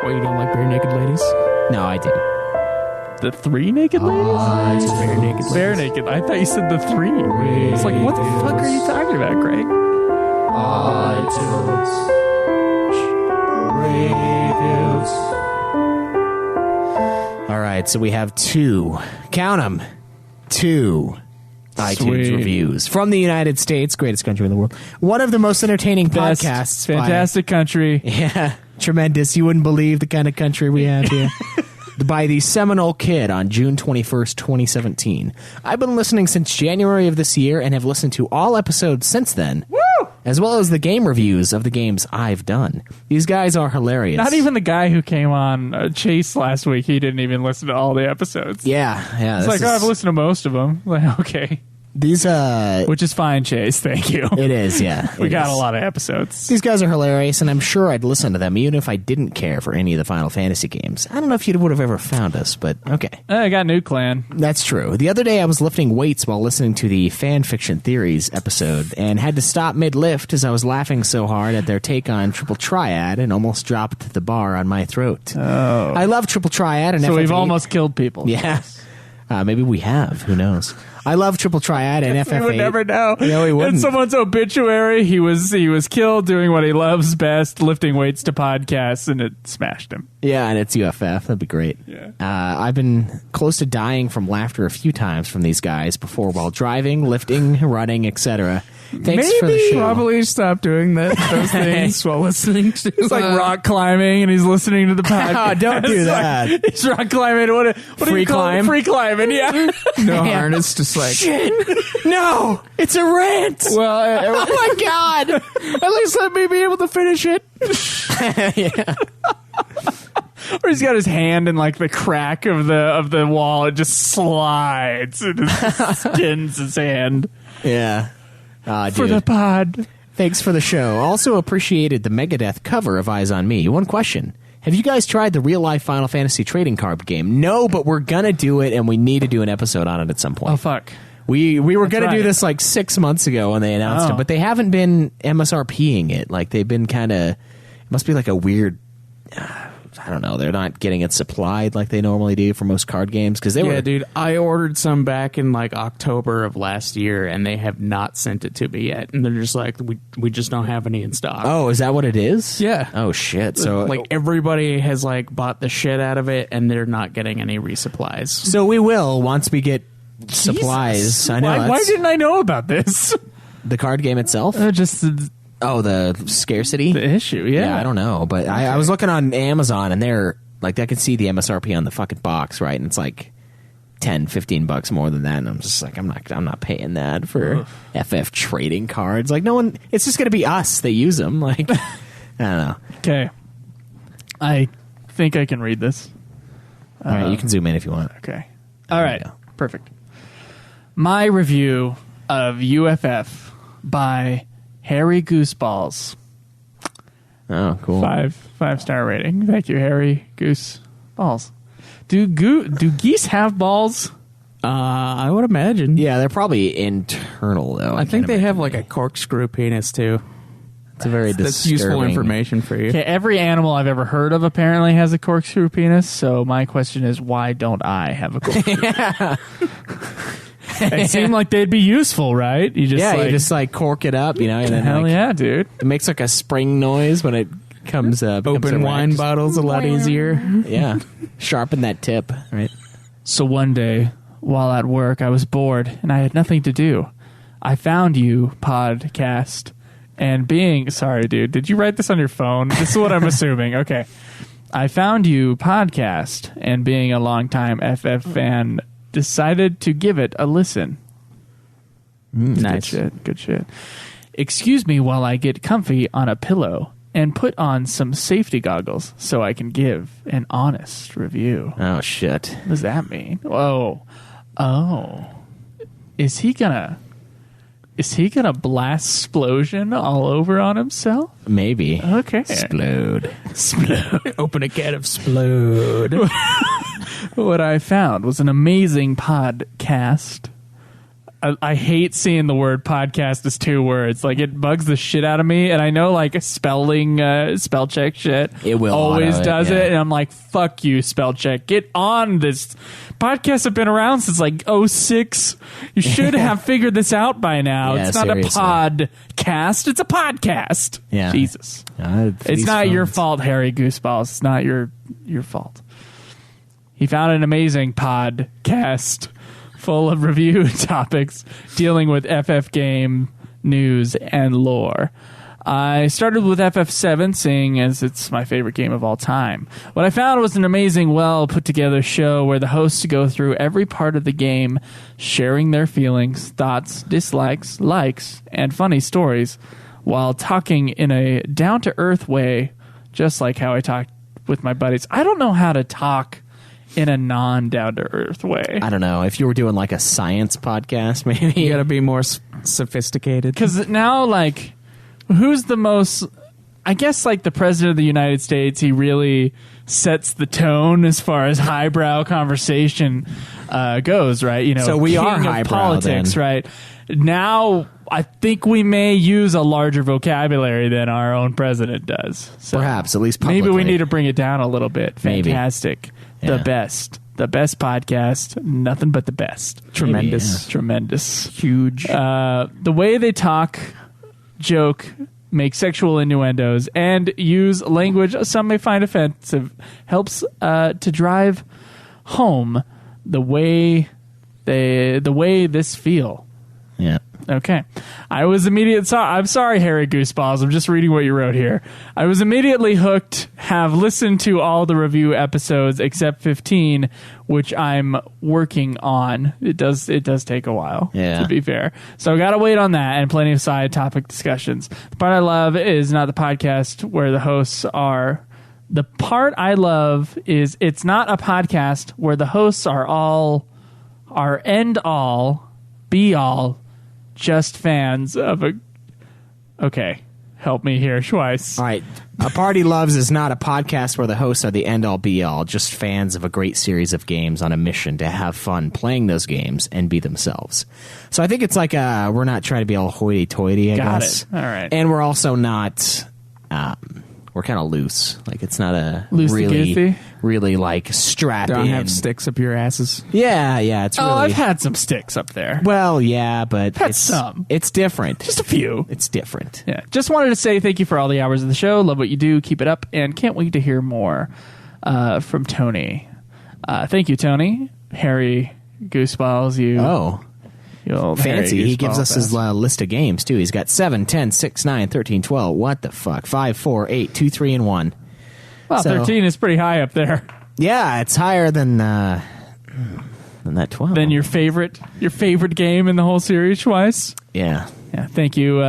[SPEAKER 7] Well, you don't like bare naked ladies?
[SPEAKER 1] No, I do.
[SPEAKER 2] The three naked ladies?
[SPEAKER 7] Bare naked ladies.
[SPEAKER 2] Bare naked. I thought you said the three. It's like, what the fuck are you talking about, Craig?
[SPEAKER 1] All right. So we have two. Count them. Two iTunes
[SPEAKER 2] Sweet.
[SPEAKER 1] reviews from the United States, greatest country in the world. One of the most entertaining
[SPEAKER 2] Best,
[SPEAKER 1] podcasts.
[SPEAKER 2] fantastic country.
[SPEAKER 1] Yeah, tremendous. You wouldn't believe the kind of country we have here. By the Seminole Kid on June 21st, 2017. I've been listening since January of this year and have listened to all episodes since then. Woo! As well as the game reviews of the games I've done. These guys are hilarious.
[SPEAKER 2] Not even the guy who came on Chase last week. He didn't even listen to all the episodes.
[SPEAKER 1] Yeah.
[SPEAKER 2] It's like, I've listened to most of them. Like, okay.
[SPEAKER 1] These,
[SPEAKER 2] Which is fine, Chase. Thank you.
[SPEAKER 1] It is, yeah.
[SPEAKER 2] We
[SPEAKER 1] It
[SPEAKER 2] got
[SPEAKER 1] is.
[SPEAKER 2] a lot of episodes.
[SPEAKER 1] These guys are hilarious, and I'm sure I'd listen to them even if I didn't care for any of the Final Fantasy games. I don't know if you would have ever found us, but okay.
[SPEAKER 2] I got New Clan.
[SPEAKER 1] That's true. The other day I was lifting weights while listening to the Fan Fiction Theories episode and had to stop mid-lift as I was laughing so hard at their take on Triple Triad and almost dropped the bar on my throat. Oh. I love Triple Triad and
[SPEAKER 2] So we've
[SPEAKER 1] FF8.
[SPEAKER 2] almost killed people.
[SPEAKER 1] Yeah. Maybe we have. Who knows? I love Triple Triad and FF8.
[SPEAKER 2] We would never know.
[SPEAKER 1] No, we wouldn't.
[SPEAKER 2] In someone's obituary, he was killed doing what he loves best, lifting weights to podcasts, and it smashed him.
[SPEAKER 1] Yeah, and it's UFF. That'd be great.
[SPEAKER 2] Yeah.
[SPEAKER 1] I've been close to dying from laughter a few times from these guys before while driving, lifting, running, etc. Thanks for the show.
[SPEAKER 7] Probably stop doing those things while listening to.
[SPEAKER 2] It's like rock climbing, and he's listening to the podcast.
[SPEAKER 1] Oh, don't do that.
[SPEAKER 2] Like, he's rock climbing. What do
[SPEAKER 1] Free
[SPEAKER 2] you call
[SPEAKER 1] climb?
[SPEAKER 2] it? Free climbing, yeah.
[SPEAKER 7] No harness, just like
[SPEAKER 1] Shit! No! It's a rant!
[SPEAKER 7] Well,
[SPEAKER 1] Oh my god!
[SPEAKER 7] at least let me be able to finish it.
[SPEAKER 1] Yeah.
[SPEAKER 2] Or he's got his hand in like the crack of the wall. It just slides and it skins his hand
[SPEAKER 1] Yeah.
[SPEAKER 2] for the pod.
[SPEAKER 1] Thanks for the show. Also appreciated the Megadeth cover of Eyes on Me. One question. Have you guys tried the real-life Final Fantasy trading card game? No, but we're gonna do it, and we need to do an episode on it at some point.
[SPEAKER 2] Oh fuck.
[SPEAKER 1] We were going to do
[SPEAKER 2] right.
[SPEAKER 1] this like 6 months ago when they announced it, but they haven't been MSRPing it. Like they've been kind of, it must be like a weird, I don't know. They're not getting it supplied like they normally do for most card games because they were.
[SPEAKER 7] Yeah, dude, I ordered some back in like October of last year, and they have not sent it to me yet. And they're just like, we just don't have any in stock.
[SPEAKER 1] Oh, is that what it is?
[SPEAKER 7] Yeah.
[SPEAKER 1] Oh shit. So
[SPEAKER 7] like everybody has like bought the shit out of it, and they're not getting any resupplies.
[SPEAKER 1] So we will once we get supplies.
[SPEAKER 2] Jesus.
[SPEAKER 1] I know.
[SPEAKER 2] Why didn't I know about this?
[SPEAKER 1] the card game itself?
[SPEAKER 2] Just
[SPEAKER 1] Oh, the scarcity?
[SPEAKER 2] the issue. Yeah.
[SPEAKER 1] I don't know, but I was looking on Amazon and they're like, I can see the MSRP on the fucking box, right? And it's like $10-15 more than that, and I'm just like, I'm not paying that for FF trading cards. Like, no one, it's just gonna be us that use them. Like, I don't know.
[SPEAKER 2] Okay. I think I can read this.
[SPEAKER 1] All right, you can zoom in if you want.
[SPEAKER 2] Okay. All right.
[SPEAKER 1] go.
[SPEAKER 2] Perfect. My review of UFF by Harry Gooseballs.
[SPEAKER 1] Oh, cool.
[SPEAKER 2] 5-star rating. Thank you, Harry Goose Balls. Do geese have balls?
[SPEAKER 7] I would imagine.
[SPEAKER 1] Yeah, they're probably internal, though.
[SPEAKER 7] I think they have like a corkscrew penis, too.
[SPEAKER 1] It's a very
[SPEAKER 7] That's useful information for you.
[SPEAKER 2] Okay, every animal I've ever heard of apparently has a corkscrew penis, so my question is, why don't I have a corkscrew? It seemed like they'd be useful, right? You just
[SPEAKER 1] cork it up, and then
[SPEAKER 2] hell yeah, dude.
[SPEAKER 1] It makes like a spring noise when it comes up.
[SPEAKER 7] Open wine bottles a lot easier.
[SPEAKER 1] Yeah. Sharpen that tip, right?
[SPEAKER 2] So one day, while at work, I was bored and I had nothing to do. I found you, podcast, and sorry, dude, did you write this on your phone? This is what I'm assuming. Okay. I found you, podcast, and being a longtime FF fan, decided to give it a listen.
[SPEAKER 7] Nice.
[SPEAKER 2] Good shit. Excuse me while I get comfy on a pillow and put on some safety goggles so I can give an honest review.
[SPEAKER 1] Oh, shit.
[SPEAKER 2] What does that mean? Oh. Is he gonna blast Splosion all over on himself?
[SPEAKER 1] Maybe.
[SPEAKER 2] Okay.
[SPEAKER 1] Explode.
[SPEAKER 7] Open a can of Splode.
[SPEAKER 2] What I found was an amazing podcast. I hate seeing the word podcast as 2 words. Like, it bugs the shit out of me. And I know, like, spell check shit.
[SPEAKER 1] It will
[SPEAKER 2] always
[SPEAKER 1] auto it,
[SPEAKER 2] does
[SPEAKER 1] yeah.
[SPEAKER 2] it. And I'm like, fuck you, spell check. Get on this. Podcasts have been around since like 2006. You should have figured this out by now.
[SPEAKER 1] Yeah,
[SPEAKER 2] it's not
[SPEAKER 1] seriously.
[SPEAKER 2] a podcast. It's a podcast.
[SPEAKER 1] Yeah.
[SPEAKER 2] Jesus. It's not your fault, Harry Gooseballs. It's not your fault. He found an amazing podcast full of review topics dealing with FF game news and lore. I started with FF7, seeing as it's my favorite game of all time. What I found was an amazing, well put together show where the hosts go through every part of the game, sharing their feelings, thoughts, dislikes, likes, and funny stories, while talking in a down-to-earth way, just like how I talked with my buddies. I don't know how to talk in a non-down-to-earth way.
[SPEAKER 1] I don't know. If you were doing like a science podcast, maybe.
[SPEAKER 7] You gotta be more sophisticated.
[SPEAKER 2] Because now, like, who's the most... I guess, like, the President of the United States, he really sets the tone as far as highbrow conversation goes, right?
[SPEAKER 1] So we
[SPEAKER 2] king
[SPEAKER 1] are
[SPEAKER 2] of
[SPEAKER 1] highbrow,
[SPEAKER 2] politics,
[SPEAKER 1] then.
[SPEAKER 2] right? Now, I think we may use a larger vocabulary than our own president does. So
[SPEAKER 1] Perhaps, at least publicly.
[SPEAKER 2] maybe we need to bring it down a little bit.
[SPEAKER 1] Maybe.
[SPEAKER 2] Fantastic.
[SPEAKER 1] Yeah.
[SPEAKER 2] The best podcast. Nothing but the best.
[SPEAKER 7] Tremendous.
[SPEAKER 2] Tremendous.
[SPEAKER 7] Huge.
[SPEAKER 2] The way they talk, joke, make sexual innuendos, and use language some may find offensive helps to drive home the way this feel.
[SPEAKER 1] Yeah.
[SPEAKER 2] Okay. I'm sorry, Harry Gooseballs. I'm just reading what you wrote here. I was immediately hooked, have listened to all the review episodes except 15, which I'm working on. It does take a while,
[SPEAKER 1] Yeah.
[SPEAKER 2] to be fair. So I got to wait on that and plenty of side topic discussions. The part I love is not the podcast where the hosts are. The part I love is it's not a podcast where the hosts are end all, be all, just fans of a... Okay, help me here, Schwiess.
[SPEAKER 1] All right. A Party Loves is not a podcast where the hosts are the end-all, be-all, just fans of a great series of games on a mission to have fun playing those games and be themselves. So I think it's like we're not trying to be all hoity-toity, I
[SPEAKER 2] Got
[SPEAKER 1] guess.
[SPEAKER 2] it. All right.
[SPEAKER 1] And we're also not... we're kind of loose. Like, it's not a
[SPEAKER 2] Loosey-goosey?
[SPEAKER 1] really like strap
[SPEAKER 7] Don't
[SPEAKER 1] in.
[SPEAKER 7] have sticks up your asses.
[SPEAKER 1] Yeah, it's really...
[SPEAKER 2] I've had some sticks up there.
[SPEAKER 1] Well, yeah, but
[SPEAKER 2] Had some.
[SPEAKER 1] It's different.
[SPEAKER 2] Just a few.
[SPEAKER 1] It's different.
[SPEAKER 2] Yeah. Just wanted to say thank you for all the hours of the show. Love what you do. Keep it up. And can't wait to hear more from Tony. Thank you, Tony. Harry Gooseballs, you...
[SPEAKER 1] Oh.
[SPEAKER 2] you old
[SPEAKER 1] Fancy.
[SPEAKER 2] Harry
[SPEAKER 1] He gives
[SPEAKER 2] Gooseball
[SPEAKER 1] us his
[SPEAKER 2] bastard.
[SPEAKER 1] list of games, too. He's got 7, 10, 6, 9, 13, 12. What the fuck? 5, 4, 8, 2, 3, and 1.
[SPEAKER 2] Well,
[SPEAKER 1] So-
[SPEAKER 2] 13 is pretty high up there.
[SPEAKER 1] Yeah, it's higher than that 12.
[SPEAKER 2] Than your favorite game in the whole series, Schwiess.
[SPEAKER 1] Yeah.
[SPEAKER 2] Yeah, thank you,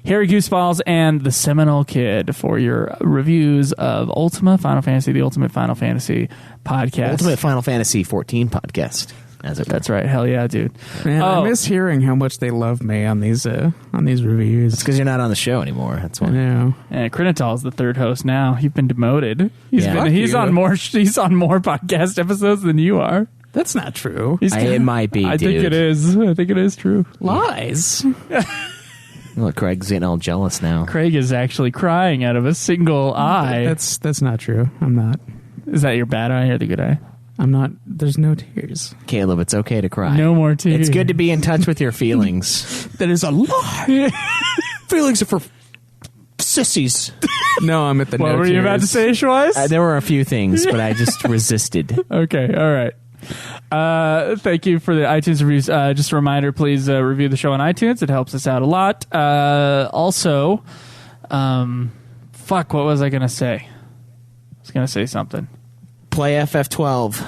[SPEAKER 2] Harry Gooseballs and the Seminole Kid, for your reviews of Ultima Final Fantasy, the Ultimate Final Fantasy podcast.
[SPEAKER 1] Ultimate Final Fantasy 14 podcast. as it were.
[SPEAKER 2] That's right. Hell yeah, dude.
[SPEAKER 7] Man, I miss hearing how much they love me on these reviews.
[SPEAKER 1] It's because you're not on the show anymore. That's why.
[SPEAKER 7] I know.
[SPEAKER 2] And Krinital's the third host now. You've been demoted. He's
[SPEAKER 7] Fuck
[SPEAKER 2] on
[SPEAKER 7] you.
[SPEAKER 2] more podcast episodes than you are.
[SPEAKER 7] That's not true.
[SPEAKER 1] It might be,
[SPEAKER 2] I
[SPEAKER 1] dude.
[SPEAKER 2] think it is. I think it is true.
[SPEAKER 7] Lies.
[SPEAKER 1] Look, Craig's getting all jealous now.
[SPEAKER 2] Craig is actually crying out of a single eye.
[SPEAKER 7] That's not true. I'm not.
[SPEAKER 2] Is that your bad eye or the good eye?
[SPEAKER 7] I'm not. There's no tears.
[SPEAKER 1] Caleb, it's okay to cry.
[SPEAKER 2] No more tears.
[SPEAKER 1] It's good to be in touch with your feelings.
[SPEAKER 7] That is a lie.
[SPEAKER 1] Feelings are for sissies.
[SPEAKER 7] No, I'm at the.
[SPEAKER 2] What
[SPEAKER 7] no
[SPEAKER 2] were you about to
[SPEAKER 7] tears.
[SPEAKER 2] say, Schwiess?
[SPEAKER 1] There were a few things, but I just resisted.
[SPEAKER 2] Okay, all right. Thank you for the iTunes reviews. Just a reminder, please review the show on iTunes. It helps us out a lot. Also, what was I going to say? I was going to say something.
[SPEAKER 1] Play FF12.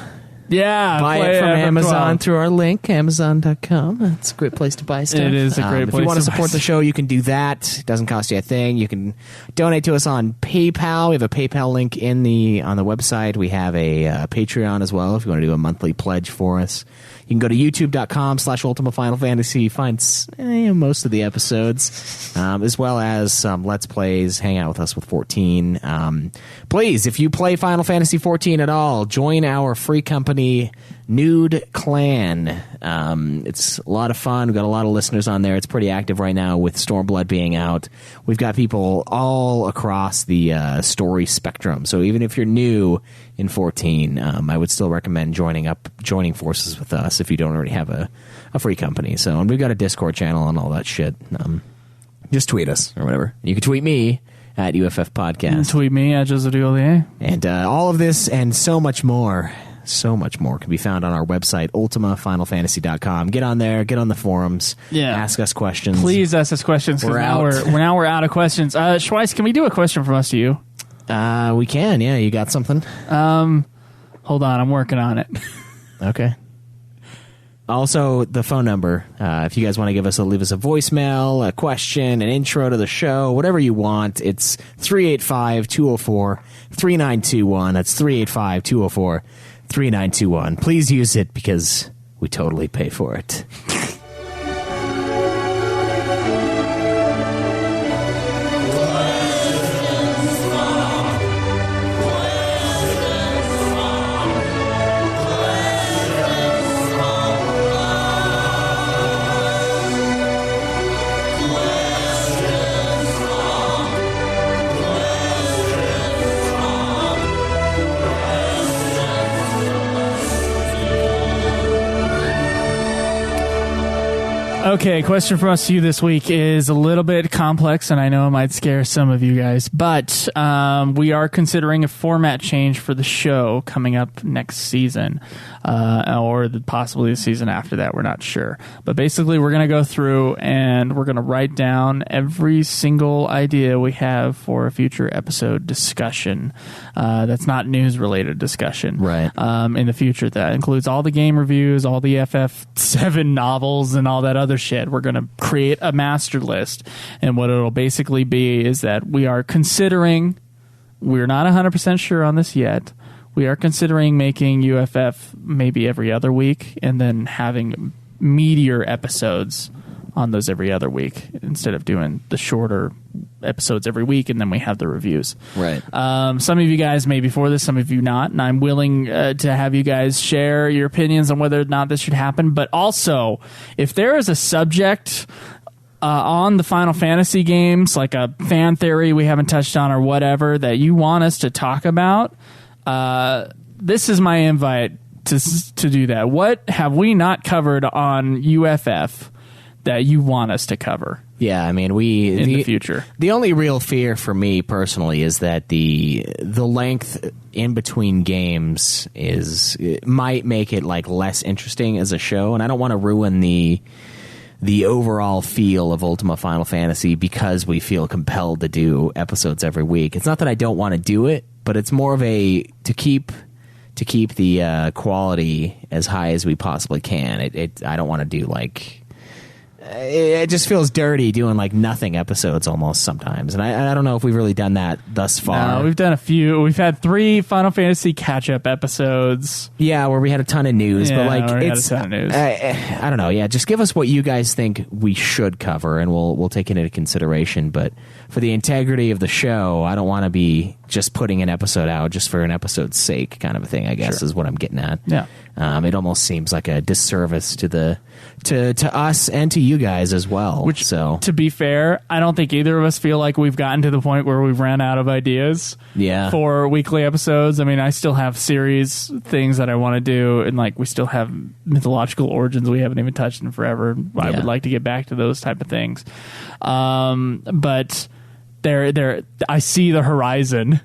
[SPEAKER 2] Yeah,
[SPEAKER 1] Buy
[SPEAKER 2] play
[SPEAKER 1] it from
[SPEAKER 2] FF12.
[SPEAKER 1] Amazon through our link, Amazon.com. That's a great place to buy stuff.
[SPEAKER 2] It is a great
[SPEAKER 1] If
[SPEAKER 2] place
[SPEAKER 1] you want to
[SPEAKER 2] to buy
[SPEAKER 1] support the
[SPEAKER 2] stuff.
[SPEAKER 1] show, you can do that. It doesn't cost you a thing. You can donate to us on PayPal. We have a PayPal link on the website. We have a Patreon as well if you want to do a monthly pledge for us. You can go to youtube.com/Ultima Final Fantasy. Find most of the episodes, as well as some Let's Plays. Hang out with us with 14. Please, if you play Final Fantasy 14 at all, join our free company, Nude Clan. It's a lot of fun. We've got a lot of listeners on there. It's pretty active right now with Stormblood being out. We've got people all across the story spectrum. So even if you're new in 14, I would still recommend joining forces with us if you don't already have a free company. So, and we've got a Discord channel and all that shit. Just tweet us or whatever. You can tweet me at UFF Podcast.
[SPEAKER 2] Tweet me at Joseph Duolier.
[SPEAKER 1] And all of this and so much more can be found on our website, ultimafinalfantasy.com. Get on there, get on the forums, ask us questions.
[SPEAKER 2] Please ask us questions, because we're out of questions. Schwiess, can we do a question from us to you?
[SPEAKER 1] We can, yeah. You got something?
[SPEAKER 2] Hold on, I'm working on it.
[SPEAKER 1] Okay. Also, the phone number, if you guys want to leave us a voicemail, a question, an intro to the show, whatever you want, it's 385-204-3921. That's 385-204-3921. Please use it because we totally pay for it.
[SPEAKER 2] Okay, question from us to you this week is a little bit complex, and I know it might scare some of you guys, but we are considering a format change for the show coming up next season, or possibly the season after that. We're not sure. But basically, we're going to go through and we're going to write down every single idea we have for a future episode discussion. That's not news-related discussion.
[SPEAKER 1] Right.
[SPEAKER 2] In the future. That includes all the game reviews, all the FF7 novels, and all that other shit. We're going to create a master list, and what it'll basically be is that we are considering, we're not 100% sure on this yet, we are considering making UFF maybe every other week and then having meatier episodes on those every other week instead of doing the shorter episodes every week and then we have the reviews.
[SPEAKER 1] Right.
[SPEAKER 2] Some of you guys may be for this, some of you not, and I'm willing to have you guys share your opinions on whether or not this should happen. But also, if there is a subject on the Final Fantasy games, like a fan theory we haven't touched on or whatever, that you want us to talk about, this is my invite to do that. What have we not covered on UFF that you want us to cover?
[SPEAKER 1] Yeah, I mean, in
[SPEAKER 2] the future.
[SPEAKER 1] The only real fear for me personally is that the length in between games might make it like less interesting as a show, and I don't want to ruin the overall feel of Ultima Final Fantasy because we feel compelled to do episodes every week. It's not that I don't want to do it, but it's more of to keep the quality as high as we possibly can. I don't want to do like it just feels dirty doing like nothing episodes almost sometimes, and I don't know if we've really done that thus far.
[SPEAKER 2] No, we've done a few. We've had 3 Final Fantasy catch-up episodes.
[SPEAKER 1] Yeah, where we had a ton of news, but like it's
[SPEAKER 2] had a ton of news.
[SPEAKER 1] I don't know. Yeah, just give us what you guys think we should cover, and we'll take it into consideration. But for the integrity of the show, I don't want to be just putting an episode out just for an episode's sake, kind of a thing. I guess is what I'm getting at.
[SPEAKER 2] Yeah.
[SPEAKER 1] It almost seems like a disservice to us and to you guys as well.
[SPEAKER 2] Which,
[SPEAKER 1] so
[SPEAKER 2] to be fair, I don't think either of us feel like we've gotten to the point where we've ran out of ideas.
[SPEAKER 1] Yeah.
[SPEAKER 2] For weekly episodes. I mean, I still have series things that I want to do, and like we still have mythological origins we haven't even touched in forever. I would like to get back to those type of things. But there, I see the horizon.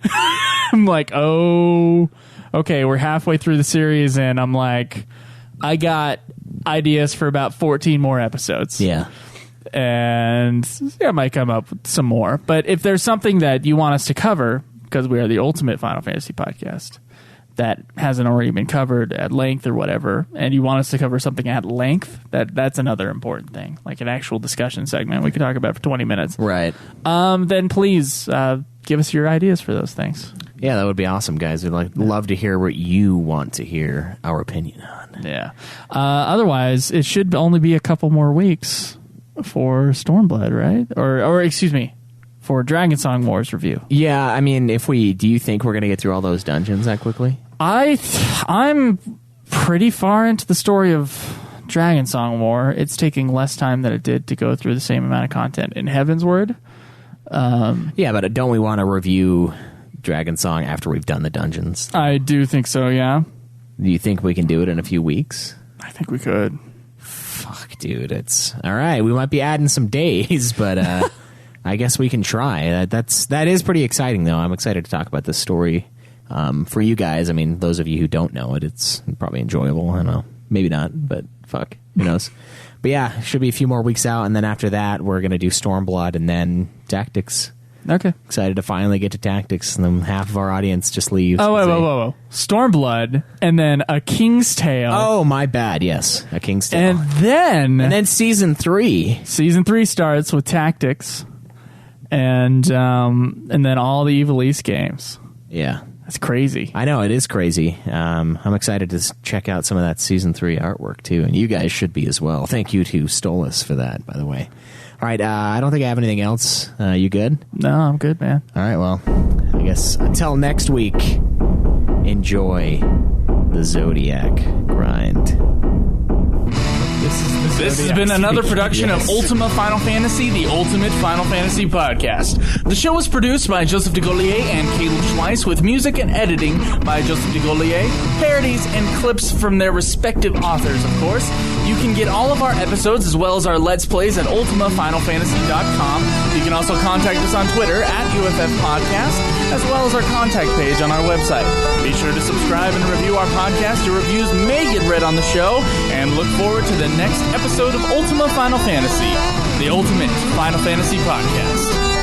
[SPEAKER 2] I'm like, oh. Okay, we're halfway through the series, and I'm like, I got ideas for about 14 more episodes.
[SPEAKER 1] Yeah.
[SPEAKER 2] And I might come up with some more. But if there's something that you want us to cover, because we are the ultimate Final Fantasy podcast, that hasn't already been covered at length or whatever, and you want us to cover something at length, that's another important thing. Like an actual discussion segment we could talk about for 20 minutes.
[SPEAKER 1] Right.
[SPEAKER 2] Then please give us your ideas for those things.
[SPEAKER 1] Yeah, that would be awesome, guys. We'd love to hear what you want to hear our opinion on.
[SPEAKER 2] Yeah. Otherwise, it should only be a couple more weeks for Stormblood, right? Or excuse me, for Dragon Song Wars review.
[SPEAKER 1] Yeah, I mean, do you think we're going to get through all those dungeons that quickly?
[SPEAKER 2] I'm pretty far into the story of Dragon Song War. It's taking less time than it did to go through the same amount of content in Heavensward.
[SPEAKER 1] Yeah, but don't we want to review Dragon Song after we've done the dungeons?
[SPEAKER 2] I do think so, yeah.
[SPEAKER 1] Do you think we can do it in a few weeks?
[SPEAKER 2] I think we could.
[SPEAKER 1] Fuck, dude, it's all right. We might be adding some days, but I guess we can try. That is pretty exciting, though. I'm excited to talk about this story for you guys. I mean, those of you who don't know it, it's probably enjoyable. I don't know, maybe not, but fuck, who knows? But yeah, should be a few more weeks out, and then after that, we're gonna do Stormblood and then Tactics.
[SPEAKER 2] Okay.
[SPEAKER 1] Excited to finally get to Tactics, and then half of our audience just leaves.
[SPEAKER 2] Oh, whoa. Stormblood, and then A King's Tale.
[SPEAKER 1] Oh, my bad, yes. A King's Tale.
[SPEAKER 2] And then Season
[SPEAKER 1] 3.
[SPEAKER 2] Season 3 starts with Tactics, and then all the Evil East games.
[SPEAKER 1] Yeah.
[SPEAKER 2] That's crazy.
[SPEAKER 1] I know, it is crazy. I'm excited to check out some of that Season 3 artwork, too, and you guys should be as well. Thank you to Stolas for that, by the way. All right, I don't think I have anything else. You good?
[SPEAKER 2] No, I'm good, man.
[SPEAKER 1] All right, well, I guess until next week, enjoy the Zodiac grind.
[SPEAKER 2] This has been another production of Ultima Final Fantasy, the Ultimate Final Fantasy Podcast. The show was produced by Joseph DeGollier and Kaleb Schwiess, with music and editing by Joseph DeGollier, parodies and clips from their respective authors, of course. You can get all of our episodes as well as our Let's Plays at ultimafinalfantasy.com. You can also contact us on Twitter at UFF Podcast, as well as our contact page on our website. Be sure to subscribe and review our podcast. Your reviews may get read on the show, and look forward to the next episode of Ultima Final Fantasy, the Ultimate Final Fantasy Podcast.